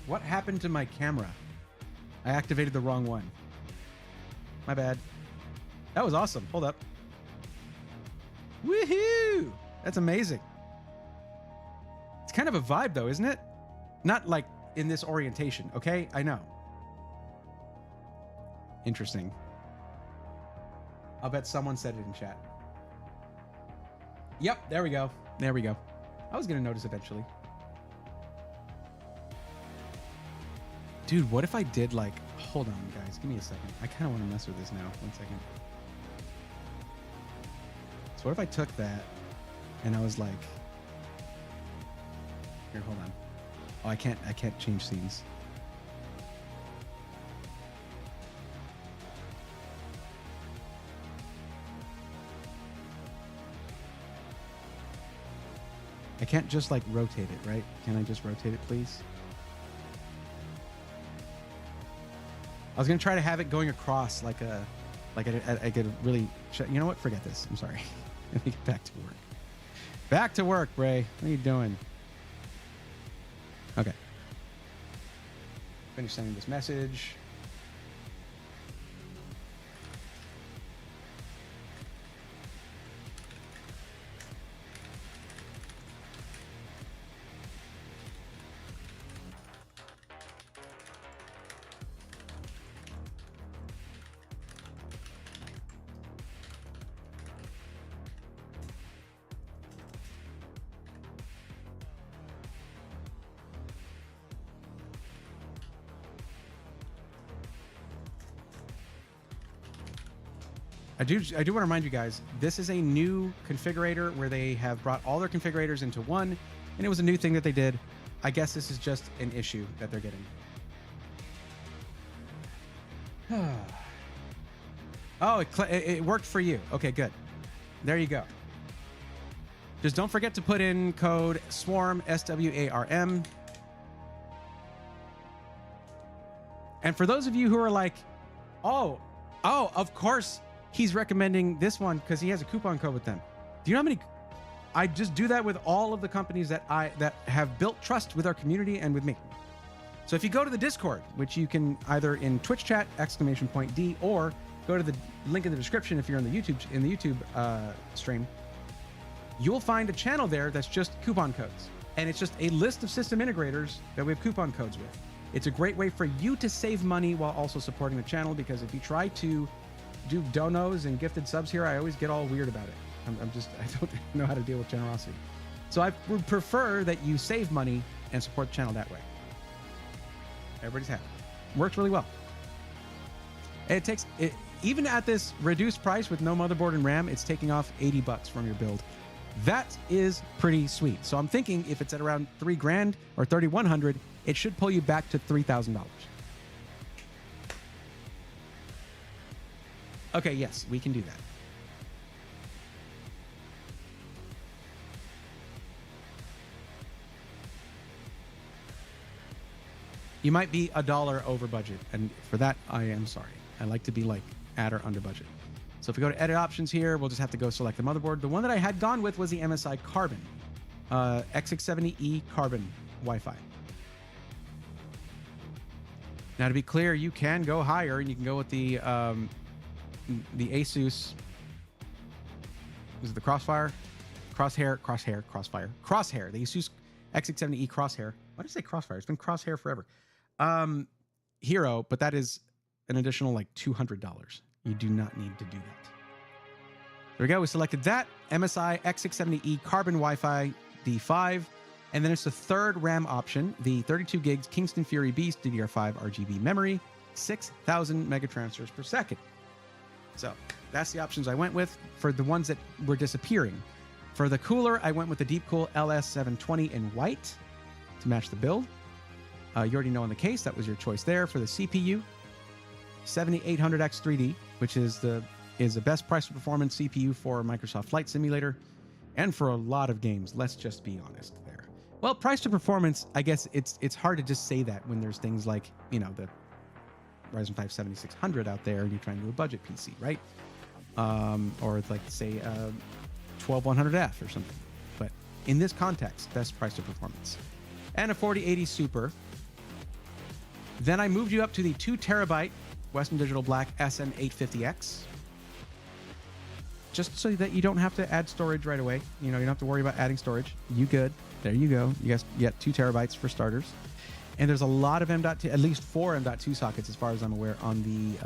What happened to my camera? I activated the wrong one. My bad. That was awesome. Hold up. Woohoo! That's amazing. It's kind of a vibe though, isn't it? Not like in this orientation, okay? I know. Interesting. I'll bet someone said it in chat. Yep, there we go. There we go. I was gonna notice eventually. Dude, what if I did like, hold on guys, give me a second. I kind of want to mess with this now. 1 second. So what if I took that and I was like, here, hold on. Oh, I can't change scenes. I can't just like rotate it, right? Can I just rotate it, please? I was gonna try to have it going across like I could really. You know what? Forget this. I'm sorry. Let me get back to work. Back to work, Bray. What are you doing? Okay. Finish sending this message. I do want to remind you guys, this is a new configurator where they have brought all their configurators into one, and it was a new thing that they did. I guess this is just an issue that they're getting. Oh, it worked for you. Okay, good. There you go. Just don't forget to put in code SWARM, SWARM. And for those of you who are like, oh, of course, he's recommending this one because he has a coupon code with them. Do you know how many? I just do that with all of the companies that have built trust with our community and with me. So if you go to the Discord, which you can either in Twitch chat !D or go to the link in the description if you're in the YouTube stream, you'll find a channel there that's just coupon codes, and it's just a list of system integrators that we have coupon codes with. It's a great way for you to save money while also supporting the channel, because if you try to do donos and gifted subs here, I always get all weird about it. I don't know how to deal with generosity. So I would prefer that you save money and support the channel that way. Everybody's happy. Works really well. And it takes, even at this reduced price with no motherboard and RAM, it's taking off $80 from your build. That is pretty sweet. So I'm thinking if it's at around $3 grand or 3,100, it should pull you back to $3,000. Okay, yes, we can do that. You might be $1 over budget, and for that, I am sorry. I like to be like at or under budget. So if we go to edit options here, we'll just have to go select the motherboard. The one that I had gone with was the MSI Carbon, X670E Carbon Wi-Fi. Now, to be clear, you can go higher, and you can go with the Asus. Is it the Crossfire? Crosshair. The Asus X670E Crosshair. Why did I say Crossfire? It's been Crosshair forever. Hero, but that is an additional like $200. You do not need to do that. There we go. We selected that MSI X670E Carbon Wi-Fi D5. And then it's the third RAM option, the 32 gigs Kingston Fury Beast DDR5 RGB memory, 6,000 megatransfers per second. So that's the options I went with for the ones that were disappearing. For the cooler, I went with the Deepcool LS720 in white to match the build. You already know in the case, that was your choice there. For the CPU, 7800X3D, which is the best price to performance CPU for Microsoft Flight Simulator and for a lot of games. Let's just be honest there. Well, price to performance, I guess it's hard to just say that when there's things like, you know, the Ryzen 5 7600 out there and you're trying to do a budget PC, right? Or it's like, say, 12100F or something. But in this context, best price to performance. And a 4080 Super. Then I moved you up to the 2 terabyte Western Digital Black SN850X. Just so that you don't have to add storage right away. You know, you don't have to worry about adding storage. You good. There you go. You guys get 2 terabytes for starters. And there's a lot of M.2, at least 4 M.2 sockets, as far as I'm aware, on the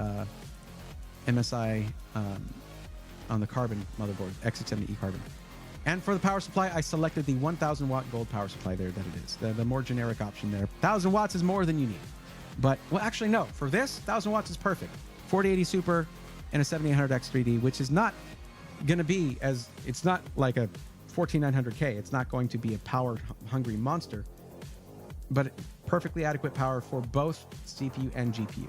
MSI, on the Carbon motherboard, X670E Carbon. And for the power supply, I selected the 1000 watt gold power supply there that it is. The more generic option there. 1000 watts is more than you need. But, well, actually, no. For this, 1000 watts is perfect. 4080 Super and a 7800X3D, which is not going to be it's not like a 14900K. It's not going to be a power-hungry monster, but perfectly adequate power for both CPU and GPU.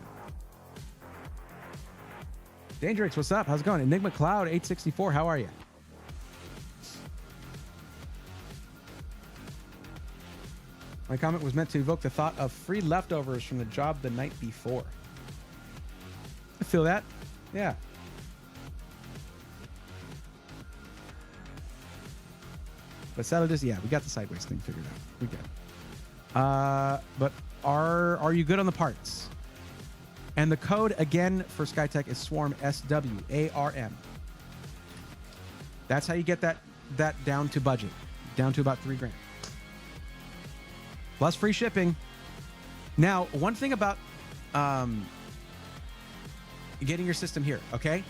Dangerix, what's up? How's it going? Enigma Cloud 864, how are you? My comment was meant to evoke the thought of free leftovers from the job the night before. I feel that. Yeah. But Saturdays, yeah, we got the sideways thing figured out. We good. But are you good on the parts? And the code again for SkyTech is Swarm, SWARM. That's how you get that down to budget, down to about $3,000. Plus free shipping. Now, one thing about getting your system here, okay?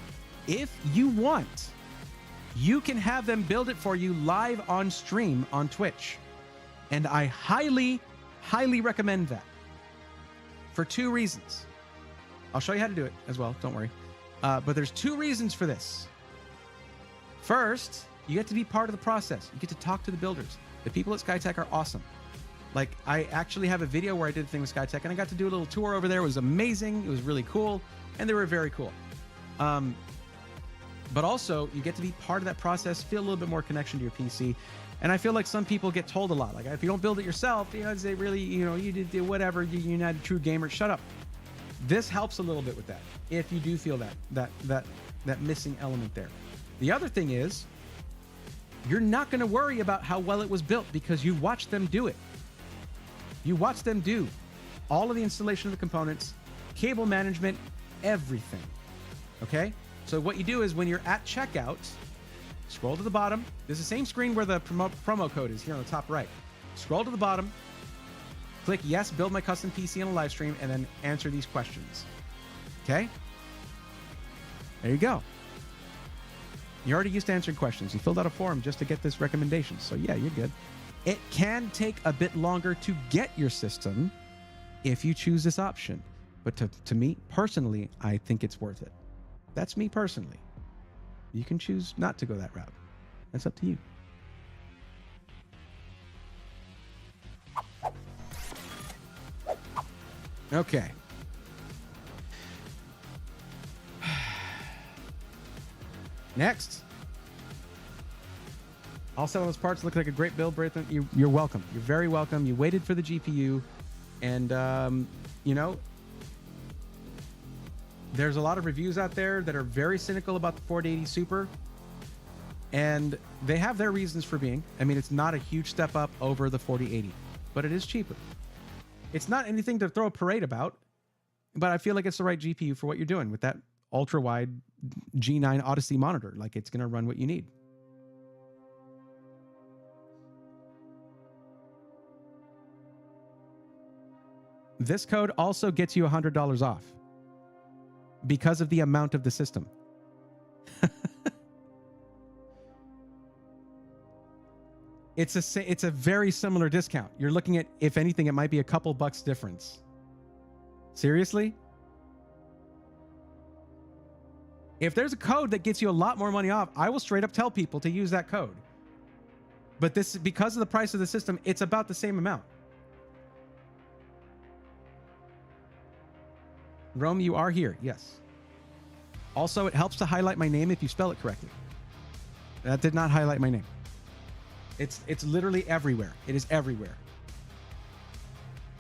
If you want, you can have them build it for you live on stream on Twitch. And I highly, highly recommend that for 2 reasons. I'll show you how to do it as well, don't worry. But there's 2 reasons for this. First, you get to be part of the process. You get to talk to the builders. The people at SkyTech are awesome. Like, I actually have a video where I did a thing with SkyTech, and I got to do a little tour over there. It was amazing. It was really cool, and they were very cool. But also, you get to be part of that process, feel a little bit more connection to your PC. And I feel like some people get told a lot. Like, if you don't build it yourself, you know, they really, you know, you did whatever, you're not a true gamer. Shut up. This helps a little bit with that, if you do feel that missing element there. The other thing is, you're not going to worry about how well it was built because you watched them do it. You watch them do all of the installation of the components, cable management, everything. Okay? So what you do is when you're at checkout, scroll to the bottom. This is the same screen where the promo code is here on the top right. Scroll to the bottom, click yes, build my custom PC on a live stream, and then answer these questions. Okay? There you go. You're already used to answering questions. You filled out a form just to get this recommendation. So yeah, you're good. It can take a bit longer to get your system if you choose this option. But to me, personally, I think it's worth it. That's me personally. You can choose not to go that route. That's up to you. Okay. Next. All 7 of those parts look like a great build, Braithen. You're welcome. You're very welcome. You waited for the GPU, and you know, There's a lot of reviews out there that are very cynical about the 4080 Super, and they have their reasons for being. I mean, it's not a huge step up over the 4080, but it is cheaper. It's not anything to throw a parade about, but I feel like it's the right GPU for what you're doing with that ultra-wide G9 Odyssey monitor. Like, it's going to run what you need. This code also gets you $100 off because of the amount of the system. It's a very similar discount. You're looking at, if anything, it might be a couple bucks difference. Seriously? If there's a code that gets you a lot more money off, I will straight up tell people to use that code. But this, because of the price of the system, it's about the same amount. Rome, you are here. Yes. Also, it helps to highlight my name if you spell it correctly. That did not highlight my name. It's literally everywhere. It is everywhere.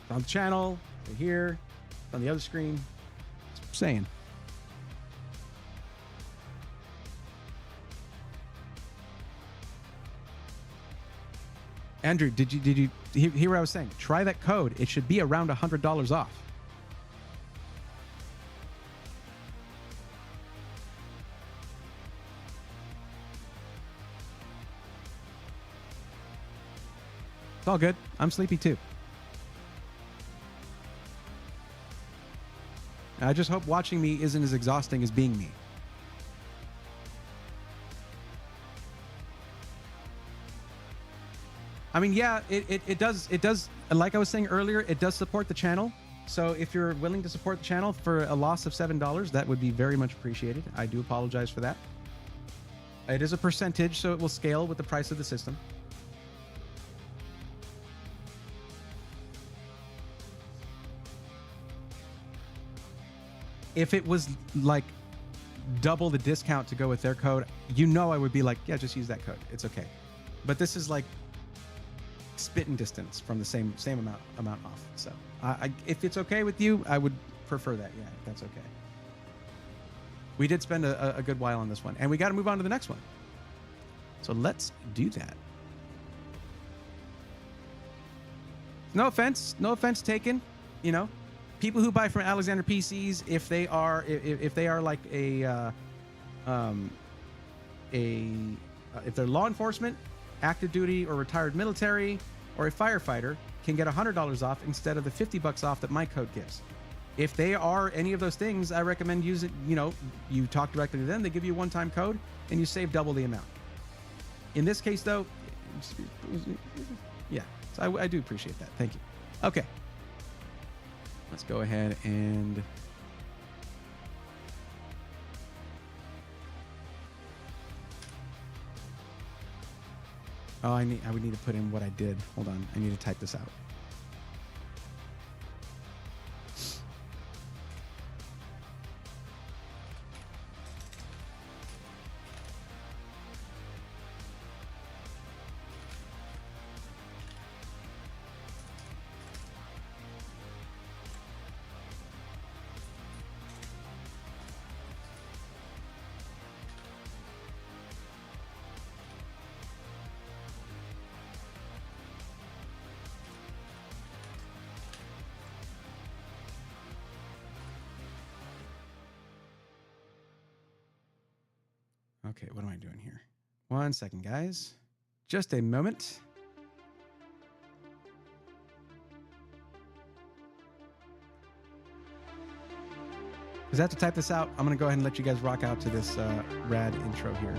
It's on the channel, right here, it's on the other screen. That's what I'm saying. Andrew, did you hear what I was saying? Try that code. It should be around $100 off. It's all good. I'm sleepy too. I just hope watching me isn't as exhausting as being me. I mean, yeah, it does, like I was saying earlier, it does support the channel. So if you're willing to support the channel for a loss of $7, that would be very much appreciated. I do apologize for that. It is a percentage, so it will scale with the price of the system. If it was like double the discount to go with their code, you know I would be like, yeah, just use that code. It's okay. But this is like spitting distance from the same amount off. So if it's okay with you, I would prefer that. Yeah, if that's okay. We did spend a good while on this one, and we got to move on to the next one. So let's do that. No offense taken. You know, people who buy from Alexander PCs, if they are like if they're law enforcement, active duty, or retired military, or a firefighter, can get $100 off instead of the $50 off that my code gives. If they are any of those things, I recommend using, you talk directly to them, they give you a one-time code, and you save double the amount. In this case, though, yeah, so I do appreciate that. Thank you. Okay. Let's go ahead and... Oh, I would need to put in what I did. Hold on. I need to type this out. Okay, what am I doing here? 1 second, guys. Just a moment. Because I have to type this out, I'm going to go ahead and let you guys rock out to this rad intro here.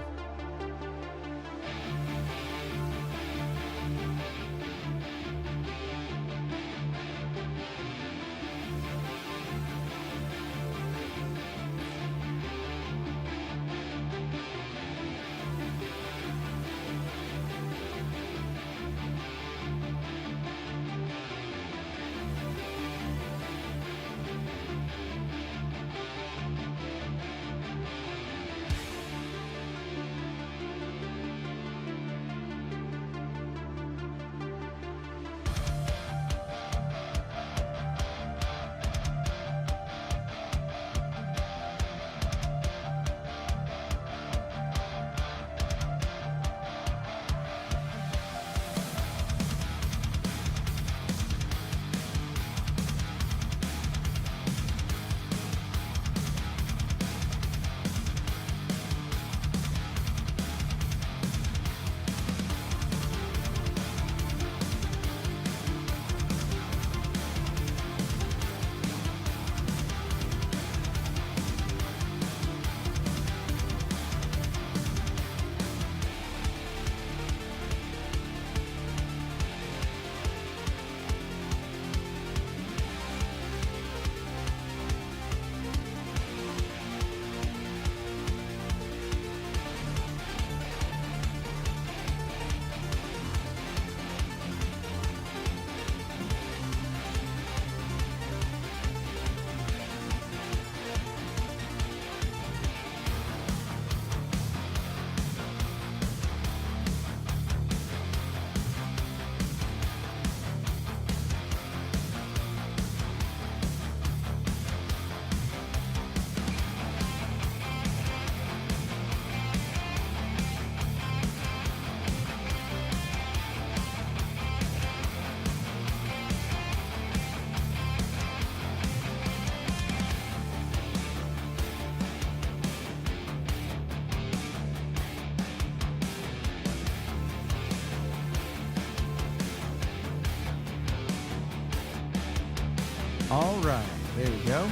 All right, there we go.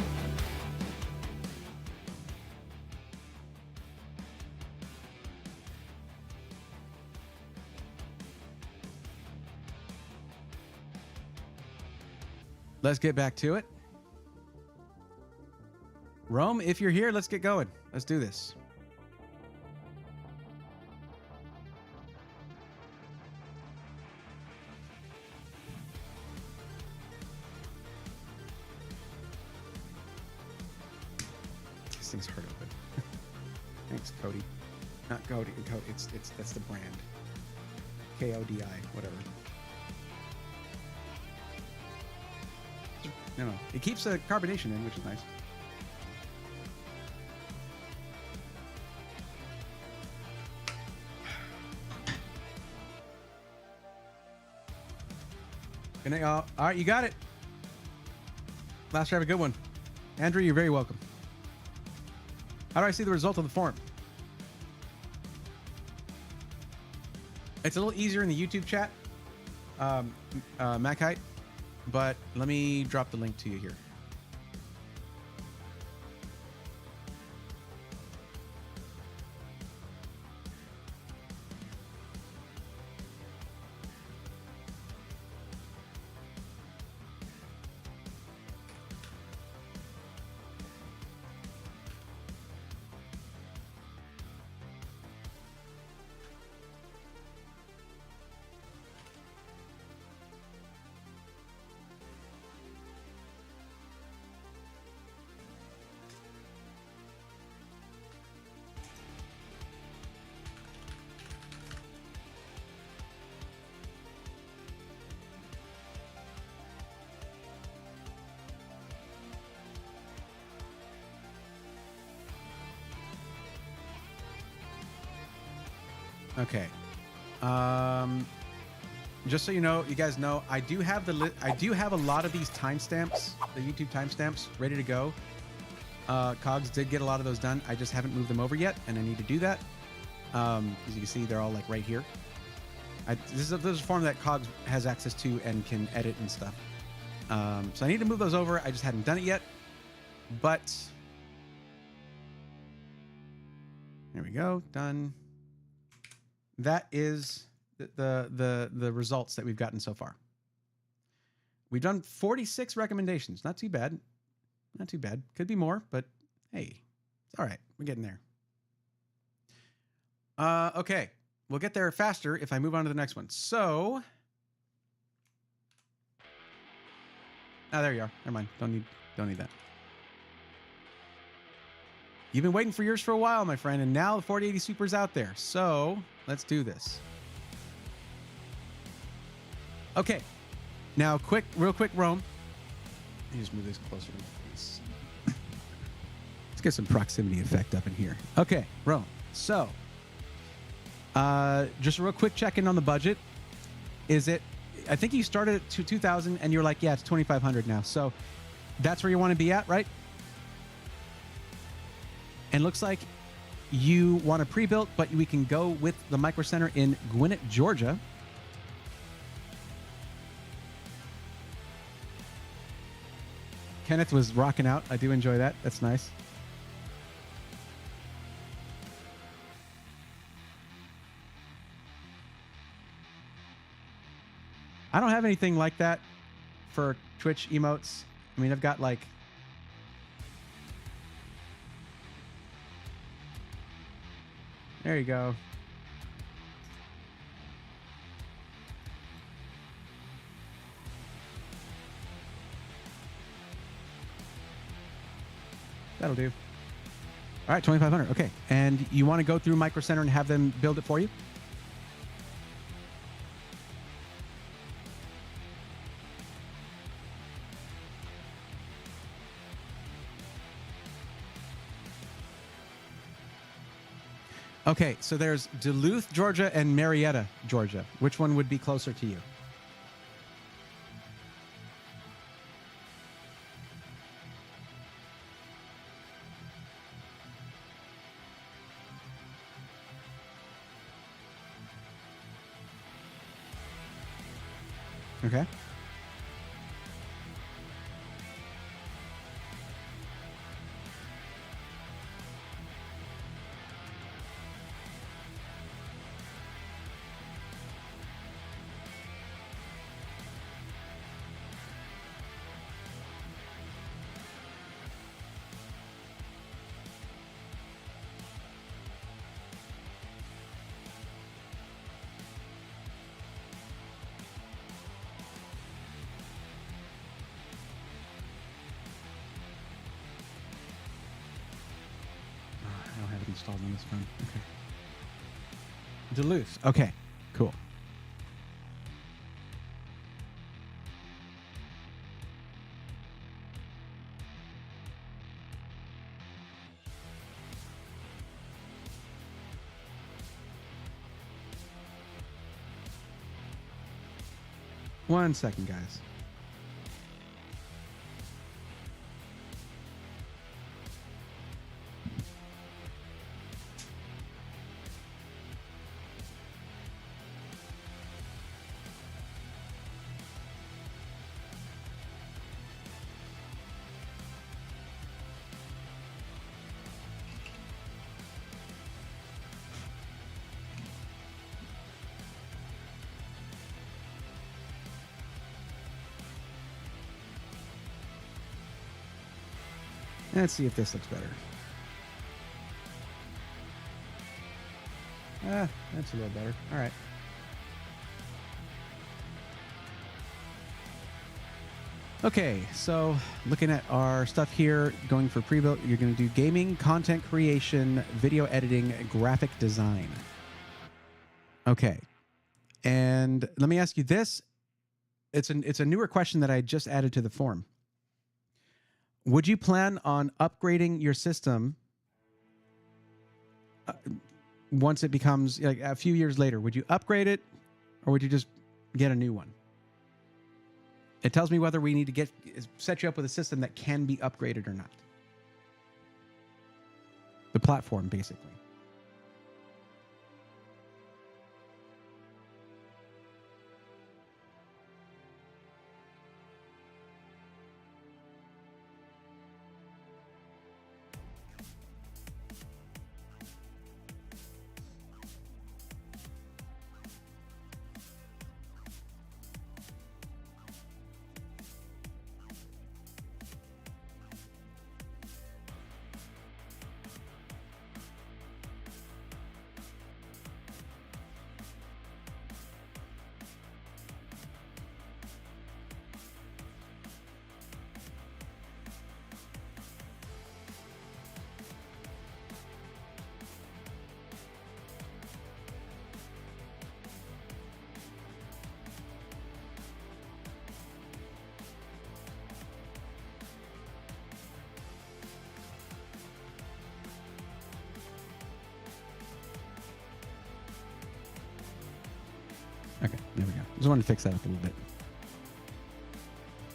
Let's get back to it. Rome, if you're here, let's get going. Let's do this. This thing's hard open. Thanks, Cody. Not Cody. It's that's the brand. KODI, whatever. No, it keeps the carbonation in, which is nice. Good night, y'all. All right, you got it. Last year, have a good one. Andrew, you're very welcome. How do I see the result of the form? It's a little easier in the YouTube chat, Macite, but let me drop the link to you here. Okay. Just so you know, you guys know, I do have a lot of these timestamps, the YouTube timestamps, ready to go. Cogs did get a lot of those done. I just haven't moved them over yet, and I need to do that. As you can see, they're all like right here. This is a form that Cogs has access to and can edit and stuff. So I need to move those over. I just hadn't done it yet, but there we go, done. That is the results that we've gotten so far. We've done 46 recommendations. Not too bad. Not too bad. Could be more, but hey, it's all right. We're getting there. Okay. We'll get there faster if I move on to the next one. So, there you are. Never mind. Don't need that. You've been waiting for yours for a while, my friend, and now the 4080 Super's out there. So let's do this. Okay. Now, real quick, Rome. Let me just move this closer to my face. Let's get some proximity effect up in here. Okay, Rome. So, just a real quick check-in on the budget. I think you started at 2,000 and you're like, yeah, it's 2,500 now. So that's where you want to be at, right? And looks like you want a pre-built, but we can go with the Micro Center in Gwinnett, Georgia. Kenneth was rocking out. I do enjoy that. That's nice. I don't have anything like that for Twitch emotes. I mean, I've got like... There you go. That'll do. All right, 2,500. Okay. And you want to go through Micro Center and have them build it for you? Okay, so there's Duluth, Georgia, and Marietta, Georgia. Which one would be closer to you? Okay. installed on this phone. Okay. Duluth. Okay, cool. One second, guys. Let's see if this looks better. That's a little better. All right. Okay, so looking at our stuff here, going for pre-built, you're going to do gaming, content creation, video editing, graphic design. Okay. And let me ask you this. It's a newer question that I just added to the form. Would you plan on upgrading your system once it becomes like a few years later? Would you upgrade it, or would you just get a new one? It tells me whether we need to set you up with a system that can be upgraded or not. The platform, basically. Okay, there we go. Just wanted to fix that up a little bit.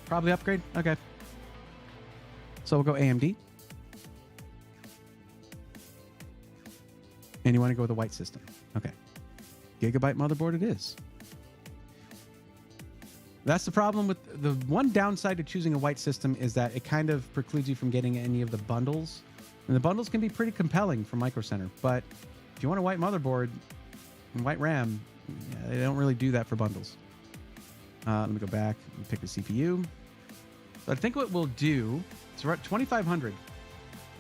Probably upgrade? Okay. So we'll go AMD. And you want to go with a white system. Okay. Gigabyte motherboard it is. That's the problem with the one downside to choosing a white system is that it kind of precludes you from getting any of the bundles. And the bundles can be pretty compelling from Micro Center. But if you want a white motherboard and white RAM, yeah, they don't really do that for bundles. Let me go back and pick the CPU. So I think what we'll do, so we're at 2,500.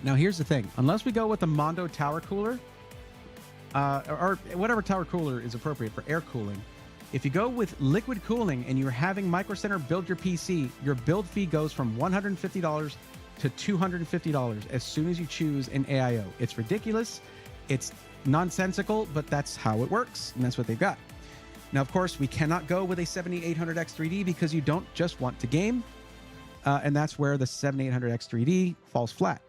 Now here's the thing. Unless we go with the Mondo tower cooler, or whatever tower cooler is appropriate for air cooling, if you go with liquid cooling and you're having Micro Center build your PC, your build fee goes from $150 to $250 as soon as you choose an AIO. It's ridiculous. It's nonsensical, but that's how it works, and that's what they've got. Now, of course, we cannot go with a 7800X3D because you don't just want to game, and that's where the 7800X3D falls flat.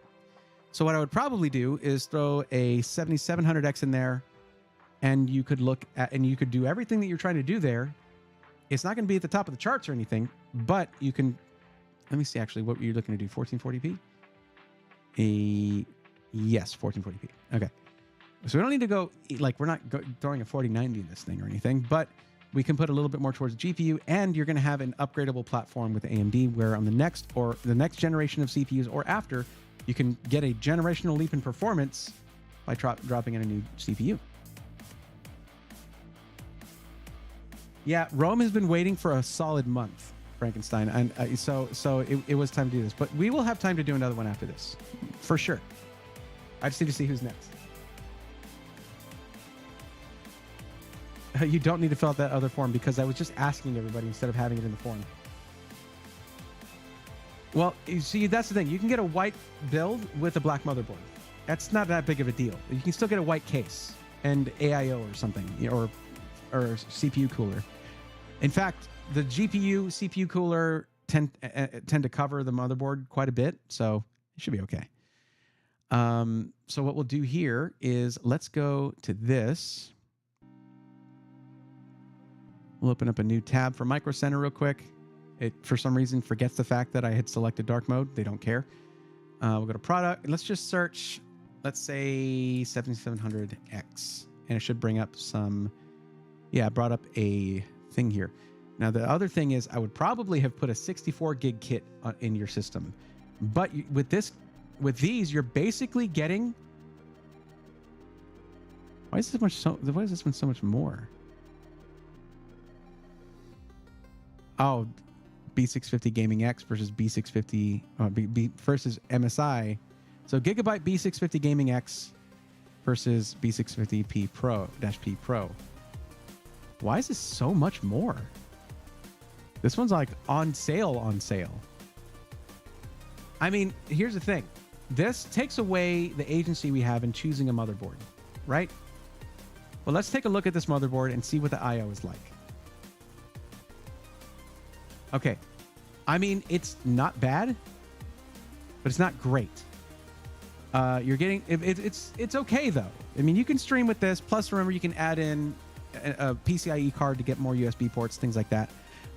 So what I would probably do is throw a 7700X in there, and you could look at, and you could do everything that you're trying to do there. It's not going to be at the top of the charts or anything, but you can, let me see actually what you're looking to do, 1440p? Yes, 1440p. Okay. So we don't need to go, like, we're not throwing a 4090 in this thing or anything, but we can put a little bit more towards the GPU, and you're going to have an upgradable platform with AMD where on the next generation of CPUs or after, you can get a generational leap in performance by dropping in a new CPU. Yeah, Rome has been waiting for a solid month, Frankenstein, and so it was time to do this. But we will have time to do another one after this, for sure. I just need to see who's next. You don't need to fill out that other form because I was just asking everybody instead of having it in the form. Well, you see, that's the thing. You can get a white build with a black motherboard. That's not that big of a deal. You can still get a white case and AIO or something, or CPU cooler. In fact, the GPU, CPU cooler tend to cover the motherboard quite a bit, so it should be okay. So what we'll do here is let's go to this. We'll open up a new tab for Micro Center real quick. It, for some reason, forgets the fact that I had selected dark mode. They don't care. We'll go to product, and let's just search, let's say 7700X, and it should bring up some, yeah, it brought up a thing here. Now, the other thing is I would probably have put a 64 gig kit in your system, but with these, you're basically getting, why is this one so much more? Oh, B650 Gaming X versus B650 versus MSI. So Gigabyte B650 Gaming X versus B650P Pro-P Pro. Why is this so much more? This one's like on sale. I mean, here's the thing. This takes away the agency we have in choosing a motherboard, right? Well, let's take a look at this motherboard and see what the I/O is like. Okay, I mean, it's not bad, but it's not great. You're getting it's okay though. I mean, you can stream with this. Plus, remember, you can add in a PCIe card to get more USB ports, things like that.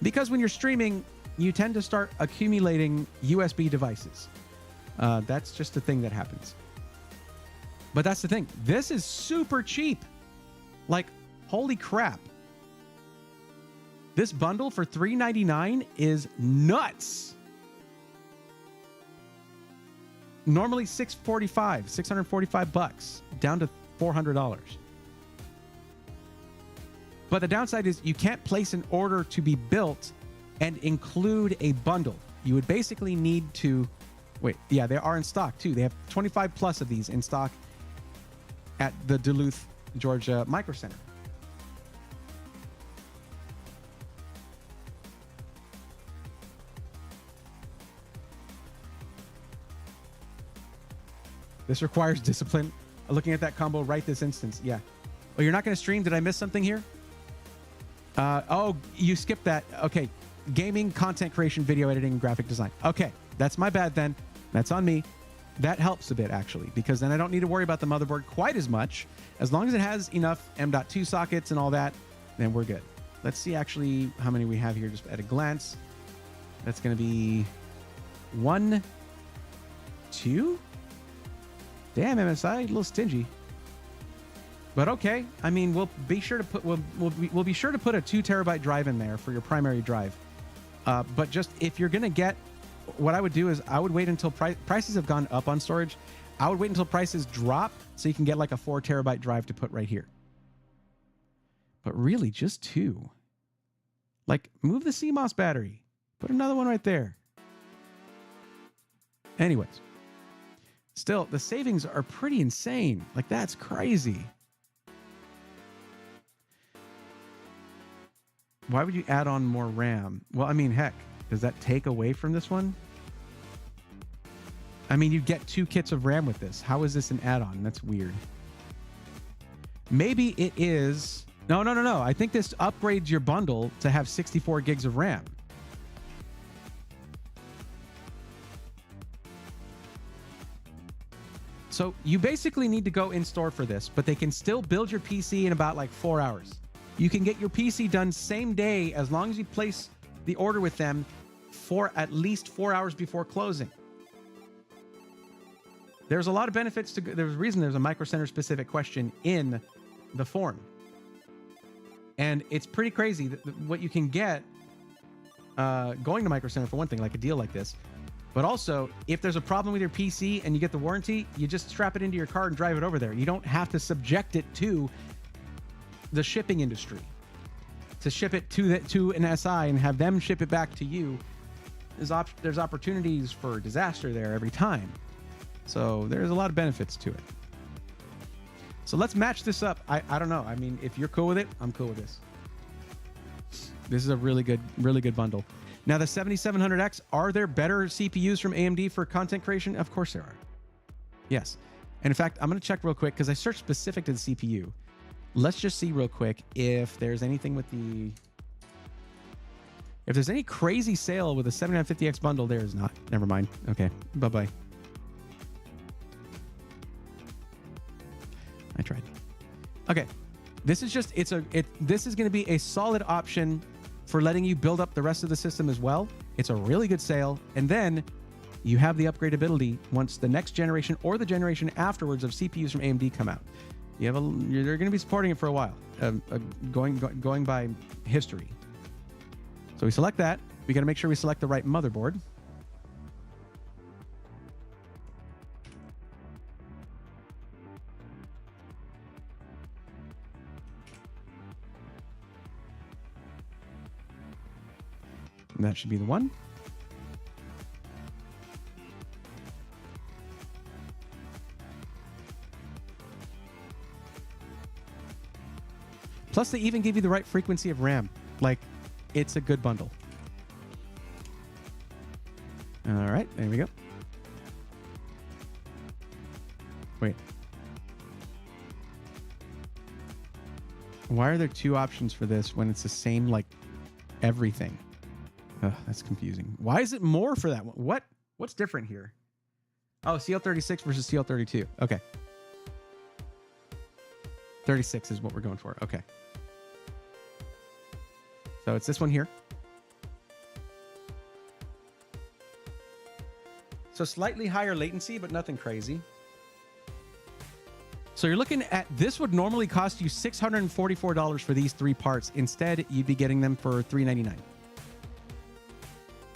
Because when you're streaming, you tend to start accumulating USB devices. That's just a thing that happens. But that's the thing. This is super cheap. Like, holy crap. This bundle for $399 is nuts. Normally $645 down to $400. But the downside is you can't place an order to be built and include a bundle. You would basically need to wait. Yeah, they are in stock too. They have 25 plus of these in stock at the Duluth, Georgia Micro Center. This requires discipline. Looking at that combo right this instance. Yeah. Oh, you're not going to stream? Did I miss something here? Oh, you skipped that. Okay. Gaming, content creation, video editing, and graphic design. Okay. That's my bad then. That's on me. That helps a bit, actually, because then I don't need to worry about the motherboard quite as much. As long as it has enough M.2 sockets and all that, then we're good. Let's see actually how many we have here just at a glance. That's going to be 1, 2. Damn, MSI, a little stingy. But okay, I mean, we'll be sure to put we'll be sure to put a 2 terabyte drive in there for your primary drive. But just if you're gonna get, what I would do is I would wait until prices have gone up on storage. I would wait until prices drop so you can get like a 4 terabyte drive to put right here. But really, just 2. Like, move the CMOS battery. Put another one right there. Anyways. Still, the savings are pretty insane. Like, that's crazy. Why would you add on more RAM? Well, I mean, heck, does that take away from this one? I mean, you get 2 kits of RAM with this. How is this an add-on? That's weird. Maybe it is. No. I think this upgrades your bundle to have 64 gigs of RAM. So you basically need to go in store for this, but they can still build your PC in about like 4 hours. You can get your PC done same day as long as you place the order with them for at least 4 hours before closing. There's a lot of benefits to, there's a reason there's a Micro Center specific question in the form. And it's pretty crazy that what you can get going to Micro Center for one thing, like a deal like this. But also, if there's a problem with your PC and you get the warranty, you just strap it into your car and drive it over there. You don't have to subject it to the shipping industry. To ship it to an SI and have them ship it back to you, there's opportunities for disaster there every time. So there's a lot of benefits to it. So let's match this up. I don't know. I mean, if you're cool with it, I'm cool with this. This is a really good bundle. Now, the 7700X, are there better CPUs from AMD for content creation? Of course there are. Yes. And in fact, I'm going to check real quick because I searched specific to the CPU. Let's just see real quick if there's anything with the... If there's any crazy sale with a 7950X bundle, there is not. Never mind. Okay. Bye-bye. I tried. Okay. This is just, this is going to be a solid option for letting you build up the rest of the system as well. It's a really good sale. And then you have the upgradability once the next generation or the generation afterwards of CPUs from AMD come out. They're going to be supporting it for a while, going by history. So we select that. We got to make sure we select the right motherboard. And that should be the one. Plus, they even give you the right frequency of RAM. Like, it's a good bundle. All right, there we go. Wait. Why are there two options for this when it's the same, like, everything? Ugh, that's confusing. Why is it more for that one? What's different here? Oh, CL36 versus CL32. Okay. 36 is what we're going for. Okay. So it's this one here. So slightly higher latency, but nothing crazy. So you're looking at, this would normally cost you $644 for these three parts. Instead, you'd be getting them for $399.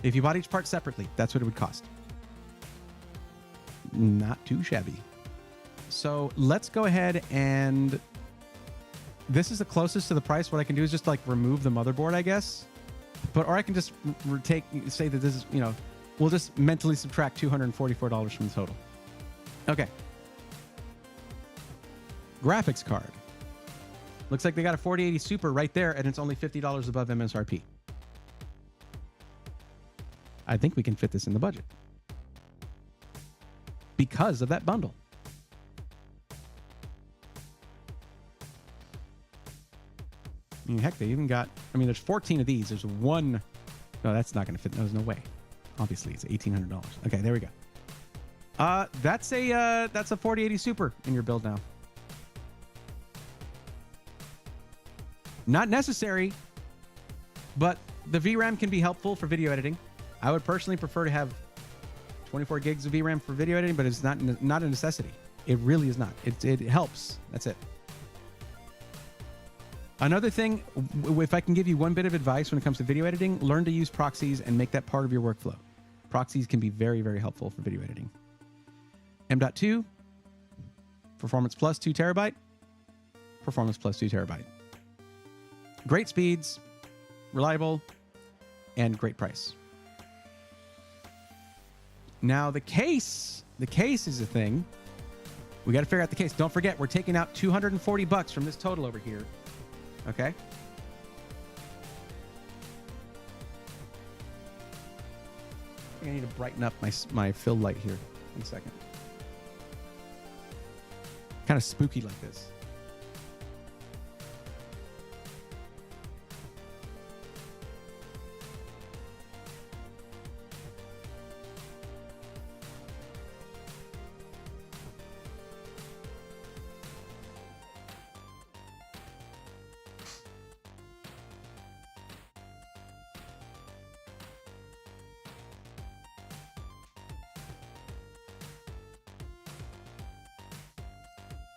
If you bought each part separately, that's what it would cost. Not too shabby. So let's go ahead and... This is the closest to the price. What I can do is just like remove the motherboard, I guess. Or I can just say that this is, you know, we'll just mentally subtract $244 from the total. Okay. Graphics card. Looks like they got a 4080 Super right there, and it's only $50 above MSRP. I think we can fit this in the budget because of that bundle. I mean, heck, they even got, I mean, there's 14 of these. There's one. No, that's not going to fit. There's no way. Obviously, it's $1,800. Okay, there we go. That's a 4080 Super in your build now. Not necessary, but the VRAM can be helpful for video editing. I would personally prefer to have 24 gigs of VRAM for video editing, but it's not a necessity. It really is not. It helps. That's it. Another thing, if I can give you one bit of advice when it comes to video editing, learn to use proxies and make that part of your workflow. Proxies can be very, very helpful for video editing. M.2, Performance Plus 2 terabyte, Performance Plus 2 terabyte. Great speeds, reliable, and great price. Now the case is a thing. We got to figure out the case. Don't forget, we're taking out $240 from this total over here. Okay. I need to brighten up my fill light here. 1 second. Kind of spooky like this.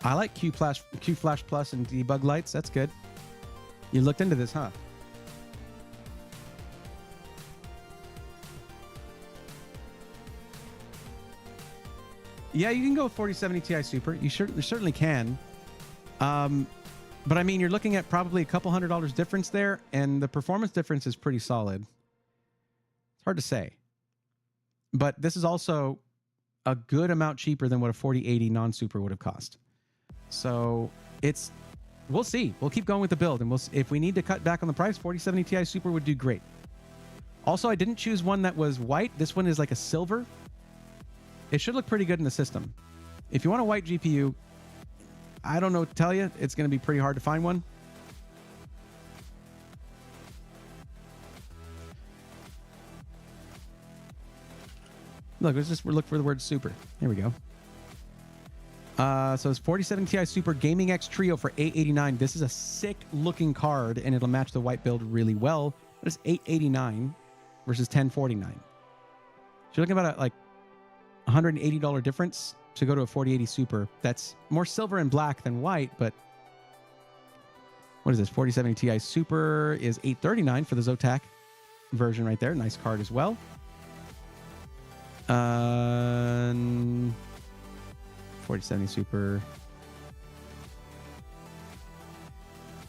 I like Q Flash Plus and debug lights. That's good. You looked into this, huh? Yeah, you can go with 4070 Ti Super. You certainly can. But I mean, you're looking at probably a couple $100 difference there, and the performance difference is pretty solid. It's hard to say. But this is also a good amount cheaper than what a 4080 non-super would have cost. So we'll see. We'll keep going with the build, and if we need to cut back on the price, 4070 Ti Super would do great. Also, I didn't choose one that was white. This one is like a silver. It should look pretty good in the system. If you want a white GPU, I don't know what to tell you. It's going to be pretty hard to find one. Look, let's just look for the word super. Here we go. So it's 4070 Ti Super Gaming X Trio for $889. This is a sick looking card, and it'll match the white build really well. But it's $889 versus $1049. So you're looking about a like $180 difference to go to a 4080 Super. That's more silver and black than white, but what is this? 4070 Ti Super is $839 for the Zotac version right there. Nice card as well. 4070 Super.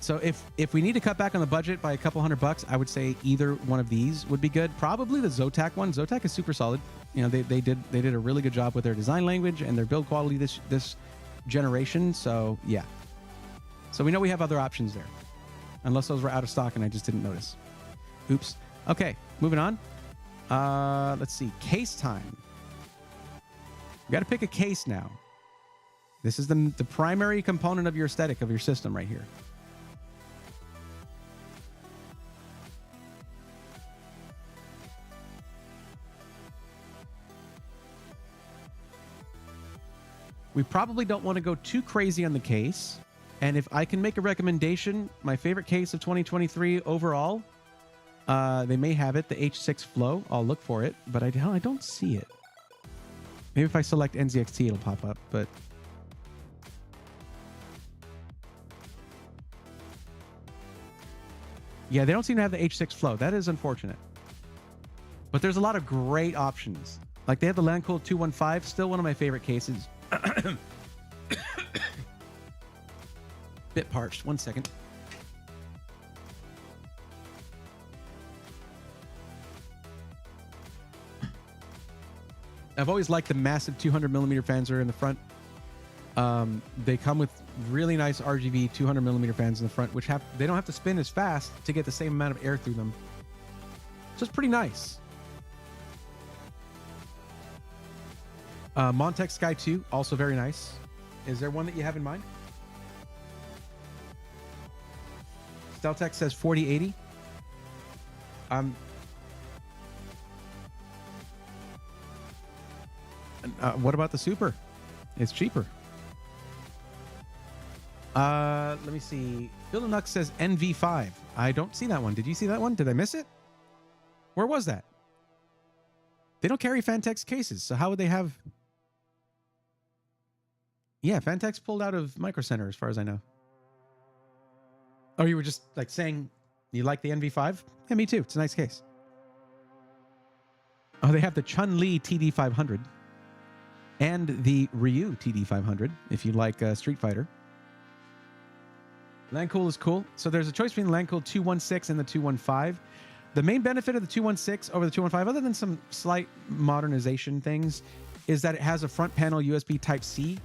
So if we need to cut back on the budget by a couple $100, I would say either one of these would be good. Probably the Zotac one. Zotac is super solid. You know, they did a really good job with their design language and their build quality this generation. So yeah. So we know we have other options there, unless those were out of stock and I just didn't notice. Oops. Okay, moving on. Let's see. Case time. You got to pick a case now. This is the primary component of your aesthetic of your system right here. We probably don't want to go too crazy on the case. And if I can make a recommendation, my favorite case of 2023 overall, they may have it, the H6 Flow. I'll look for it, but I don't see it. Maybe if I select NZXT, it'll pop up, but... yeah, they don't seem to have the H6 Flow. That is unfortunate. But there's a lot of great options. Like they have the Landcool 215, still one of my favorite cases. Bit parched. 1 second. I've always liked the massive 200mm fans that are in the front. They come with really nice RGB 200mm fans in the front, which they don't have to spin as fast to get the same amount of air through them. So it's pretty nice. Montech Sky 2, also very nice. Is there one that you have in mind? Steltech says 4080. What about the Super? It's cheaper. Let me see. Phil Nux says NV5. I don't see that one. Did you see that one? Did I miss it? Where was that? They don't carry Fantex cases, so how would they have... yeah, Fantex pulled out of Micro Center as far as I know. Oh, you were just like saying you like the NV5? Yeah, me too. It's a nice case. Oh, they have the Chun-Li TD500 and the Ryu TD500 if you like Street Fighter. Landcool is cool. So there's a choice between the Landcool 216 and the 215. The main benefit of the 216 over the 215, other than some slight modernization things, is that it has a front panel USB Type-C.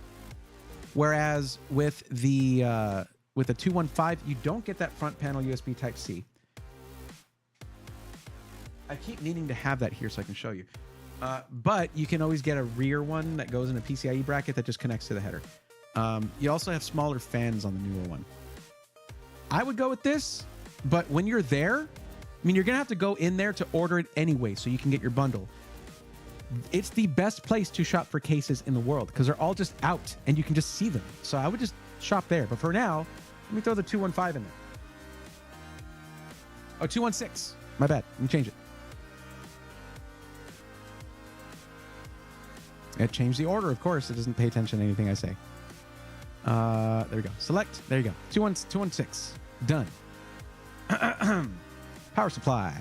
Whereas with the 215, you don't get that front panel USB Type-C. I keep needing to have that here so I can show you. But you can always get a rear one that goes in a PCIe bracket that just connects to the header. You also have smaller fans on the newer one. I would go with this, but when you're there, I mean, you're going to have to go in there to order it anyway so you can get your bundle. It's the best place to shop for cases in the world because they're all just out and you can just see them. So I would just shop there. But for now, let me throw the 215 in there. Oh, 216. My bad. Let me change it. It changed the order, of course. It doesn't pay attention to anything I say. There we go. Select. There you go. 216. Done. Power supply.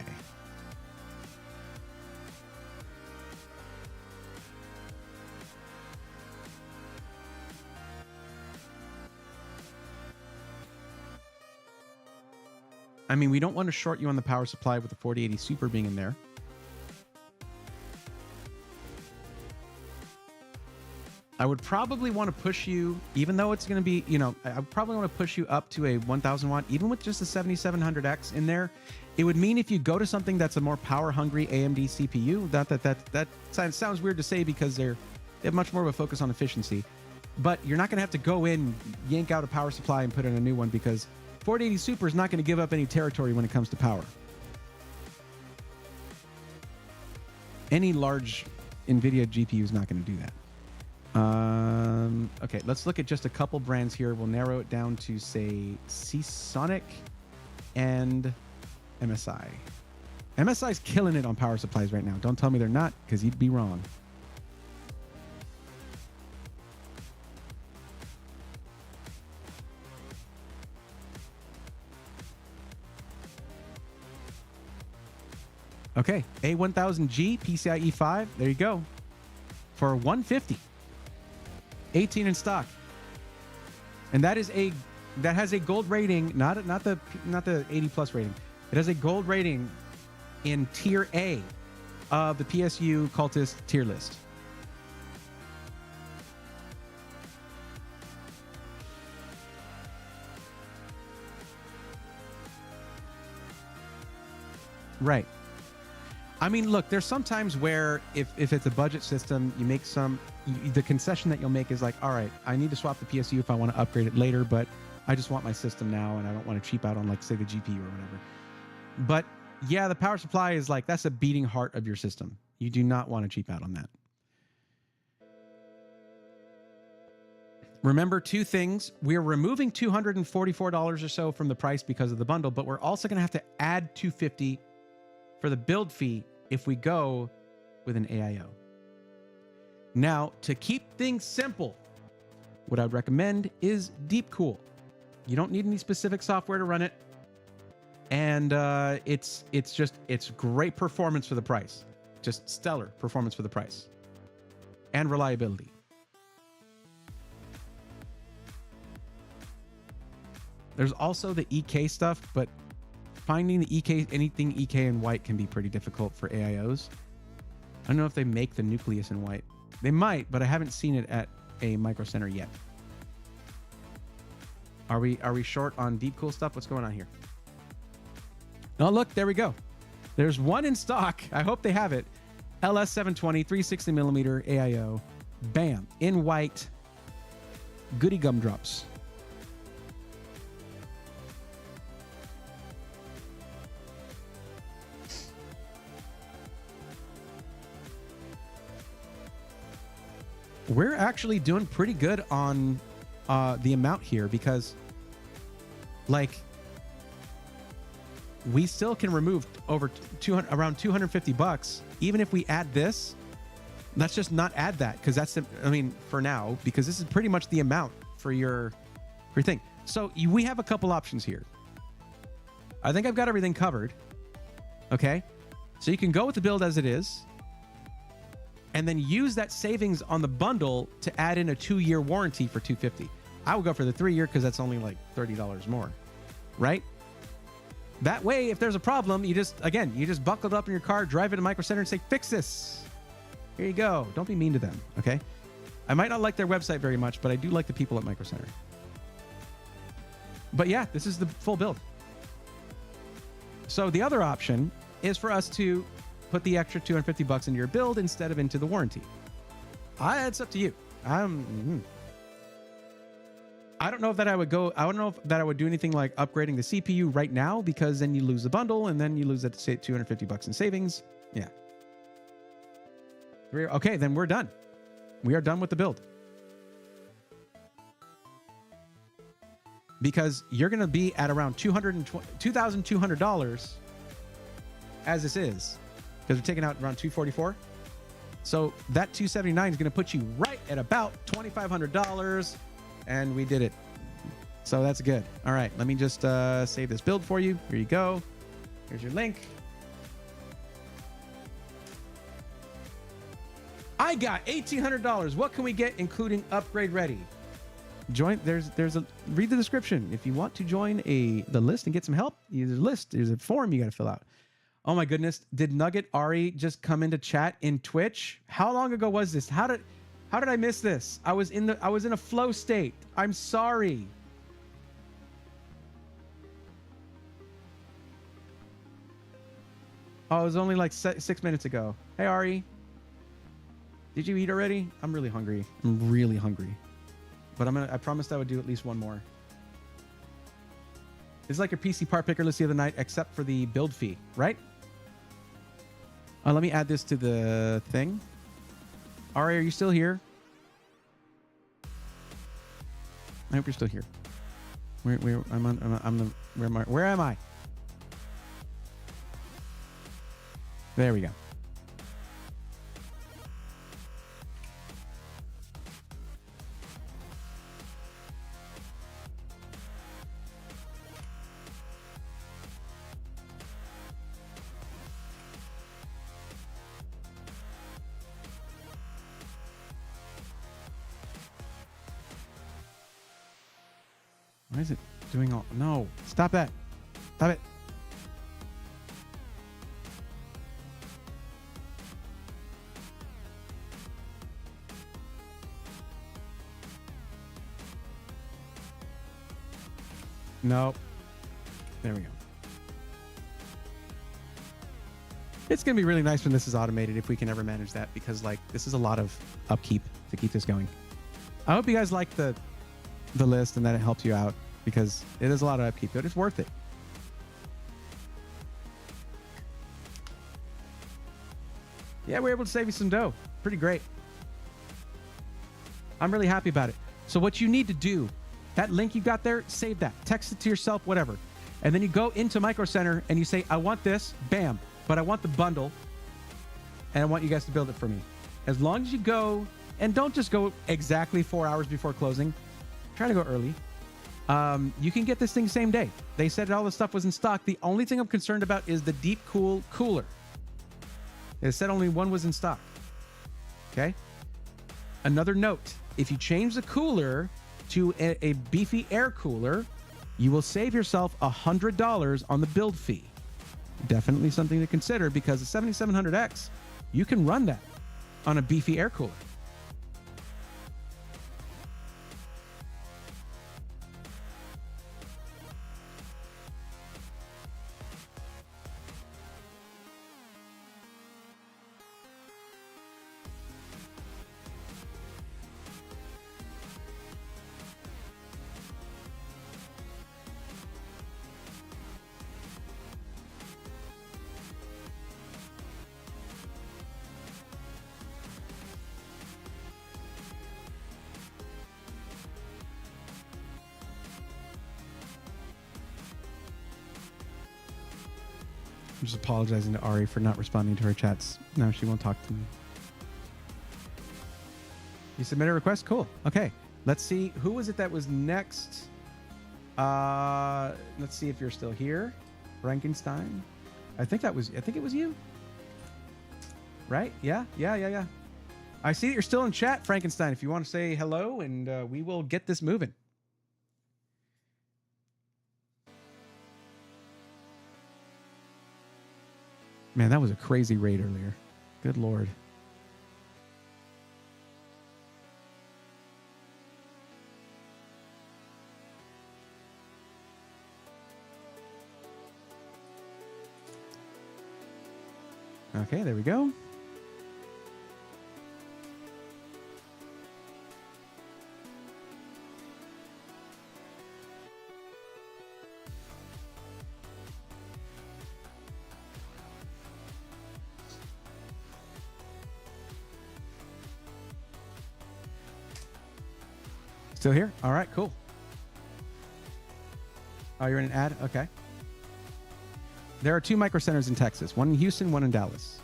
I mean, we don't want to short you on the power supply with the 4080 Super being in there. I would probably want to push you, even though it's going to be, you know, I would probably want to push you up to a 1000 watt, even with just the 7700X in there. It would mean if you go to something that's a more power hungry AMD CPU, that sounds weird to say because they're They have much more of a focus on efficiency. But you're not going to have to go in, yank out a power supply and put in a new one because 4080 Super is not going to give up any territory when it comes to power. Any large NVIDIA GPU is not going to do that. Okay, let's look at just a couple brands here. We'll narrow it down to, say, Seasonic and MSI. MSI is killing it on power supplies right now. Don't tell me they're not, because you'd be wrong. Okay, A1000G PCIe 5. There you go. For $150. 18 in stock. And that has a gold rating, not the 80 plus rating. It has a gold rating in tier A of the PSU cultist tier list. Right. I mean, look, there's some times where if it's a budget system, you make the concession that you'll make is like, all right, I need to swap the PSU if I want to upgrade it later, but I just want my system now and I don't want to cheap out on, like, say, the GPU or whatever. But yeah, the power supply is like, that's a beating heart of your system. You do not want to cheap out on that. Remember two things. We're removing $244 or so from the price because of the bundle, but we're also going to have to add $250 for the build fee if we go with an AIO. Now, to keep things simple, what I'd recommend is Deep Cool. You don't need any specific software to run it. And it's great performance for the price. Just stellar performance for the price. And reliability. There's also the EK stuff, but finding the EK, anything EK in white can be pretty difficult for AIOs. I don't know if they make the nucleus in white. They might, but I haven't seen it at a Micro Center yet. Are we short on Deep Cool stuff? What's going on here? Oh, look, there we go. There's one in stock. I hope they have it. LS720, 360mm AIO. Bam. In white. Goody gumdrops. We're actually doing pretty good on the amount here because, like, we still can remove over around $250 even if we add this. Let's just not add that because that's, I mean, for now, because this is pretty much the amount for your thing. So we have a couple options here. I think I've got everything covered. Okay, so you can go with the build as it is and then use that savings on the bundle to add in a 2-year warranty for $250. I will go for the 3-year because that's only like $30 more, right? That way, if there's a problem, you just buckle it up in your car, drive it to Micro Center and say, fix this. Here you go. Don't be mean to them, okay? I might not like their website very much, but I do like the people at Micro Center. But yeah, this is the full build. So the other option is for us to put the extra $250 into your build instead of into the warranty. It's up to you. I don't know if that I would go. I don't know if that I would do anything like upgrading the CPU right now because then you lose the bundle and then you lose that $250 in savings. Yeah. Okay, then we're done. We are done with the build. Because you're going to be at around $2,200 as this is. Because we're taking out around $244. So that $279 is going to put you right at about $2,500. And we did it. So that's good. All right, let me just save this build for you. Here you go. Here's your link. I got $1,800. What can we get, including upgrade ready? Read the description. If you want to join the list and get some help, there's a list. There's a form you got to fill out. Oh my goodness. Did Nugget Ari just come into chat in Twitch? How long ago was this? How did I miss this? I was in a flow state. I'm sorry. Oh, it was only like 6 minutes ago. Hey, Ari. Did you eat already? I'm really hungry. I'm really hungry. But I promised I would do at least one more. It's like your PC part picker list the other night, except for the build fee, right? Let me add this to the thing. Ari, are you still here? I hope you're still here. Where am I? There we go. Why is it doing all... No, stop that. Stop it. No. There we go. It's going to be really nice when this is automated if we can ever manage that, because like this is a lot of upkeep to keep this going. I hope you guys like the list and that it helps you out, because it is a lot of upkeep, but it's worth it. Yeah, we're able to save you some dough. Pretty great. I'm really happy about it. So what you need to do, that link you got there, save that. Text it to yourself, whatever. And then you go into Micro Center and you say, I want this, bam, but I want the bundle, and I want you guys to build it for me. As long as you go, and don't just go exactly 4 hours before closing. Try to go early. You can get this thing same day. They said all the stuff was in stock. The only thing I'm concerned about is the Deep Cool cooler. They said only one was in stock. Okay. Another note, if you change the cooler to a beefy air cooler, you will save yourself $100 on the build fee. Definitely something to consider, because the 7700X, you can run that on a beefy air cooler. I'm just apologizing to Ari for not responding to her chats. No, she won't talk to me. You submit a request? Cool. Okay. Let's see. Who was it that was next? Let's see if you're still here. Frankenstein. I think it was you. Right? Yeah. I see that you're still in chat, Frankenstein. If you want to say hello, and we will get this moving. Man, that was a crazy raid earlier. Good Lord. Okay, there we go. Still here? All right, cool. Oh, you're in an ad? Okay. There are 2 micro centers in Texas, one in Houston, one in Dallas.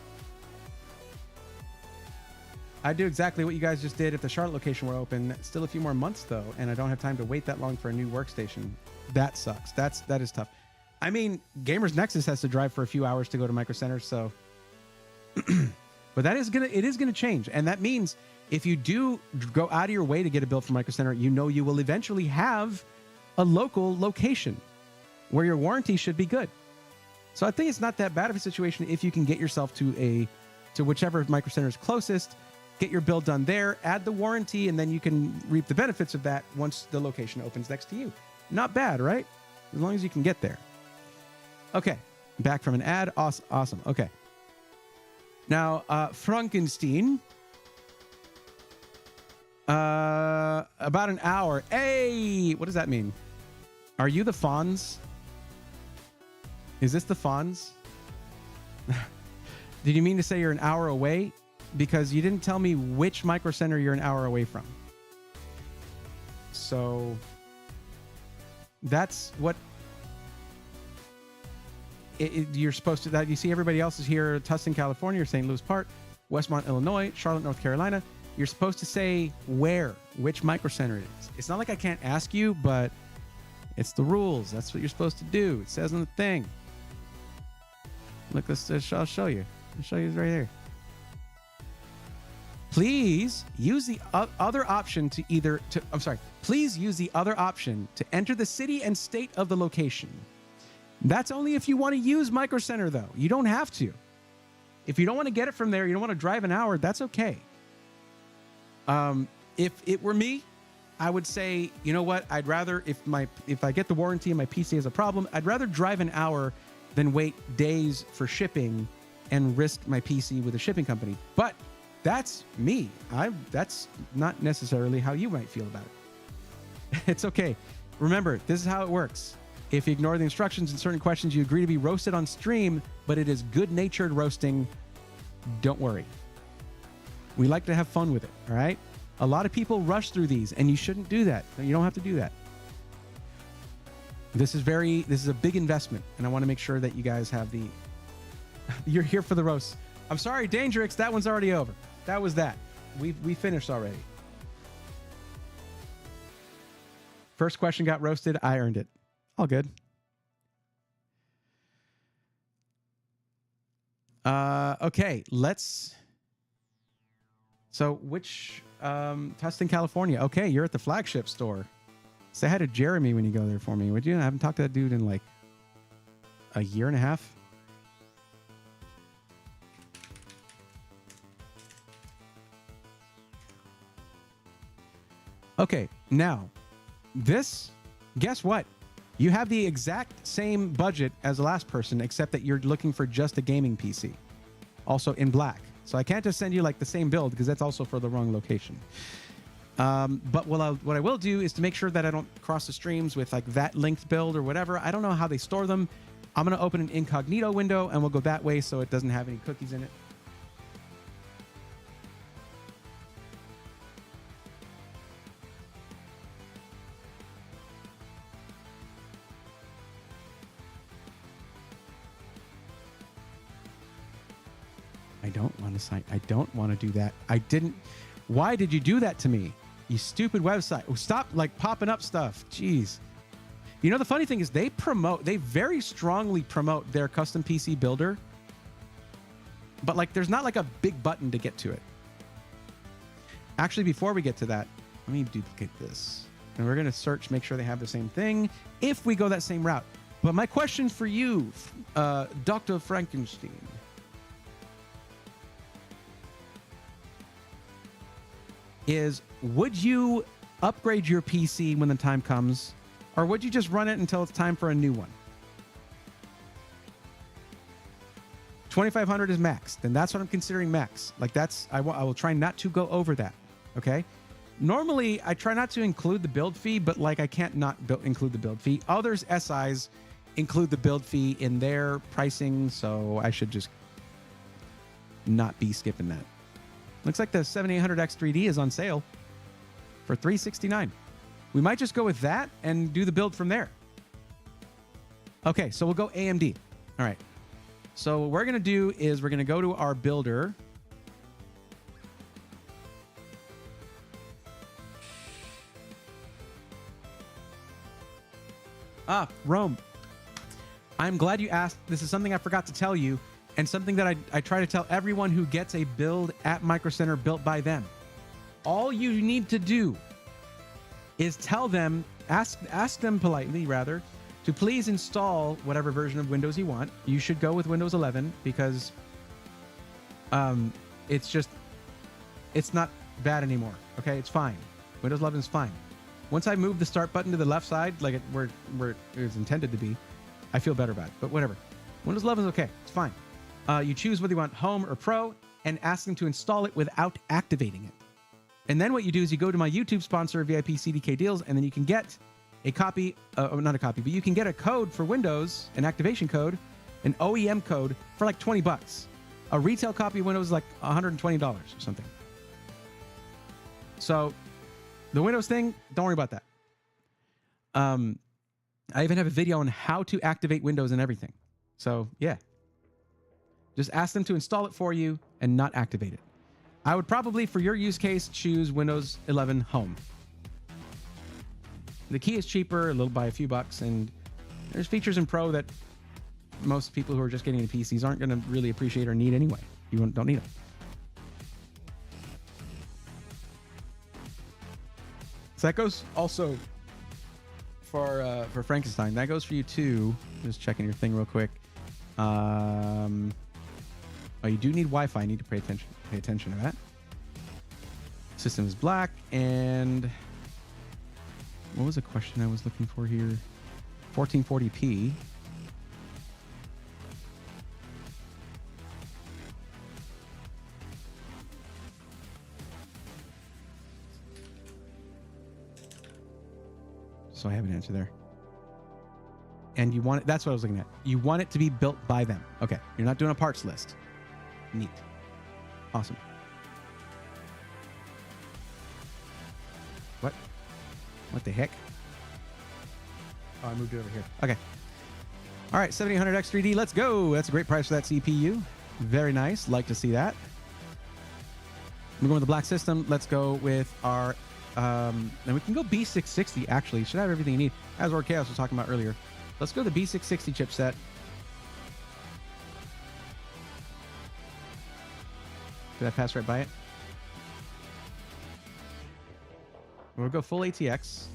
I'd do exactly what you guys just did if the Charlotte location were open. Still a few more months, though, and I don't have time to wait that long for a new workstation. That sucks. That is tough. I mean, Gamers Nexus has to drive for a few hours to go to micro centers, so... But it is gonna change, and that means if you do go out of your way to get a build from Micro Center, you know you will eventually have a local location where your warranty should be good. So I think it's not that bad of a situation if you can get yourself to whichever Micro Center is closest, get your build done there, add the warranty, and then you can reap the benefits of that once the location opens next to you. Not bad, right? As long as you can get there. Okay, back from an ad. Awesome. Okay. Now, Frankenstein, About an hour. Hey, what does that mean? Are you the Fonz? Is this the Fonz? Did you mean to say you're an hour away? Because you didn't tell me which micro center you're an hour away from. So that's what you're supposed to. That you see, everybody else is here: Tustin, California, or St. Louis Park, Westmont, Illinois, Charlotte, North Carolina. You're supposed to say which micro center it is. It's not like I can't ask you, but it's the rules. That's what you're supposed to do. It says on the thing. Look, I'll show you. I'll show you right here. Please use the other option please use the other option to enter the city and state of the location. That's only if you want to use Micro Center, though. You don't have to. If you don't want to get it from there, you don't want to drive an hour, that's okay. If it were me, I would say, you know what? I'd rather, if I get the warranty and my PC has a problem, I'd rather drive an hour than wait days for shipping and risk my PC with a shipping company. But that's me. That's not necessarily how you might feel about it. It's okay. Remember, this is how it works. If you ignore the instructions in certain questions, you agree to be roasted on stream, but it is good-natured roasting. Don't worry. We like to have fun with it, all right? A lot of people rush through these, and you shouldn't do that. You don't have to do that. This is a big investment, and I want to make sure that you guys have the... You're here for the roast. I'm sorry, Dangerix, that one's already over. That was that. We finished already. First question got roasted. I earned it. All good. Okay, let's... So, which... Tustin, California. Okay, you're at the flagship store. Say hi to Jeremy when you go there for me, would you? I haven't talked to that dude in like a year and a half. Okay, now, guess what? You have the exact same budget as the last person, except that you're looking for just a gaming PC. Also in black. So I can't just send you like the same build because that's also for the wrong location. But what I will do is to make sure that I don't cross the streams with like that linked build or whatever. I don't know how they store them. I'm going to open an incognito window and we'll go that way so it doesn't have any cookies in it. I don't want to sign. I don't want to do that. I didn't. Why did you do that to me? You stupid website. Oh, stop like popping up stuff. Jeez. You know, the funny thing is they very strongly promote their custom PC builder. But like, there's not like a big button to get to it. Actually, before we get to that, let me duplicate this. And we're going to search, make sure they have the same thing if we go that same route. But my question for you, Dr. Frankenstein, is would you upgrade your PC when the time comes, or would you just run it until it's time for a new one? 2500 is max. Then that's what I'm considering max. Like I will try not to go over that. Okay. Normally I try not to include the build fee, but like I can't not include the build fee. Others SIs include the build fee in their pricing, so I should just not be skipping that. Looks like the 7800X3D is on sale for $369. We might just go with that and do the build from there. Okay, so we'll go AMD. All right. So what we're going to do is we're going to go to our builder. Rome. I'm glad you asked. This is something I forgot to tell you. And something that I try to tell everyone who gets a build at Micro Center built by them. All you need to do is tell them, ask them politely rather, to please install whatever version of Windows you want. You should go with Windows 11 because it's not bad anymore. Okay, it's fine. Windows 11 is fine. Once I move the start button to the left side, like where it was intended to be, I feel better about it. But whatever. Windows 11 is okay. It's fine. You choose whether you want Home or Pro and ask them to install it without activating it. And then what you do is you go to my YouTube sponsor, VIP CDK Deals, and then you can get a copy, not a copy, but you can get a code for Windows, an activation code, an OEM code for like $20. A retail copy of Windows is like $120 or something. So the Windows thing, don't worry about that. I even have a video on how to activate Windows and everything. So yeah, just ask them to install it for you and not activate it. I would probably, for your use case, choose Windows 11 Home. The key is cheaper, by a few bucks, and there's features in Pro that most people who are just getting into PCs aren't going to really appreciate or need anyway. You don't need them. So that goes also for Frankenstein. That goes for you too. Just checking your thing real quick. Oh, you do need Wi-Fi. I need to pay attention to that. System is black, and what was the question I was looking for here? 1440p. So I have an answer there. And you want it, that's what I was looking at. You want it to be built by them. Okay. You're not doing a parts list. Neat. Awesome. What? What the heck? Oh, I moved it over here. Okay. All right, 7800X3D, let's go. That's a great price for that CPU. Very nice. Like to see that. We're going with the black system. Let's go with our, and we can go B660, actually. Should have everything you need, as Lord Chaos was talking about earlier. Let's go to the B660 chipset. Did I pass right by it? We'll go full ATX.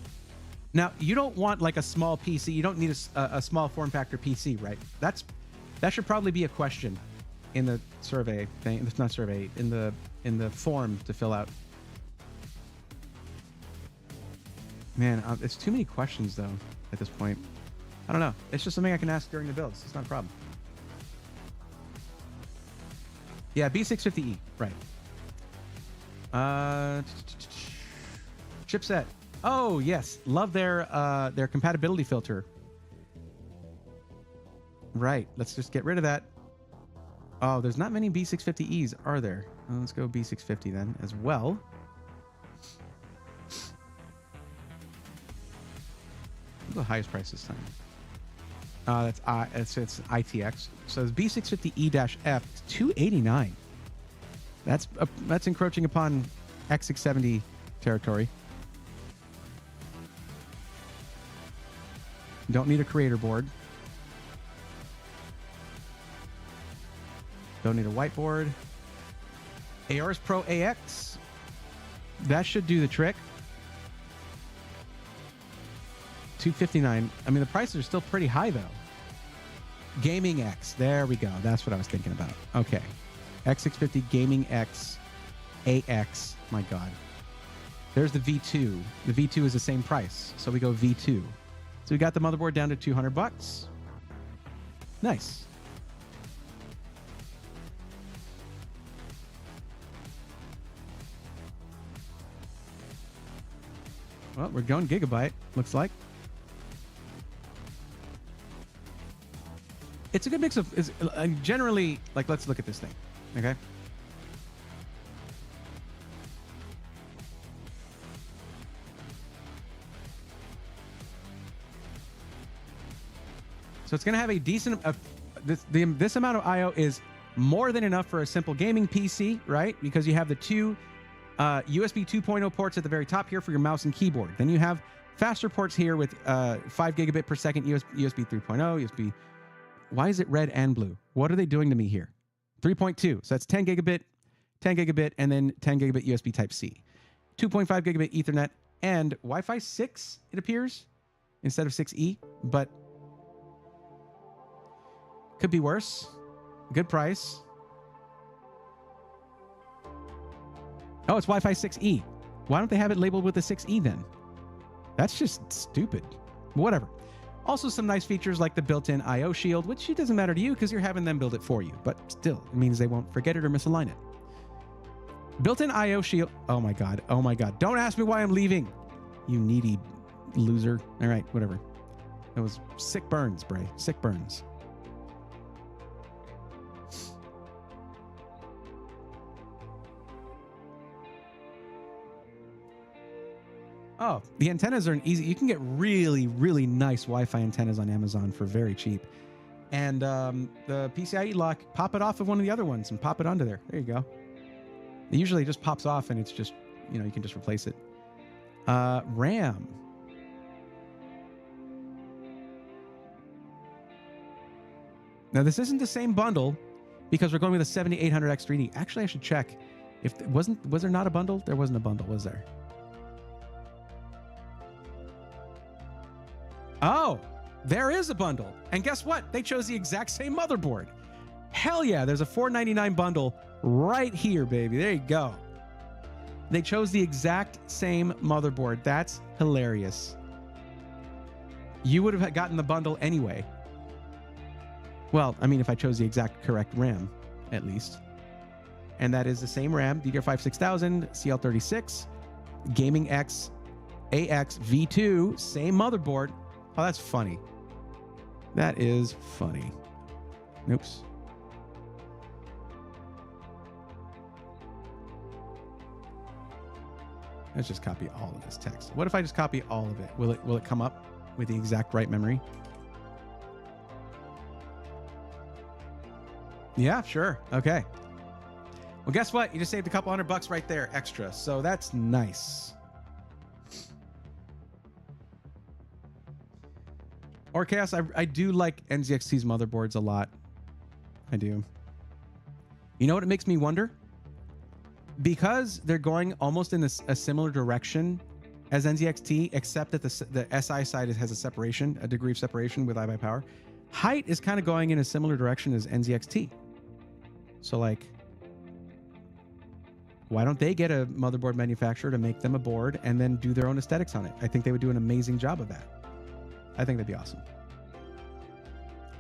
Now, you don't want like a small PC. You don't need a small form factor PC, right? That should probably be a question in the survey thing. It's not survey, in the form to fill out. Man, it's too many questions though at this point. I don't know. It's just something I can ask during the builds. It's not a problem. Yeah, B650E, right. Chipset. Oh, yes. Love their compatibility filter. Right. Let's just get rid of that. Oh, there's not many B650Es, are there? Let's go B650 then as well. What's the highest price this time? It's ITX. So it's B650E-F, $289. That's encroaching upon X670 territory. Don't need a creator board. Don't need a whiteboard. Aorus Pro AX. That should do the trick. $259. I mean, the prices are still pretty high, though. Gaming X. There we go. That's what I was thinking about. Okay. X650 Gaming X AX. My God. There's the V2. The V2 is the same price. So we go V2. So we got the motherboard down to $200. Nice. Well, we're going gigabyte, looks like. It's a good mix of, generally, like, let's look at this thing, okay? So it's going to have a decent, this amount of I/O is more than enough for a simple gaming PC, right? Because you have the two USB 2.0 ports at the very top here for your mouse and keyboard. Then you have faster ports here with 5 gigabit per second USB 3.0, USB. Why is it red and blue? What are they doing to me here? 3.2. So that's 10 gigabit, and then 10 gigabit USB Type-C. 2.5 gigabit Ethernet and Wi-Fi 6, it appears, instead of 6E, but could be worse. Good price. Oh, it's Wi-Fi 6E. Why don't they have it labeled with the 6E then? That's just stupid. Whatever. Also, some nice features like the built-in I/O shield, which it doesn't matter to you because you're having them build it for you. But still, it means they won't forget it or misalign it. Built-in IO shield. Oh my god. Oh my god. Don't ask me why I'm leaving. You needy loser. All right, whatever. That was sick burns, Bray. Sick burns. Oh, the antennas are an easy. You can get really, really nice Wi-Fi antennas on Amazon for very cheap. And the PCIe lock, pop it off of one of the other ones and pop it onto there. There you go. It usually just pops off and it's just, you know, you can just replace it. RAM. Now this isn't the same bundle because we're going with a 7800X3D. Actually, I should check if was there not a bundle? There wasn't a bundle, was there? Oh, there is a bundle. And guess what? They chose the exact same motherboard. Hell yeah, there's a $499 bundle right here, baby. There you go. They chose the exact same motherboard. That's hilarious. You would have gotten the bundle anyway. Well, I mean, if I chose the exact correct RAM, at least. And that is the same RAM, DDR5 6000, CL36, Gaming X, AX V2, same motherboard. Oh, that's funny. That is funny. Oops. Let's just copy all of this text. What if I just copy all of it? Will it come up with the exact right memory? Yeah, sure. Okay. Well, guess what? You just saved a couple $100 right there extra. So that's nice. Or Chaos, I do like NZXT's motherboards a lot. I do. You know what it makes me wonder? Because they're going almost in a similar direction as NZXT, except that the SI side has a separation, a degree of separation with iBuyPower. Height is kind of going in a similar direction as NZXT. So like, why don't they get a motherboard manufacturer to make them a board and then do their own aesthetics on it? I think they would do an amazing job of that. I think that'd be awesome.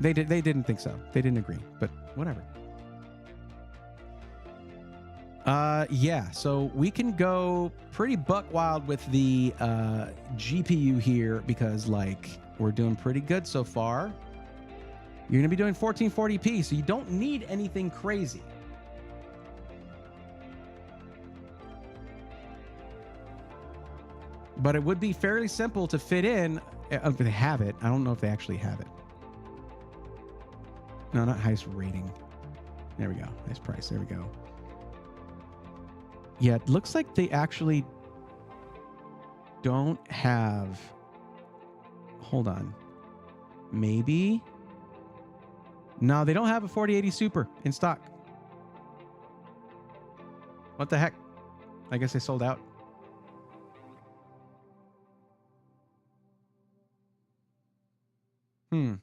They didn't think so. They didn't agree, but whatever. Yeah, so we can go pretty buck wild with the GPU here because like we're doing pretty good so far. You're gonna be doing 1440p, so you don't need anything crazy. But it would be fairly simple to fit in if they have it. I don't know if they actually have it. No, not highest rating. There we go. Nice price. There we go. Yeah, it looks like they actually don't have... Hold on. Maybe? No, they don't have a 4080 Super in stock. What the heck? I guess they sold out. Hmm.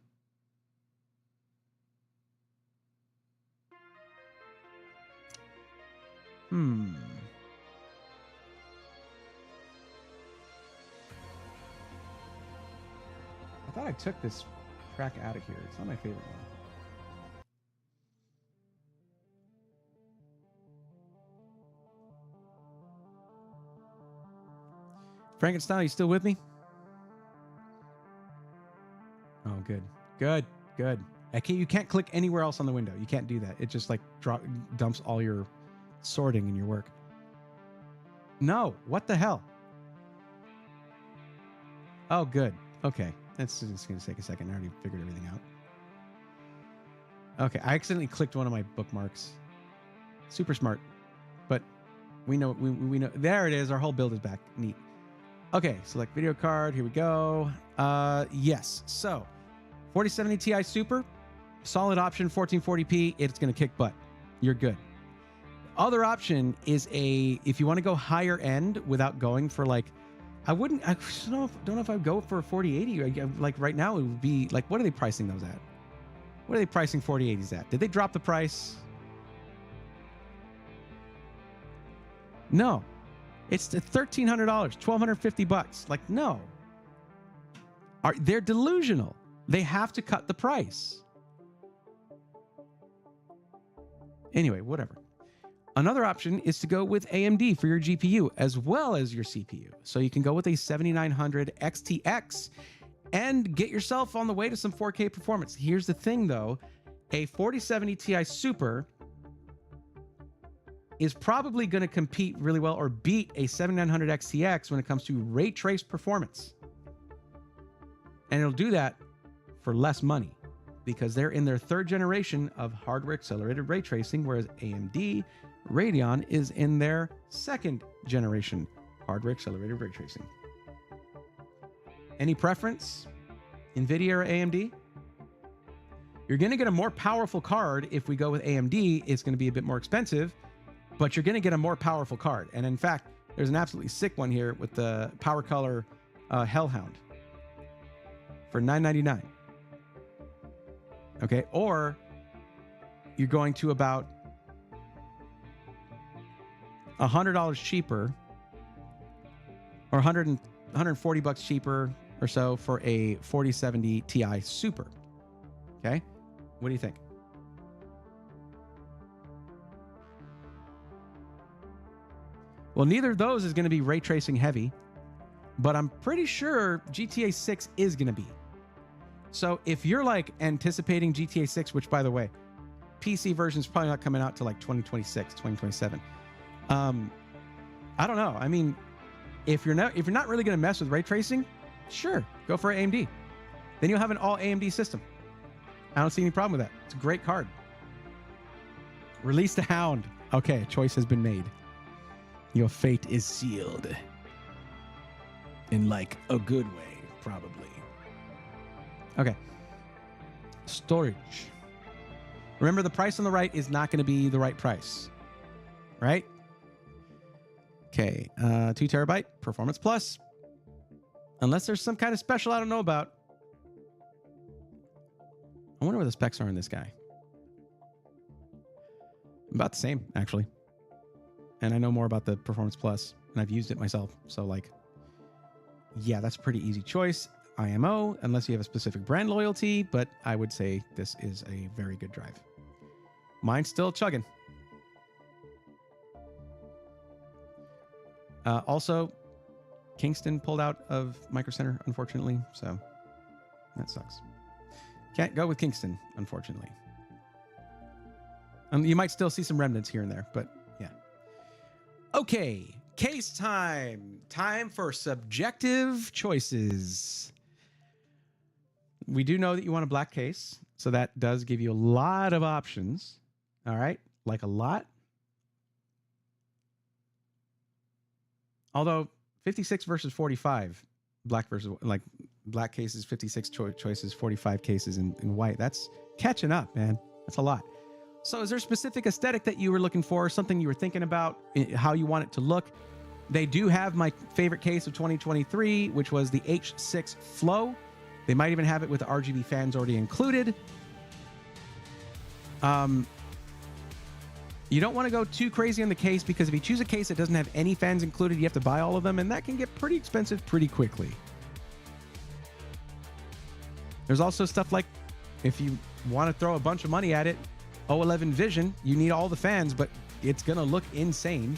I thought I took this track out of here. It's not my favorite one. Frankenstein, are you still with me? Oh, good. Good. Good. You can't click anywhere else on the window. You can't do that. It just like dumps all your sorting in your work. No. What the hell? Oh, good. Okay. That's just going to take a second. I already figured everything out. Okay. I accidentally clicked one of my bookmarks. Super smart. But we know, we know. There it is. Our whole build is back. Neat. Okay. Select video card. Here we go. Yes. So 4070 Ti Super, solid option, 1440p. It's going to kick butt. You're good. Other option is if you want to go higher end without going for like, I don't know if I'd go for a 4080. Like right now, it would be like, what are they pricing those at? What are they pricing 4080s at? Did they drop the price? No. It's $1,300, $1,250. Like, no. They're delusional. They have to cut the price. Anyway, whatever. Another option is to go with AMD for your GPU as well as your CPU. So you can go with a 7900 XTX and get yourself on the way to some 4K performance. Here's the thing though, a 4070 Ti Super is probably going to compete really well or beat a 7900 XTX when it comes to ray trace performance. And it'll do that for less money because they're in their third generation of hardware accelerated ray tracing, whereas AMD Radeon is in their second generation hardware accelerated ray tracing. Any preference? NVIDIA or AMD? You're going to get a more powerful card if we go with AMD. It's going to be a bit more expensive, but you're going to get a more powerful card. And in fact, there's an absolutely sick one here with the Power Color Hellhound for $999. Okay, or you're going to about $100 cheaper or 140 bucks cheaper or so for a 4070 Ti Super. Okay, what do you think? Well, neither of those is going to be ray tracing heavy, but I'm pretty sure GTA 6 is going to be. So if you're like anticipating GTA 6, which by the way, PC version is probably not coming out till like 2026, 2027. I don't know. I mean, if you're not really going to mess with ray tracing, sure, go for AMD. Then you'll have an all AMD system. I don't see any problem with that. It's a great card. Release the Hound. Okay, a choice has been made. Your fate is sealed. In like a good way, probably. Okay. Storage. Remember, the price on the right is not going to be the right price. Right? Okay. 2 terabyte, Performance Plus. Unless there's some kind of special I don't know about. I wonder what the specs are in this guy. About the same, actually. And I know more about the Performance Plus, and I've used it myself. So, like, yeah, that's a pretty easy choice. IMO, unless you have a specific brand loyalty, but I would say this is a very good drive. Mine's still chugging. Also, Kingston pulled out of Micro Center, unfortunately, so that sucks. Can't go with Kingston, unfortunately. You might still see some remnants here and there, but yeah. Okay, case time. Time for subjective choices. We do know that you want a black case, so that does give you a lot of options. All right, like a lot. Although 56 versus 45, black versus like black cases, 56 choices, 45 cases in white. That's catching up, man. That's a lot. So is there a specific aesthetic that you were looking for, something you were thinking about, how you want it to look? They do have my favorite case of 2023, which was the H6 Flow. They might even have it with the RGB fans already included. You don't want to go too crazy on the case, because if you choose a case that doesn't have any fans included, you have to buy all of them, and that can get pretty expensive pretty quickly. There's also stuff like, if you want to throw a bunch of money at it, O11 Vision, you need all the fans, but it's going to look insane.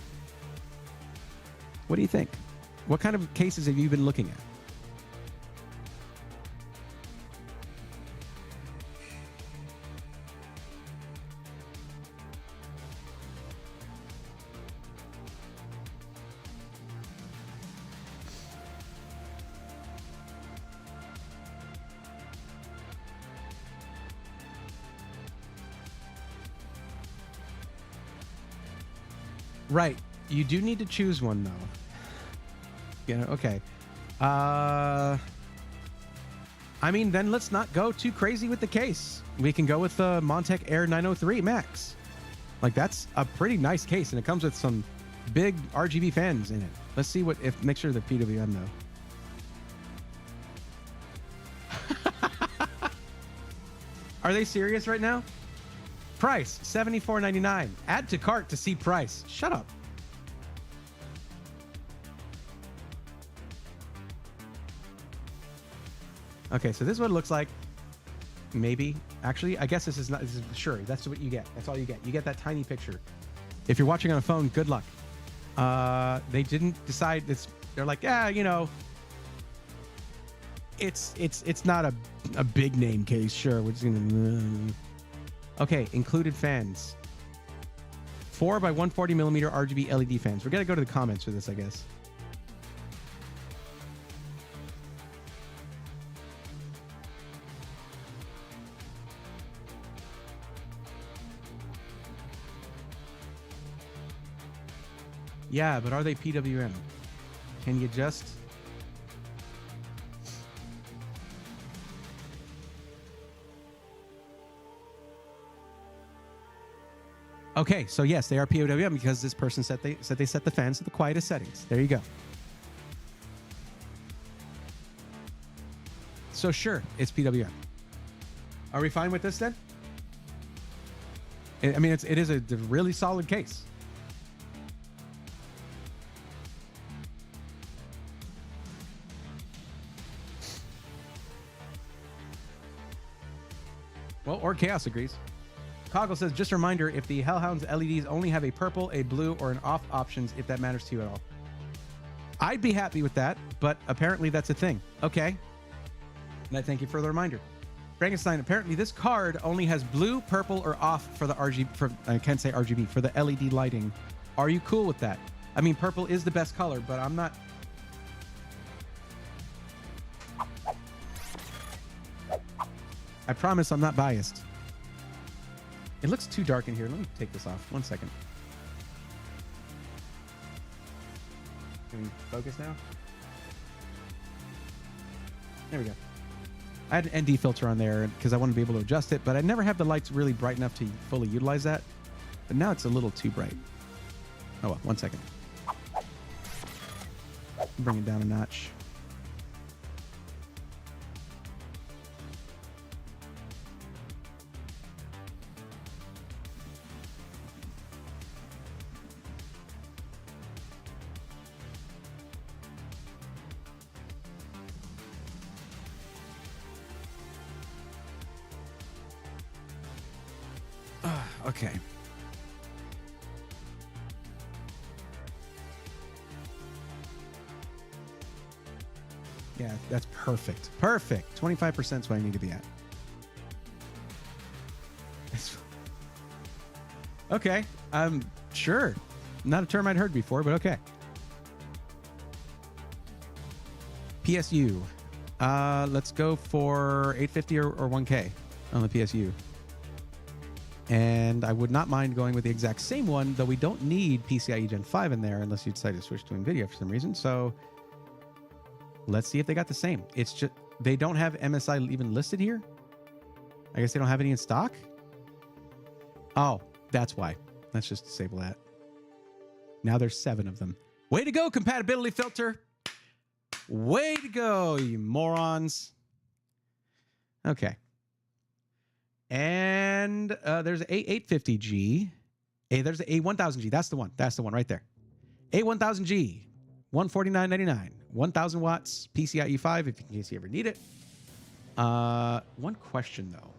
What do you think? What kind of cases have you been looking at? Right. You do need to choose one, though. You know, okay. I mean, then let's not go too crazy with the case. We can go with the Montec Air 903 Max. Like, that's a pretty nice case, and it comes with some big RGB fans in it. Let's see what, make sure the PWM, though. Are they serious right now? Price, $74.99. Add to cart to see price. Shut up. Okay, so this is what it looks like. Maybe. Actually, I guess this is not, sure, that's what you get. That's all you get. You get that tiny picture. If you're watching on a phone, good luck. They didn't decide this. They're like, yeah, you know, it's not a big name case. Sure, we're just gonna. Okay, included fans. 4 by 140 millimeter RGB LED fans. We're gonna go to the comments for this, I guess. Yeah, but are they PWM? Can you just... Okay, so yes, they are PWM because this person said they set the fans to the quietest settings. There you go. So sure, it's PWM. Are we fine with this then? I mean, it is a really solid case. Well, or Chaos agrees. Coggle says, just a reminder, if the Hellhounds LEDs only have a purple, a blue, or an off options, if that matters to you at all. I'd be happy with that, but apparently that's a thing. Okay. And I thank you for the reminder. Frankenstein, apparently this card only has blue, purple, or off for the RGB, for, I can't say RGB, for the LED lighting. Are you cool with that? I mean, purple is the best color, but I'm not... I promise I'm not biased. It looks too dark in here. Let me take this off. 1 second. Can we focus now? There we go. I had an ND filter on there because I wanted to be able to adjust it, but I never have the lights really bright enough to fully utilize that. But now it's a little too bright. Oh well, 1 second. Bring it down a notch. Okay. Yeah, that's perfect. Perfect. 25% is what I need to be at. Okay. Sure. Not a term I'd heard before, but okay. PSU. Let's go for 850 or 1K on the PSU. And I would not mind going with the exact same one, though we don't need PCIe Gen 5 in there unless you decide to switch to NVIDIA for some reason. So let's see if they got the same. It's just, they don't have MSI even listed here. I guess they don't have any in stock. Oh, that's why. Let's just disable that. Now there's 7 of them. Way to go, compatibility filter. Way to go, you morons. Okay. And there's a 850G. There's a 1000G. That's the one. That's the one right there. A1000G, $149.99, 1000 watts, PCIe 5, if in case you ever need it. One question though.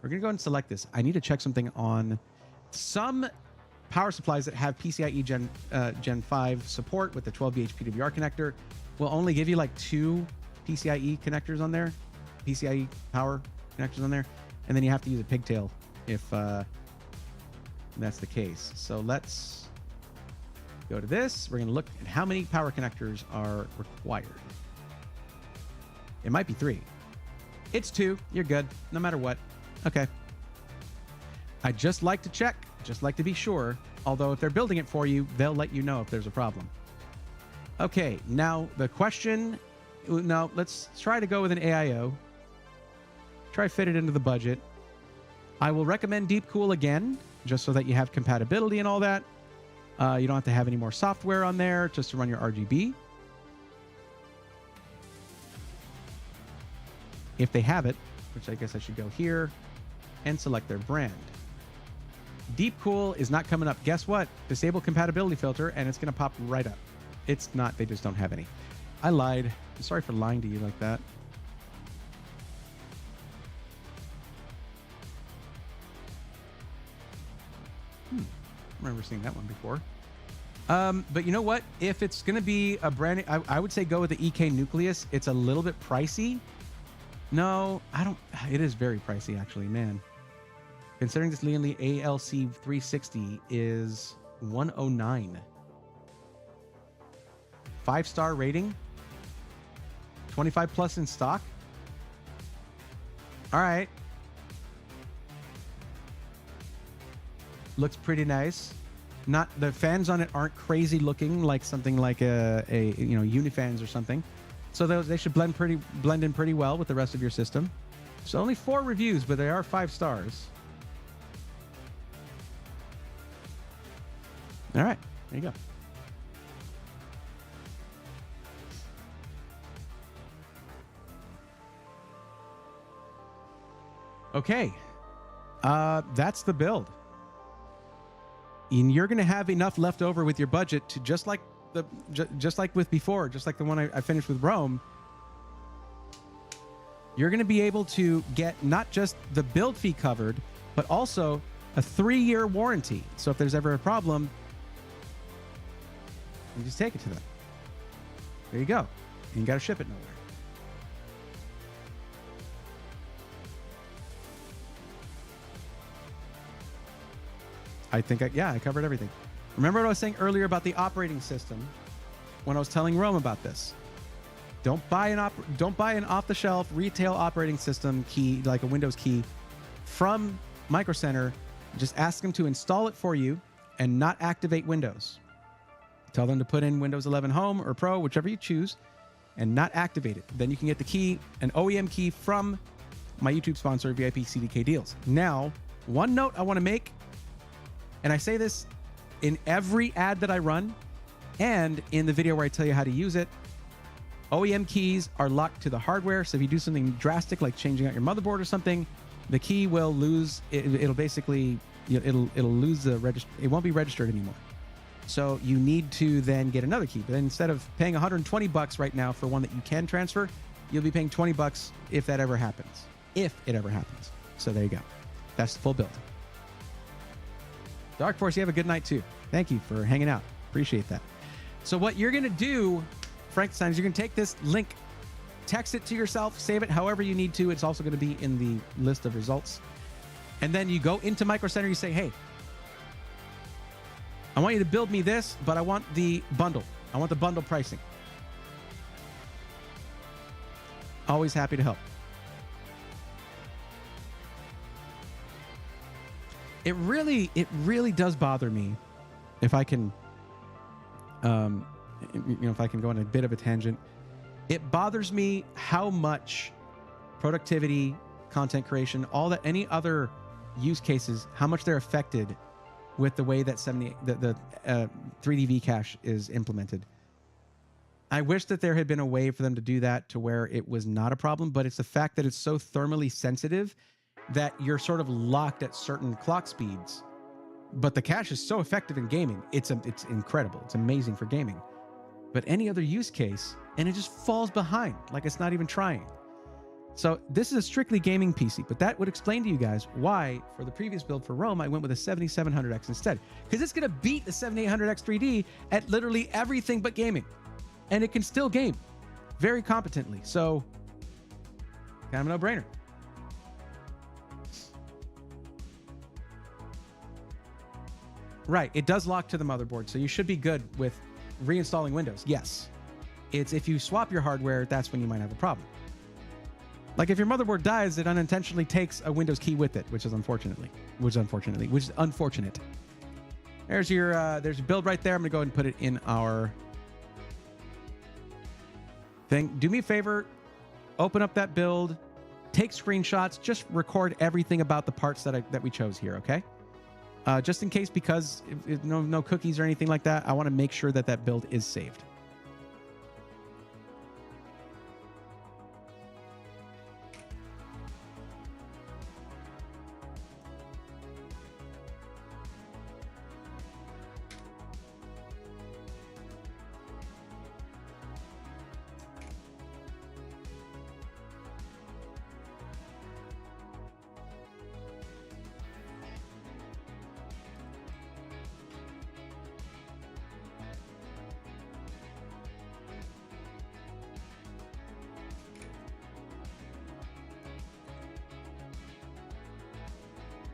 We're gonna go ahead and select this. I need to check something on some power supplies that have PCIe Gen 5 support with the 12VH PWR connector. Will only give you like 2 PCIe connectors on there, PCIe power connectors on there. And then you have to use a pigtail if that's the case. So let's go to this. We're going to look at how many power connectors are required. It might be 3. It's 2. You're good, no matter what. Okay. I just like to check, just like to be sure. Although if they're building it for you, they'll let you know if there's a problem. Okay, now the question... Now, let's try to go with an AIO. Try fit it into the budget. I will recommend Deep Cool again, just so that you have compatibility and all that. You don't have to have any more software on there just to run your RGB. If they have it, which I guess I should go here and select their brand. Deep Cool is not coming up. Guess what? Disable compatibility filter and it's going to pop right up. It's not. They just don't have any. I lied. I'm sorry for lying to you like that. remember seeing that one before. But you know what? If it's going to be a brand, I would say go with the EK Nucleus. It's a little bit pricey. No, I don't. It is very pricey, actually, man. Considering this Lian Li ALC 360 is 109. 5-star rating. 25 plus in stock. All right. Looks pretty nice. Not the fans on it aren't crazy looking like something like a Unifans or something. So they should blend in pretty well with the rest of your system. So only 4 reviews, but they are 5 stars. All right, there you go. Okay, that's the build. And you're going to have enough left over with your budget to just like with before, just like the one I finished with Rome. You're going to be able to get not just the build fee covered, but also a 3-year warranty. So if there's ever a problem, you just take it to them. There you go. And you got to ship it nowhere. I think I covered everything. Remember what I was saying earlier about the operating system when I was telling Rome about this? Don't buy an off-the-shelf retail operating system key like a Windows key from Micro Center. Just ask them to install it for you and not activate Windows. Tell them to put in Windows 11 Home or Pro, whichever you choose, and not activate it. Then you can get the key, an OEM key from my YouTube sponsor, VIP CDK Deals. Now, one note I want to make, and I say this in every ad that I run and in the video where I tell you how to use it, OEM keys are locked to the hardware. So if you do something drastic like changing out your motherboard or something, the key will lose. It'll basically, it'll lose the register. It won't be registered anymore. So you need to then get another key. But then instead of paying $120 right now for one that you can transfer, you'll be paying $20 if that ever happens. If it ever happens. So there you go. That's the full build. Dark Force, you have a good night too. Thank you for hanging out. Appreciate that. So what you're going to do, Frankenstein, is you're going to take this link, text it to yourself, save it however you need to. It's also going to be in the list of results. And then you go into Micro Center, you say, hey, I want you to build me this, but I want the bundle. I want the bundle pricing. Always happy to help. It really does bother me if I can, if I can go on a bit of a tangent. It bothers me how much productivity, content creation, all that, any other use cases, how much they're affected with the way that 3D Vcache is implemented. I wish that there had been a way for them to do that to where it was not a problem, but it's the fact that it's so thermally sensitive that you're sort of locked at certain clock speeds. But the cache is so effective in gaming. It's incredible. It's amazing for gaming. But any other use case, and it just falls behind, like it's not even trying. So this is a strictly gaming PC, but that would explain to you guys why, for the previous build for Rome, I went with a 7700X instead. Because it's going to beat the 7800X 3D at literally everything but gaming. And it can still game very competently. So, kind of a no-brainer. Right, it does lock to the motherboard, so you should be good with reinstalling Windows. Yes. It's if you swap your hardware, that's when you might have a problem. Like if your motherboard dies, it unintentionally takes a Windows key with it, which is unfortunate. There's your build right there. I'm gonna go ahead and put it in our thing. Do me a favor, open up that build, take screenshots, just record everything about the parts that we chose here, okay? Just in case, because no cookies or anything like that, I want to make sure that that build is saved.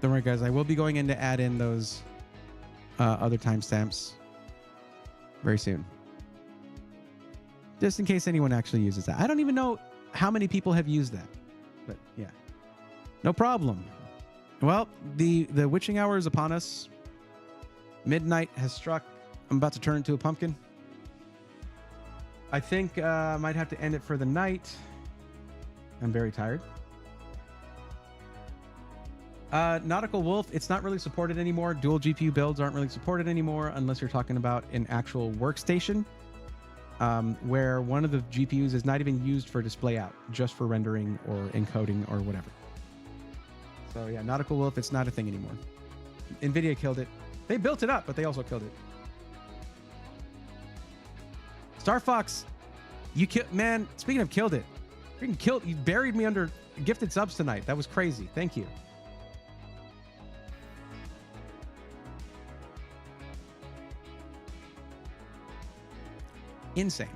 Don't worry, guys. I will be going in to add in those other timestamps very soon. Just in case anyone actually uses that. I don't even know how many people have used that. But yeah. No problem. Well, the witching hour is upon us. Midnight has struck. I'm about to turn into a pumpkin. I think I might have to end it for the night. I'm very tired. Nautical Wolf, it's not really supported anymore. Dual GPU builds aren't really supported anymore unless you're talking about an actual workstation where one of the GPUs is not even used for display out, just for rendering or encoding or whatever. So yeah, Nautical Wolf, it's not a thing anymore. NVIDIA killed it. They built it up, but they also killed it. Star Fox, you killed, man, speaking of killed it, freaking killed, you buried me under gifted subs tonight. That was crazy. Thank you. Insane.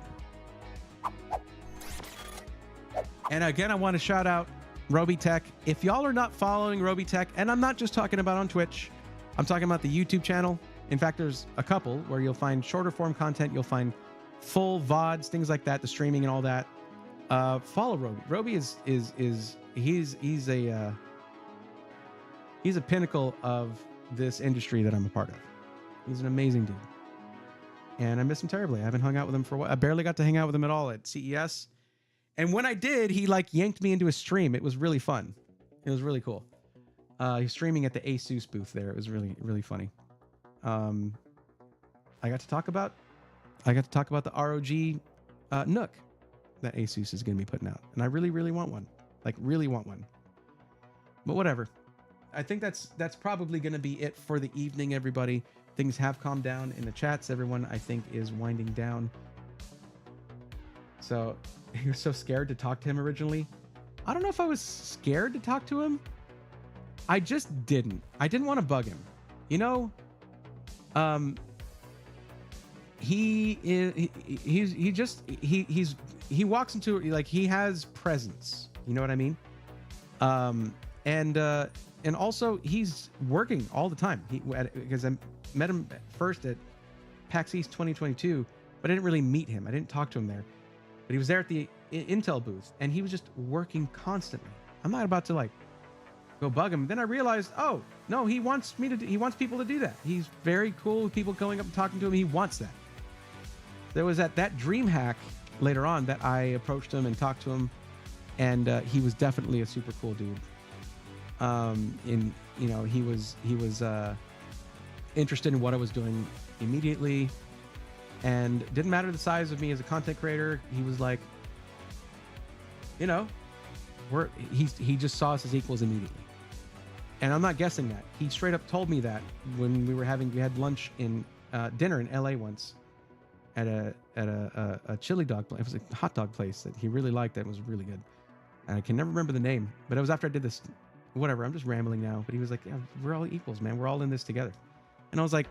And again, I want to shout out Robitech. If y'all are not following Robitech, and I'm not just talking about on Twitch, I'm talking about the YouTube channel. In fact, there's a couple where you'll find shorter form content. You'll find full VODs, things like that, the streaming and all that. Follow Roby. Roby he's a pinnacle of this industry that I'm a part of. He's an amazing dude. And I miss him terribly. I haven't hung out with him for a while. I barely got to hang out with him at all at CES. And when I did, he like yanked me into a stream. It was really fun. It was really cool. He was streaming at the Asus booth there. It was really, really funny. I got to talk about the ROG Nook that Asus is going to be putting out. And I really, really want one. Like, really want one. But whatever. I think that's probably going to be it for the evening, everybody. Things have calmed down in the chats. Everyone, I think, is winding down. So, you're so scared to talk to him originally. I don't know if I was scared to talk to him. I just didn't. I didn't want to bug him. You know, he walks into, like, he has presence. You know what I mean? And also he's working all the time. Because I met him first at PAX East 2022, but I didn't really meet him. I didn't talk to him there, but he was there at the Intel booth and he was just working constantly. I'm not about to like go bug him. Then I realized, oh no, he wants people to do that. He's very cool with people going up and talking to him. He wants that. There was that dream hack later on that I approached him and talked to him, and he was definitely a super cool dude. He was interested in what I was doing immediately, and didn't matter the size of me as a content creator. He was like, he just saw us as equals immediately. And I'm not guessing that. He straight up told me that when we had lunch in dinner in LA once at a chili dog place. It was a hot dog place that he really liked. That was really good. And I can never remember the name, but it was after I did this. Whatever, I'm just rambling now. But he was like, yeah, we're all equals, man. We're all in this together. And I was like,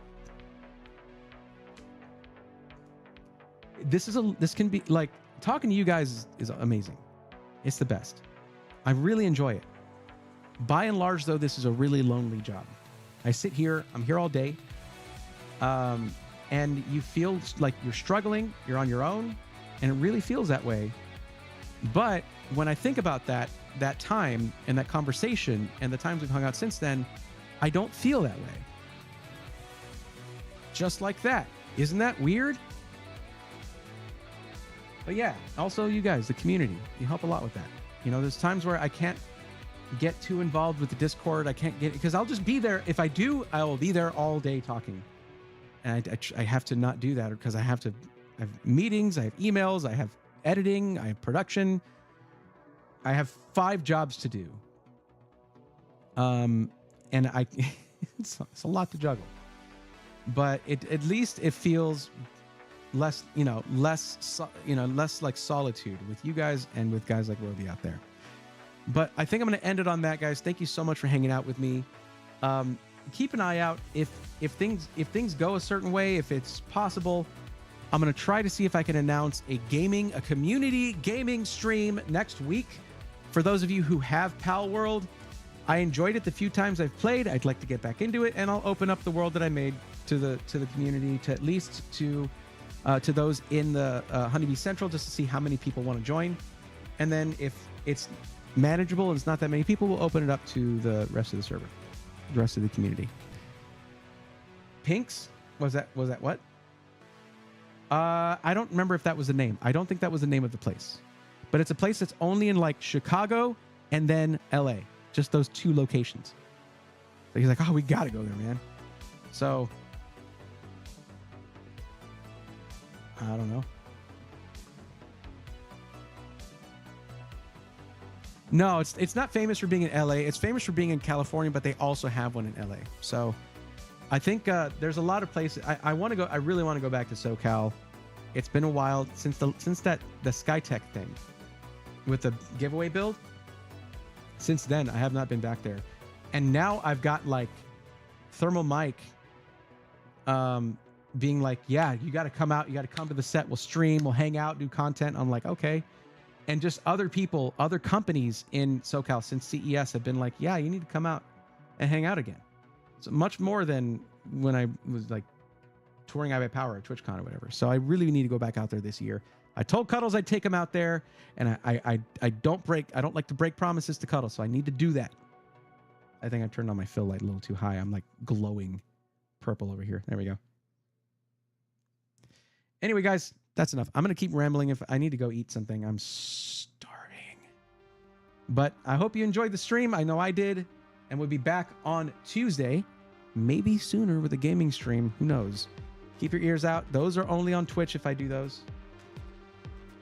this can be like, talking to you guys is amazing. It's the best. I really enjoy it. By and large, though, this is a really lonely job. I sit here, I'm here all day. And you feel like you're struggling, you're on your own, and it really feels that way. But when I think about that time and that conversation and the times we've hung out since then, I don't feel that way. Just like that. Isn't that weird? But yeah, also you guys, the community, you help a lot with that. You know, there's times where I can't get too involved with the Discord. I can't get, because I'll just be there. If I do, I will be there all day talking. And I have to not do that because I have meetings, I have emails, I have editing, I have production. I have 5 jobs to do. And it's a lot to juggle. But at least it feels less like solitude with you guys and with guys like Roby out there. But I think I'm going to end it on that, guys. Thank you so much for hanging out with me. Keep an eye out if things go a certain way, if it's possible. I'm going to try to see if I can announce a community gaming stream next week. For those of you who have Pal World, I enjoyed it the few times I've played. I'd like to get back into it, and I'll open up the world that I made to the community, to at least to those in the Honeybee Central, just to see how many people want to join. And then if it's manageable and it's not that many people, we'll open it up to the rest of the server, the rest of the community. Pinks? Was that what? I don't remember if that was the name. I don't think that was the name of the place. But it's a place that's only in like Chicago and then LA. Just those two locations. So he's like, oh, we got to go there, man. So I don't know. No, it's not famous for being in LA. It's famous for being in California, but they also have one in LA. So I think there's a lot of places. I want to go. I really want to go back to SoCal. It's been a while since the SkyTech thing with the giveaway build. Since then, I have not been back there. And now I've got like Thermal Mike being like, yeah, you got to come out. You got to come to the set. We'll stream. We'll hang out, do content. I'm like, okay. And just other people, other companies in SoCal since CES have been like, yeah, you need to come out and hang out again. It's much more than when I was like touring iBuyPower or TwitchCon or whatever. So I really need to go back out there this year. I told Cuddles I'd take him out there, and I don't like to break promises to Cuddles, so I need to do that. I think I turned on my fill light a little too high. I'm like glowing purple over here. There we go. Anyway, guys, that's enough. I'm going to keep rambling. If I need to go eat something, I'm starving. But I hope you enjoyed the stream. I know I did. And we'll be back on Tuesday, maybe sooner with a gaming stream. Who knows? Keep your ears out. Those are only on Twitch if I do those.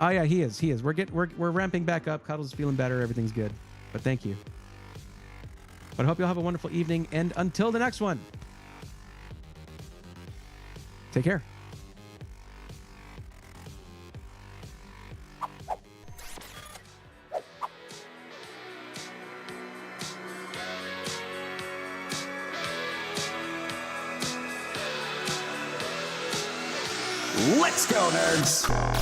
Oh yeah, he is. We're ramping back up. Cuddles is feeling better. Everything's good. But thank you. But I hope you'll have a wonderful evening. And until the next one, take care. Let's go, nerds!